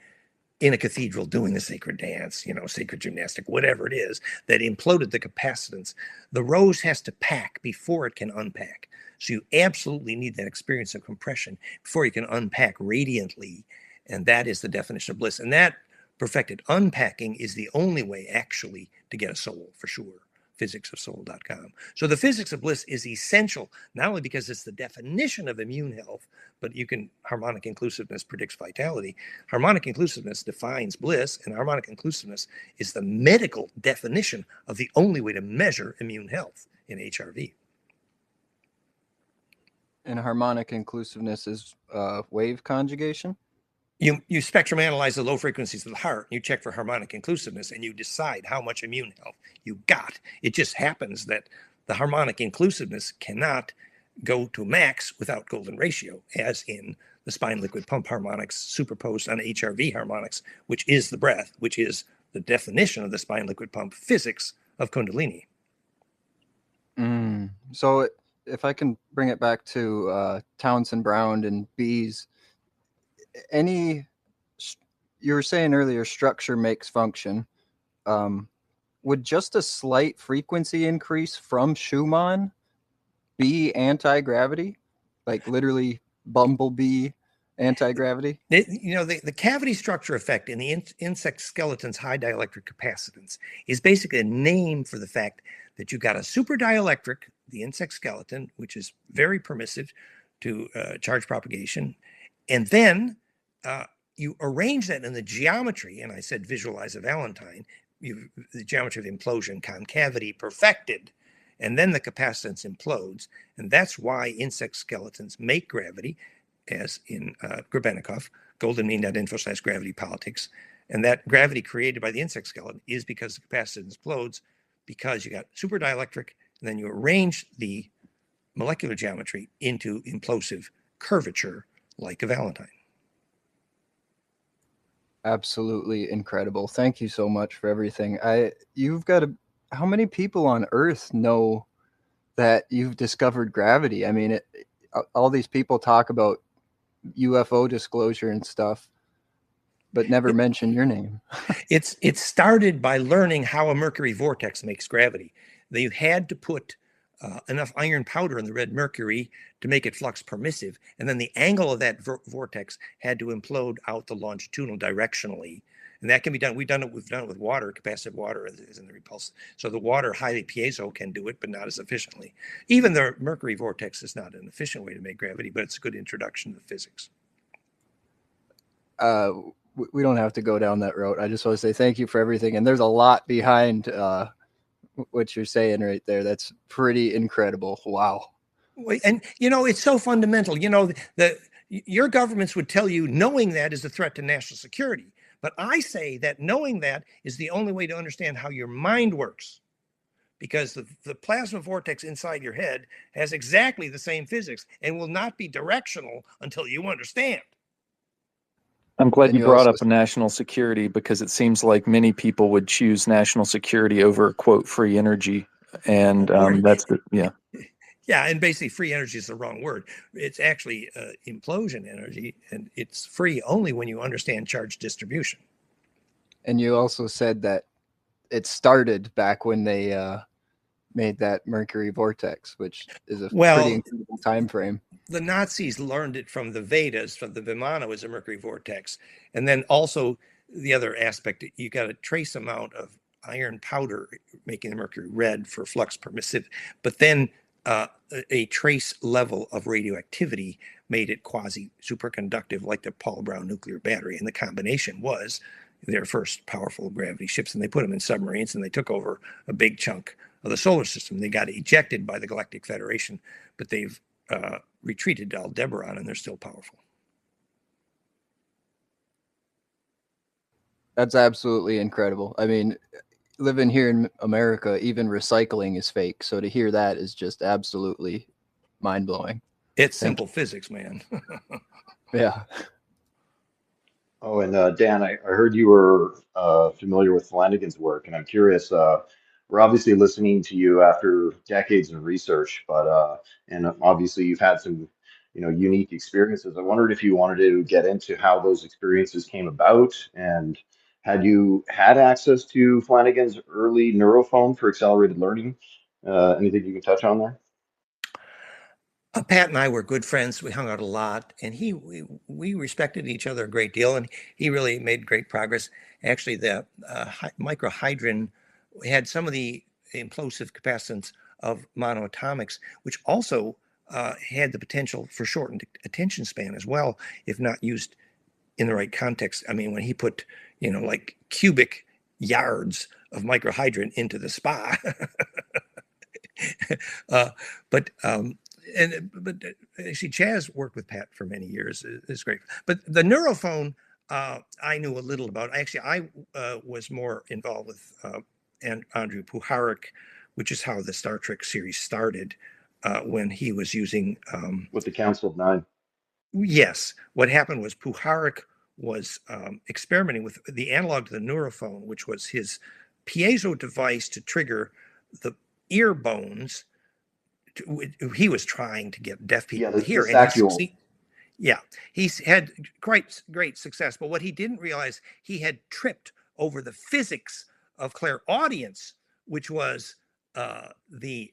S3: in a cathedral doing the sacred dance, sacred gymnastic, whatever it is, that imploded the capacitance. The rose has to pack before it can unpack. So you absolutely need that experience of compression before you can unpack radiantly. And that is the definition of bliss. And that perfected unpacking is the only way actually to get a soul, for sure. Physicsofsoul.com. So the physics of bliss is essential, not only because it's the definition of immune health, but harmonic inclusiveness predicts vitality. Harmonic inclusiveness defines bliss, and harmonic inclusiveness is the medical definition of the only way to measure immune health in HRV.
S6: And harmonic inclusiveness is wave conjugation?
S3: You spectrum analyze the low frequencies of the heart, and you check for harmonic inclusiveness, and you decide how much immune health you got. It just happens that the harmonic inclusiveness cannot go to max without golden ratio, as in the spine liquid pump harmonics superposed on HRV harmonics, which is the breath, which is the definition of the spine liquid pump physics of Kundalini.
S6: So if I can bring it back to Townsend Brown and bees, you were saying earlier structure makes function. Would just a slight frequency increase from Schumann be anti-gravity? Like literally bumblebee anti-gravity?
S3: The cavity structure effect in the insect skeleton's high dielectric capacitance is basically a name for the fact that you've got a super dielectric, the insect skeleton, which is very permissive to charge propagation. And then you arrange that in the geometry, and I said visualize a Valentine, the geometry of implosion, concavity perfected, and then the capacitance implodes. And that's why insect skeletons make gravity, as in Grebennikov, golden mean.info/gravity politics. And that gravity created by the insect skeleton is because the capacitance implodes, because you got super dielectric, and then you arrange the molecular geometry into implosive curvature like a Valentine.
S6: Absolutely incredible. Thank you so much for everything. How many people on Earth know that you've discovered gravity? I mean, all these people talk about UFO disclosure and stuff, but never mention your name.
S3: It started by learning how a mercury vortex makes gravity. They had to put enough iron powder in the red mercury to make it flux permissive, and then the angle of that vortex had to implode out the longitudinal directionally, and that can be done. We've done it with water. Capacitive water is in the repulse, so the water highly piezo can do it, but not as efficiently. Even the mercury vortex is not an efficient way to make gravity, but it's a good introduction to physics.
S6: We don't have to go down that road. I just want to say thank you for everything, and there's a lot behind what you're saying right there. That's pretty incredible. Wow.
S3: And it's so fundamental. Your governments would tell you knowing that is a threat to national security, but I say that knowing that is the only way to understand how your mind works, because the plasma vortex inside your head has exactly the same physics and will not be directional until you understand.
S1: I'm glad you brought up national security, because it seems like many people would choose national security over, quote, free energy. And yeah.
S3: Yeah, and basically free energy is the wrong word. It's actually implosion energy, and it's free only when you understand charge distribution.
S6: And you also said that it started back when they made that mercury vortex, which is a pretty incredible time frame.
S3: The Nazis learned it from the Vedas, from the Vimana as a mercury vortex. And then also the other aspect, you got a trace amount of iron powder making the mercury red for flux permissive, but then a trace level of radioactivity made it quasi superconductive, like the Paul Brown nuclear battery. And the combination was their first powerful gravity ships, and they put them in submarines, and they took over a big chunk of the solar system. They got ejected by the Galactic Federation, but they've retreated to Aldebaran, and they're still powerful.
S6: That's absolutely incredible. I mean, living here in America, even recycling is fake. So to hear that is just absolutely mind blowing.
S3: It's simple physics, man.
S6: Yeah.
S8: Oh, and Dan, I heard you were familiar with Flanagan's work, and I'm curious. We're obviously listening to you after decades of research, but and obviously you've had some, unique experiences. I wondered if you wanted to get into how those experiences came about, and had you had access to Flanagan's early neurophone for accelerated learning? Anything you can touch on there?
S3: Pat and I were good friends. We hung out a lot, and we respected each other a great deal, and he really made great progress. Actually, the microhydrin had some of the implosive capacitance of monoatomics, which also had the potential for shortened attention span as well, if not used in the right context. I mean, when he put, like cubic yards of microhydrin into the spa. uh, but actually, Chaz worked with Pat for many years. It's great. But the neurophone, I knew a little about. Actually, I was more involved with Andrew Puharich, which is how the Star Trek series started, when he was using.
S8: With the Council of Nine.
S3: Yes, what happened was Puharich was experimenting with the analog to the neurophone, which was his piezo device to trigger the ear bones. He was trying to get deaf people
S8: Yeah,
S3: to
S8: the
S3: hear, and he
S8: sacuole.
S3: succeeded. Yeah, he's had great success. But what he didn't realize, he had tripped over the physics of clairaudience, which was the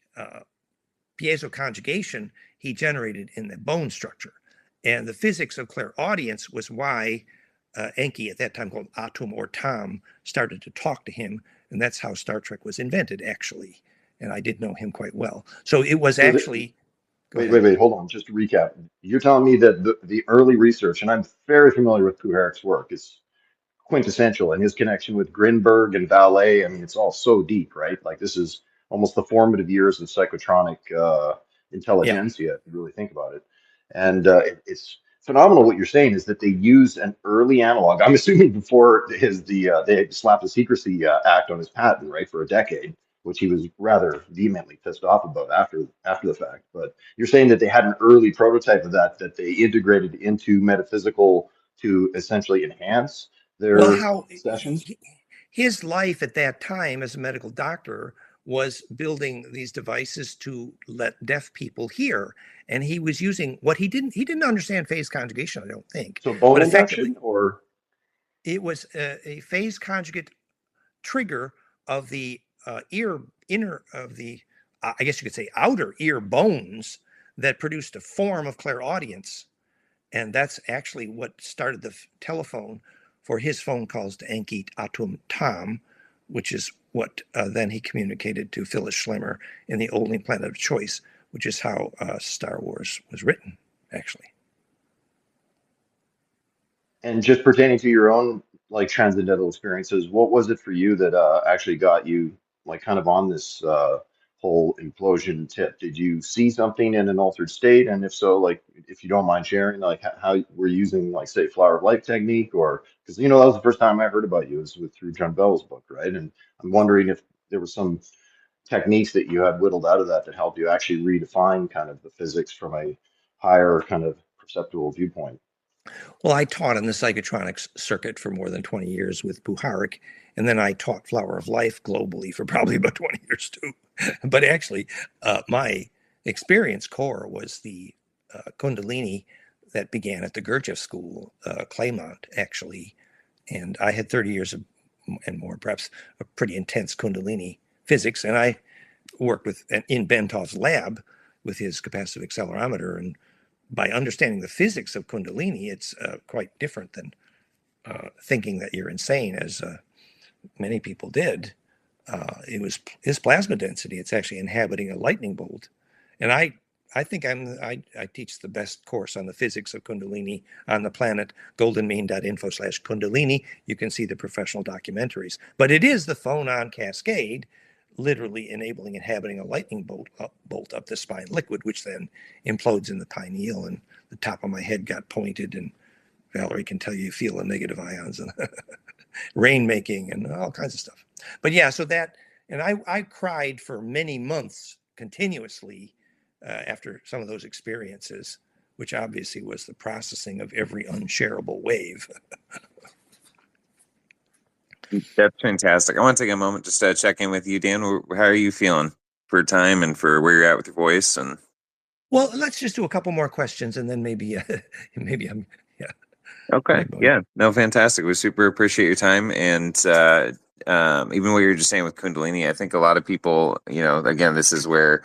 S3: piezo conjugation he generated in the bone structure. And the physics of clairaudience was why Enki, at that time called Atum or Tom, started to talk to him. And that's how Star Trek was invented, actually. And I did know him quite well. So it was
S8: So
S3: actually.
S8: wait, hold on. Just to recap, you're telling me that the early research, and I'm very familiar with Puharich's work, is quintessential, and his connection with Grinberg and Ballet. I mean, it's all so deep, right? Like this is almost the formative years of psychotronic
S3: Yeah.
S8: intelligentsia, if you really think about it. And it's phenomenal what you're saying is that they used an early analog. I'm assuming before they slapped the secrecy act on his patent, right, for a decade, which he was rather vehemently pissed off about after the fact. But you're saying that they had an early prototype of that they integrated into metaphysical to essentially enhance
S3: Well,
S8: their
S3: how
S8: sessions.
S3: his life at that time as a medical doctor was building these devices to let deaf people hear, and he was using what he didn't understand phase conjugation, I don't think,
S8: So bone
S3: but effectively
S8: induction, or
S3: it was a phase conjugate trigger of the ear inner of the I guess you could say outer ear bones that produced a form of clairaudience. And that's actually what started the telephone for his phone calls to Enki Atum Tom, which is what then he communicated to Phyllis Schlemmer in The Only Planet of Choice, which is how Star Wars was written, actually.
S8: and just pertaining to your own like transcendental experiences, what was it for you that actually got you like kind of on this whole implosion tip? Did you see something in an altered state, and if so, like if you don't mind sharing, like how we're using like say flower of life technique, or because that was the first time I heard about you was through John Bell's book, right? And I'm wondering if there was some techniques that you had whittled out of that help you actually redefine kind of the physics from a higher kind of perceptual viewpoint.
S3: Well, I taught in the psychotronics circuit for more than 20 years with Puharich, and then I taught Flower of Life globally for probably about 20 years too. But actually, my experience core was the Kundalini that began at the Gurdjieff School, Claymont, actually. And I had 30 years of, and more, perhaps, a pretty intense Kundalini physics. And I worked with in Bentov's lab with his capacitive accelerometer, and by understanding the physics of Kundalini, it's quite different than thinking that you're insane, as many people did. It was his plasma density. It's actually inhabiting a lightning bolt. And I think I teach the best course on the physics of Kundalini on the planet, goldenmean.info/Kundalini. You can see the professional documentaries. But it is the phone on cascade, literally enabling inhabiting a lightning bolt up the spine liquid, which then implodes in the pineal, and the top of my head got pointed, and Valerie can tell you feel the negative ions. rainmaking and all kinds of stuff. But yeah, so that, and I cried for many months continuously after some of those experiences, which obviously was the processing of every unshareable wave.
S4: That's fantastic. I want to take a moment just to check in with you, Dan. How are you feeling for time and for where you're at with your voice? And
S3: Well, let's just do a couple more questions, and then maybe maybe I'm
S4: okay, yeah, no, fantastic. We super appreciate your time, and even what you're just saying with Kundalini, I think a lot of people, again, this is where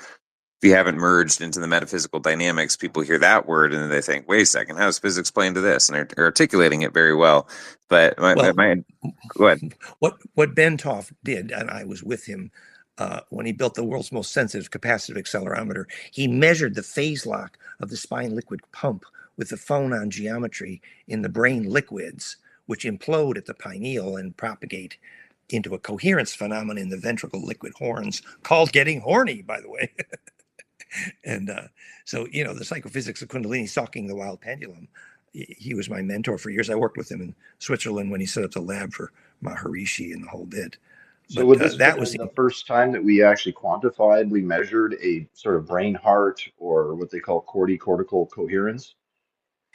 S4: if you haven't merged into the metaphysical dynamics, people hear that word and they think, "Wait a second, how does physics play into this?" And they're articulating it very well. But go ahead.
S3: What Bentoff did, and I was with him when he built the world's most sensitive capacitive accelerometer, he measured the phase lock of the spine liquid pump with the phonon geometry in the brain liquids, which implode at the pineal and propagate into a coherence phenomenon in the ventricle liquid horns, called getting horny, by the way. And so, the psychophysics of Kundalini, stalking the wild pendulum, he was my mentor for years. I worked with him in Switzerland when he set up the lab for Maharishi and the whole bit.
S8: So
S3: But
S8: would this
S3: that
S8: have
S3: was
S8: been the first time that we actually quantifiably measured a sort of brain heart, or what they call cortical coherence?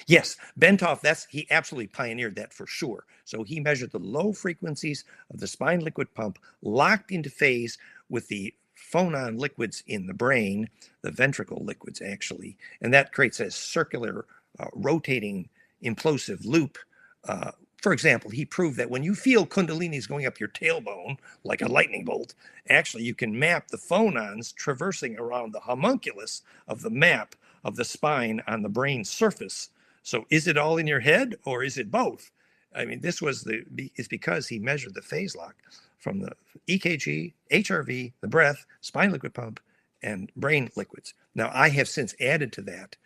S3: Yes, Bentoff, he absolutely pioneered that for sure. So he measured the low frequencies of the spine liquid pump locked into phase with the phonon liquids in the brain, the ventricle liquids actually, and that creates a circular rotating implosive loop. For example, he proved that when you feel kundalinis going up your tailbone like a lightning bolt, actually you can map the phonons traversing around the homunculus of the map of the spine on the brain surface. So is it all in your head or is it both? I mean, it's because he measured the phase lock from the EKG, HRV, the breath, spine liquid pump, and brain liquids. Now, I have since added to that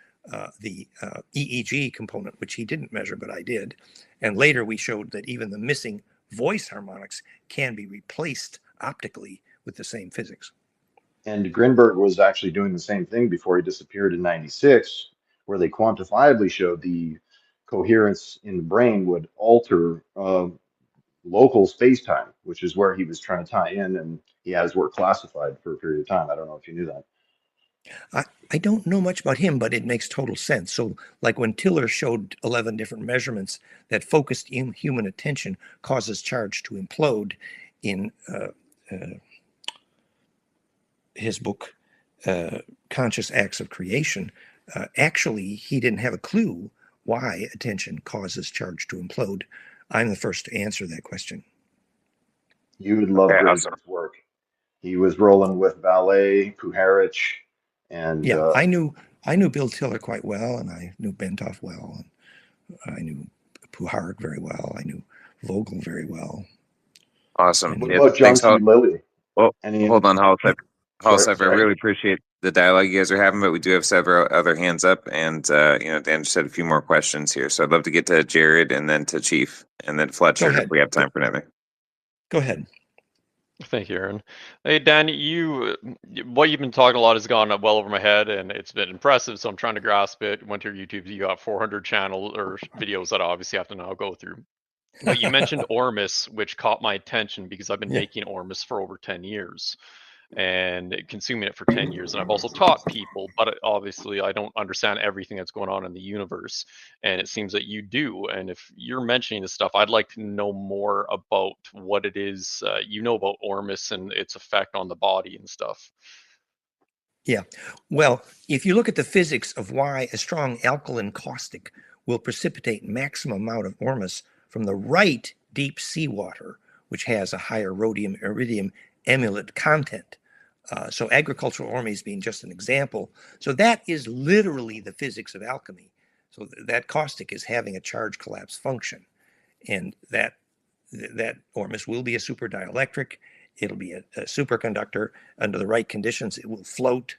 S3: the EEG component, which he didn't measure, but I did. And later we showed that even the missing voice harmonics can be replaced optically with the same physics.
S8: And Grinberg was actually doing the same thing before he disappeared in '96, where they quantifiably showed the coherence in the brain would alter local space-time, which is where he was trying to tie in, and he had his work classified for a period of time. I don't know if you knew that.
S3: I don't know much about him, but it makes total sense. So, like when Tiller showed 11 different measurements that focused in human attention causes charge to implode in his book, Conscious Acts of Creation, actually, he didn't have a clue why attention causes charge to implode. I'm the first to answer that question.
S8: You would love Grinberg's work. He was rolling with ballet, Puharich, and
S3: yeah, I knew Bill Tiller quite well, and I knew Bentoff well, and I knew Puharich very well. I knew Vogel very well.
S4: Awesome.
S8: What about John C. Lilly?
S4: Well, hold on, Halsef. I really appreciate the dialogue you guys are having, but we do have several other hands up, and Dan just had a few more questions here, so I'd love to get to Jared and then to Chief, and then Fletcher if we have time for anything.
S3: Go ahead.
S13: Thank you, Aaron. Hey, Dan, what you've been talking a lot has gone well over my head, and it's been impressive, so I'm trying to grasp it. Went to your YouTube, you got 400 channels or videos that I obviously have to now go through. But you mentioned Ormus, which caught my attention because I've been making Ormus for over 10 years and consuming it for 10 years. And I've also taught people, but obviously I don't understand everything that's going on in the universe. And it seems that you do. And if you're mentioning this stuff, I'd like to know more about what it is you know about Ormus and its effect on the body and stuff.
S3: Yeah. Well, if you look at the physics of why a strong alkaline caustic will precipitate maximum amount of Ormus from the right deep seawater, which has a higher rhodium iridium emulet content. So agricultural Ormus being just an example. So that is literally the physics of alchemy. So that caustic is having a charge collapse function. And that Ormus will be a super dielectric. It'll be a superconductor. Under the right conditions, it will float.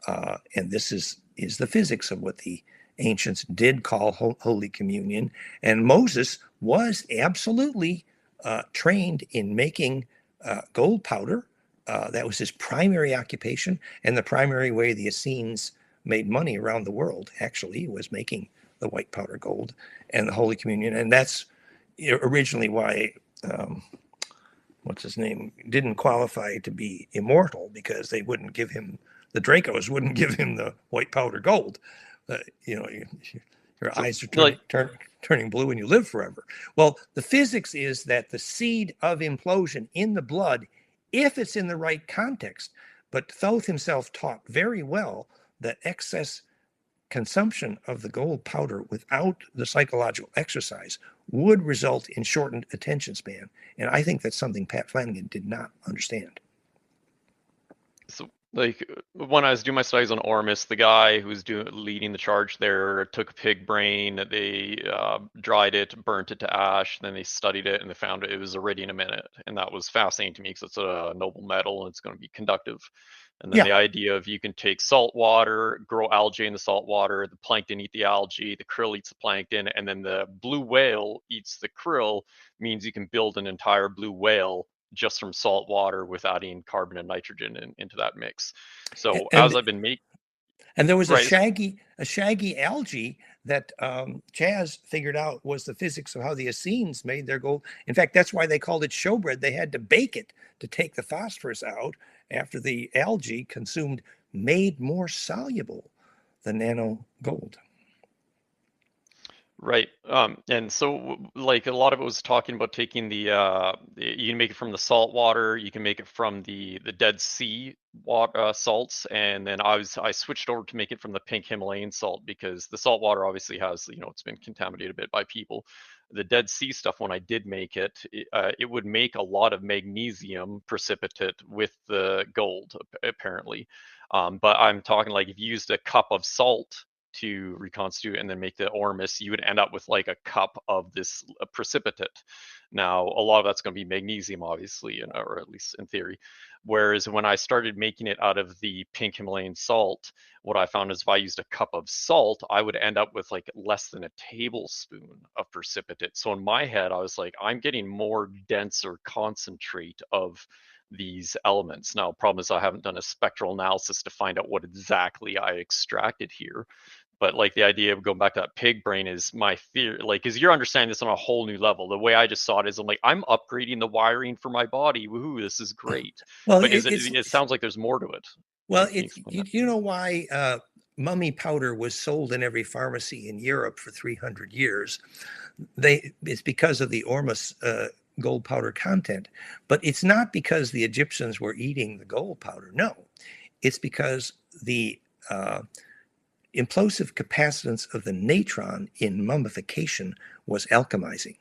S3: And this is the physics of what the ancients did call Holy Communion. And Moses was absolutely trained in making gold powder. That was his primary occupation, and the primary way the Essenes made money around the world, actually, was making the white powder gold and the Holy Communion. And that's originally why what's his name, didn't qualify to be immortal because they wouldn't give him, the Dracos wouldn't give him the white powder gold. You know, your eyes are turning blue and you live forever. Well, the physics is that the seed of implosion in the blood, if it's in the right context, but Thoth himself taught very well that excess consumption of the gold powder without the psychological exercise would result in shortened attention span. And I think that's something Pat Flanagan did not understand.
S13: So, like, when I was doing my studies on Ormus, the guy who was leading the charge there took pig brain, they dried it, burnt it to ash, then they studied it, and they found it was iridium a minute. And that was fascinating to me because it's a noble metal and it's going to be conductive. And then the idea of you can take salt water, grow algae in the salt water, the plankton eat the algae, the krill eats the plankton, and then the blue whale eats the krill, means you can build an entire blue whale just from salt water with adding carbon and nitrogen into that mix. So as I've been making,
S3: and there was a shaggy algae that Chaz figured out was the physics of how the Essenes made their gold. In fact, that's why they called it showbread. They had to bake it to take the phosphorus out after the algae consumed made more soluble the nano gold.
S13: Right. And so like a lot of it was talking about taking the you can make it from the salt water, you can make it from the Dead Sea water salts, and then I switched over to make it from the pink Himalayan salt because the salt water obviously has, you know, it's been contaminated a bit by people. The Dead Sea stuff, when I did make it, it would make a lot of magnesium precipitate with the gold apparently. But I'm talking like if you used a cup of salt to reconstitute and then make the Ormus, you would end up with like a cup of this precipitate. Now, a lot of that's going to be magnesium, obviously, or at least in theory. Whereas when I started making it out of the pink Himalayan salt, what I found is if I used a cup of salt, I would end up with like less than a tablespoon of precipitate. So in my head, I was like, I'm getting more denser concentrate of these elements. Now, problem is I haven't done a spectral analysis to find out what exactly I extracted here. But like the idea of going back to that pig brain is my fear, like, because you're understanding this on a whole new level. The way I just saw it is I'm like, I'm upgrading the wiring for my body. Woohoo, this is great.
S3: Well,
S13: but it sounds like there's more to it.
S3: Well, you know why mummy powder was sold in every pharmacy in Europe for 300 years? It's because of the Ormus gold powder content, but it's not because the Egyptians were eating the gold powder. No, it's because the implosive capacitance of the natron in mummification was alchemizing.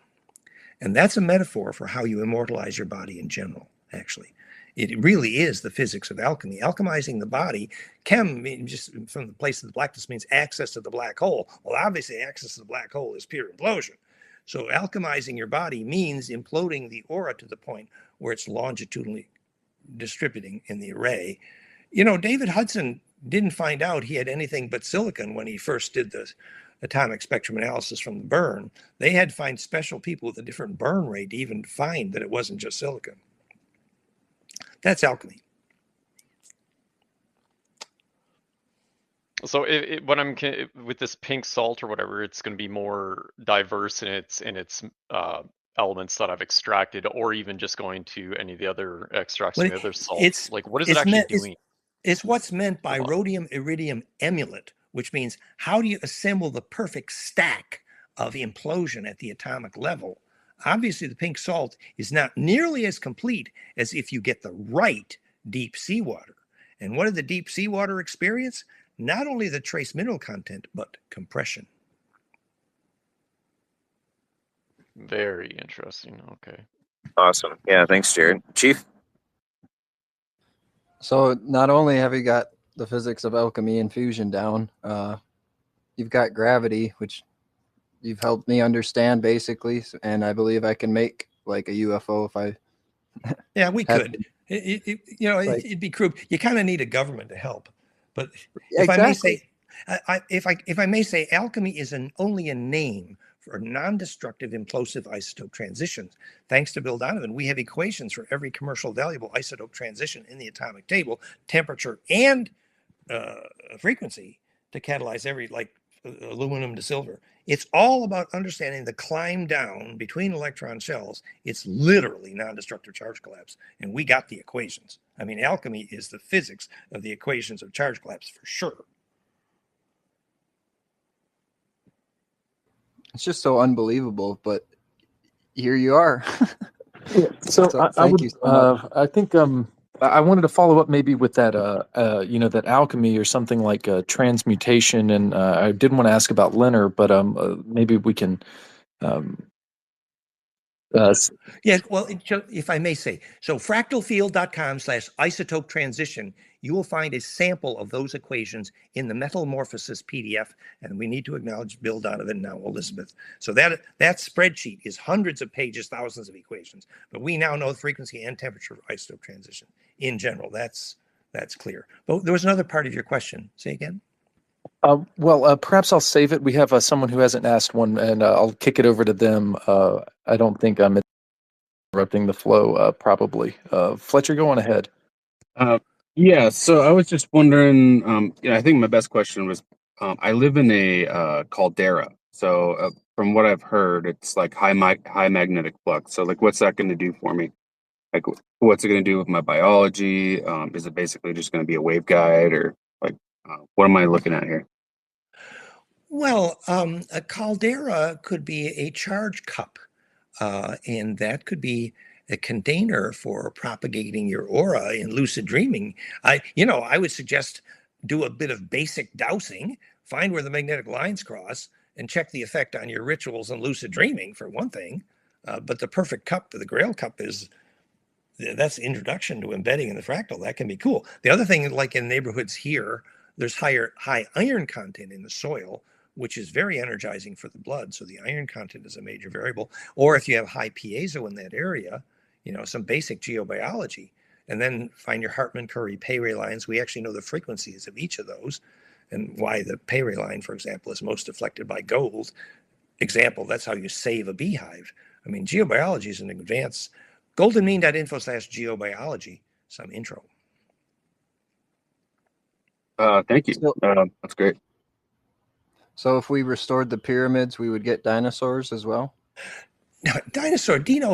S3: And that's a metaphor for how you immortalize your body in general, actually. It really is the physics of alchemy. Alchemizing the body, chem, just from the place of the blackness, means access to the black hole. Well, obviously, access to the black hole is pure implosion. So alchemizing your body means imploding the aura to the point where it's longitudinally distributing in the array. You know, David Hudson didn't find out he had anything but silicon when he first did the atomic spectrum analysis from the burn. They had to find special people with a different burn rate to even find that it wasn't just silicon. That's alchemy.
S13: So when I'm with this pink salt or whatever, it's going to be more diverse in its elements that I've extracted, or even just going to any of the other extracts from the other salts. Like, what is it actually doing?
S3: It's what's meant by rhodium iridium emulet, which means how do you assemble the perfect stack of implosion at the atomic level? Obviously, the pink salt is not nearly as complete as if you get the right deep seawater. And what did the deep seawater experience? Not only the trace mineral content, but compression.
S13: Very interesting. Okay.
S4: Awesome. Yeah, thanks, Jared. Chief?
S6: So not only have you got the physics of alchemy and fusion down, you've got gravity, which you've helped me understand basically, and I believe I can make like a UFO if I.
S3: Yeah, we could. It'd be crude. You kind of need a government to help. But if I may say, alchemy is only a name for non-destructive implosive isotope transitions. Thanks to Bill Donovan, we have equations for every commercial valuable isotope transition in the atomic table, temperature and frequency, to catalyze every, like aluminum to silver. It's all about understanding the climb down between electron shells. It's literally non-destructive charge collapse. And we got the equations. I mean, alchemy is the physics of the equations of charge collapse for sure.
S6: It's just so unbelievable, but here you are.
S1: So I
S6: thank
S1: would,
S6: you so much.
S1: I think, I wanted to follow up maybe with that, that alchemy or something like transmutation, and I did want to ask about Leonard, but maybe we can.
S3: Yes, well, if I may say, so fractalfield.com/isotope transition, you will find a sample of those equations in the metamorphosis PDF, and we need to acknowledge Bill Donovan, now Elizabeth. So that spreadsheet is hundreds of pages, thousands of equations, but we now know the frequency and temperature of isotope transition in general. That's clear. But there was another part of your question. Say again.
S1: Perhaps I'll save it. We have someone who hasn't asked one, and I'll kick it over to them. I don't think I'm interrupting the flow, probably. Fletcher, go on ahead.
S14: Yeah, so I was just wondering, I think my best question was, I live in a caldera. So from what I've heard, it's like high magnetic flux. So like, what's that going to do for me? Like, what's it going to do with my biology? Is it basically just going to be a waveguide, or like, what am I looking at here?
S3: Well, a caldera could be a charge cup, and that could be a container for propagating your aura in lucid dreaming. I would suggest do a bit of basic dowsing, find where the magnetic lines cross, and check the effect on your rituals and lucid dreaming for one thing. But the perfect cup, the Grail cup, that's the introduction to embedding in the fractal. That can be cool. The other thing, like in neighborhoods here, there's high iron content in the soil, which is very energizing for the blood. So the iron content is a major variable. Or if you have high piezo in that area, some basic geobiology, and then find your Hartman-Curry Pay-Ray lines. We actually know the frequencies of each of those and why the Pay-Ray line, for example, is most affected by gold. Example, that's how you save a beehive. I mean, geobiology is an advanced. goldenmean.info/geobiology, some intro.
S14: Thank you. That's great.
S6: So if we restored the pyramids, we would get dinosaurs as well?
S3: Dinosaur, Dean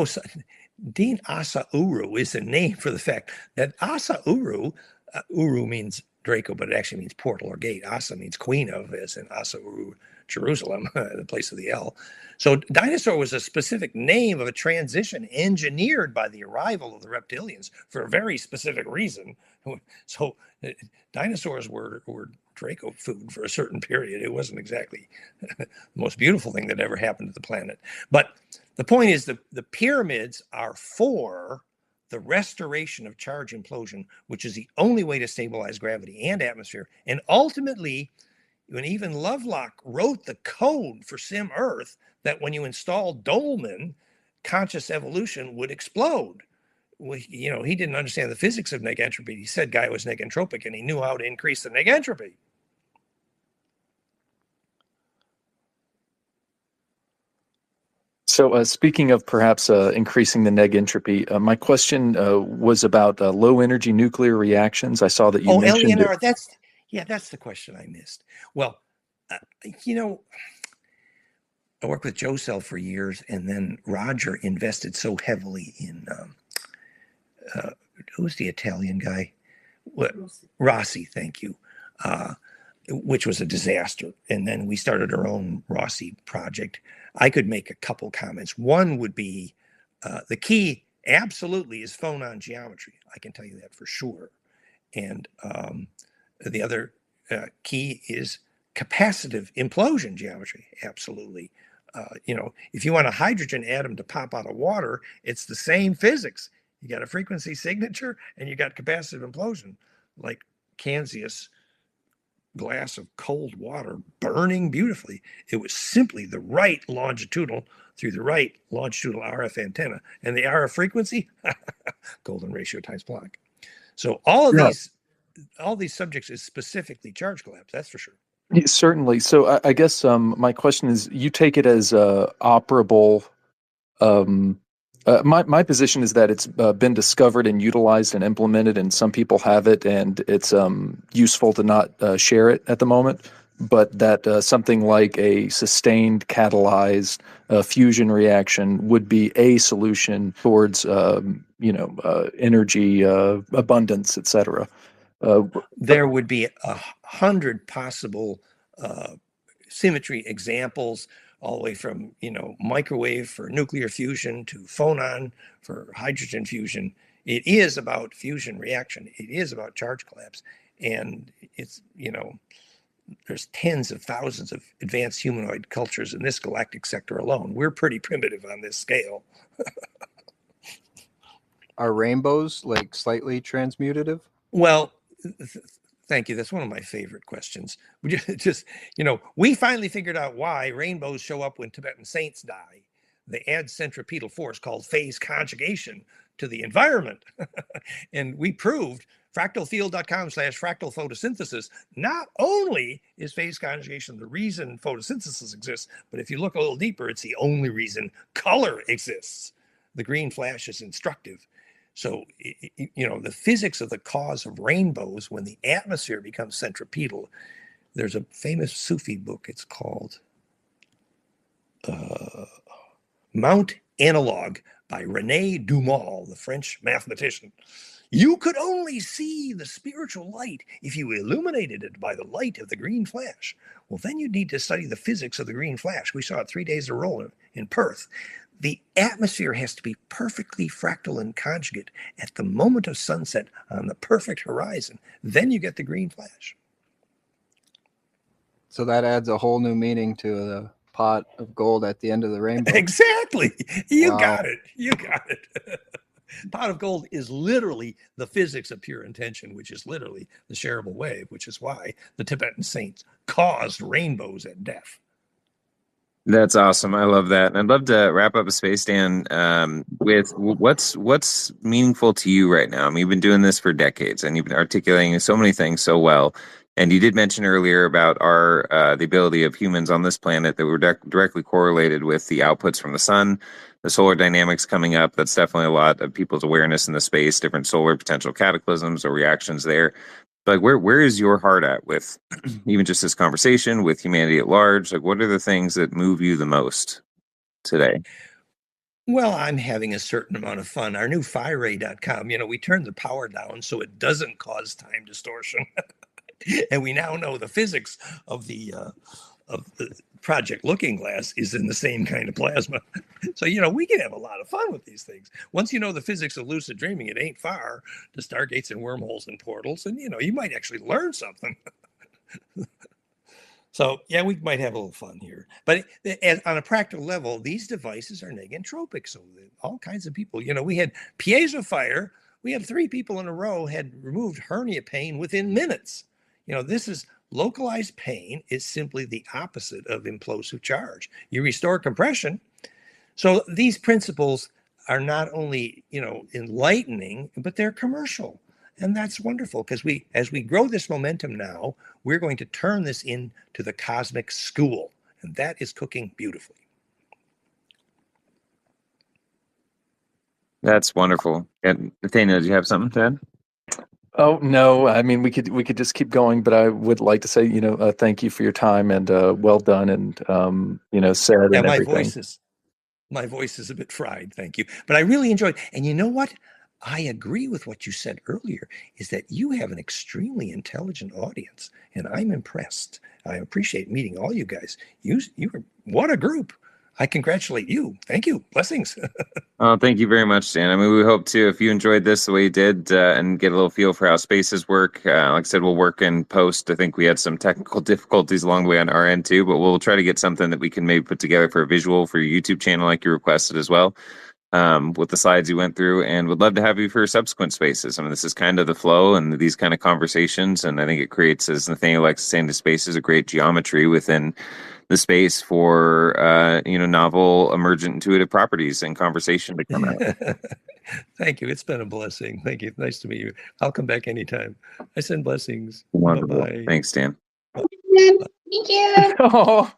S3: Asa Uru is the name for the fact that Asa Uru, Uru means Draco, but it actually means portal or gate. Asa means queen of, as in Asa Uru, Jerusalem, the place of the El. So dinosaur was a specific name of a transition engineered by the arrival of the reptilians for a very specific reason. So dinosaurs were Draco food for a certain period. It wasn't exactly the most beautiful thing that ever happened to the planet. But the point is the pyramids are for the restoration of charge implosion, which is the only way to stabilize gravity and atmosphere. And ultimately, when even Lovelock wrote the code for Sim Earth, that when you install Dolman, conscious evolution would explode. Well, he didn't understand the physics of negentropy. He said Gaia was negentropic, and he knew how to increase the negentropy.
S1: So speaking of perhaps increasing the negentropy, my question was about low energy nuclear reactions. I saw that you mentioned
S3: LENR, that's the question I missed. Well, I worked with Joe Cell for years, and then Roger invested so heavily in who's the Italian guy? Rossi, thank you. Which was a disaster. And then we started our own Rossi project. I could make a couple comments. One would be the key absolutely is phonon geometry. I can tell you that for sure. And the other key is capacitive implosion geometry. Absolutely. If you want a hydrogen atom to pop out of water, it's the same physics. You got a frequency signature and you got capacitive implosion, like Kansas glass of cold water burning beautifully. It was simply the right longitudinal through the right longitudinal RF antenna, and the RF frequency, golden ratio times Planck. So all of these subjects is specifically charge collapse. That's for sure.
S1: Yeah, certainly. So I guess my question is: you take it as operable. My position is that it's been discovered and utilized and implemented, and some people have it, and it's useful to not share it at the moment. but that something like a sustained catalyzed fusion reaction would be a solution towards energy abundance, etc.
S3: There would be 100 possible symmetry examples, all the way from microwave for nuclear fusion to phonon for hydrogen fusion. It is about fusion reaction. It is about charge collapse, and it's there's tens of thousands of advanced humanoid cultures in this galactic sector alone. We're pretty primitive on this scale.
S6: Are rainbows like slightly transmutative?
S3: Well, thank you. That's one of my favorite questions. We just, we finally figured out why rainbows show up when Tibetan saints die. They add centripetal force called phase conjugation to the environment. And we proved fractalfield.com/fractal photosynthesis. Not only is phase conjugation the reason photosynthesis exists, but if you look a little deeper, it's the only reason color exists. The green flash is instructive. So, the physics of the cause of rainbows when the atmosphere becomes centripetal. There's a famous Sufi book. It's called Mount Analog by René Dumont, the French mathematician. You could only see the spiritual light if you illuminated it by the light of the green flash. Well, then you'd need to study the physics of the green flash. We saw it 3 days in a row in Perth. The atmosphere has to be perfectly fractal and conjugate at the moment of sunset on the perfect horizon. Then you get the green flash.
S6: So that adds a whole new meaning to the pot of gold at the end of the rainbow.
S3: Exactly. You
S6: Wow.
S3: got it. You got it. Pot of gold is literally the physics of pure intention, which is literally the shareable wave, which is why the Tibetan saints caused rainbows at death.
S4: That's awesome. I love that. And I'd love to wrap up a space, Dan, with what's meaningful to you right now. I mean, you've been doing this for decades, and you've been articulating so many things so well. And you did mention earlier about the ability of humans on this planet that were directly correlated with the outputs from the sun, the solar dynamics coming up. That's definitely a lot of people's awareness in the space, different solar potential cataclysms or reactions there. Like, where is your heart at with even just this conversation with humanity at large? Like, what are the things that move you the most today?
S3: Well, I'm having a certain amount of fun. Our new fireray.com, we turned the power down so it doesn't cause time distortion. And we now know the physics of the Project Looking Glass is in the same kind of plasma. So, we can have a lot of fun with these things. Once you know the physics of lucid dreaming, it ain't far to stargates and wormholes and portals. And, you might actually learn something. So, yeah, we might have a little fun here. But on a practical level, these devices are negentropic. So all kinds of people, we had piezo fire. We had 3 people in a row had removed hernia pain within minutes. This is localized pain is simply the opposite of implosive charge. You restore compression. So these principles are not only, enlightening, but they're commercial. And that's wonderful because as we grow this momentum now, we're going to turn this into the cosmic school. And that is cooking beautifully.
S4: That's wonderful. And Nathaniel, do you have something to add?
S1: Oh no, I mean we could just keep going, but I would like to say thank you for your time and well done and said
S3: Yeah,
S1: and everything.
S3: My voice is a bit fried, thank you. But I really enjoyed. And you know what? I agree with what you said earlier, is that you have an extremely intelligent audience, and I'm impressed. I appreciate meeting all you guys. You are, what a group. I congratulate you. Thank you. Blessings.
S4: Oh, thank you very much, Dan. I mean, we hope to, if you enjoyed this the way you did and get a little feel for how spaces work, like I said, we'll work in post. I think we had some technical difficulties along the way on our end too, but we'll try to get something that we can maybe put together for a visual for your YouTube channel like you requested as well, with the slides you went through, and would love to have you for subsequent spaces. I mean, this is kind of the flow and these kind of conversations, and I think it creates, as Nathaniel likes to say, in the spaces, a great geometry within the space for novel emergent intuitive properties and conversation to come out.
S3: Thank you. It's been a blessing. Thank you. Nice to meet you. I'll come back anytime. I send blessings.
S4: Wonderful.
S3: Bye-bye.
S4: Thanks, Dan.
S10: Thank you.
S1: Oh.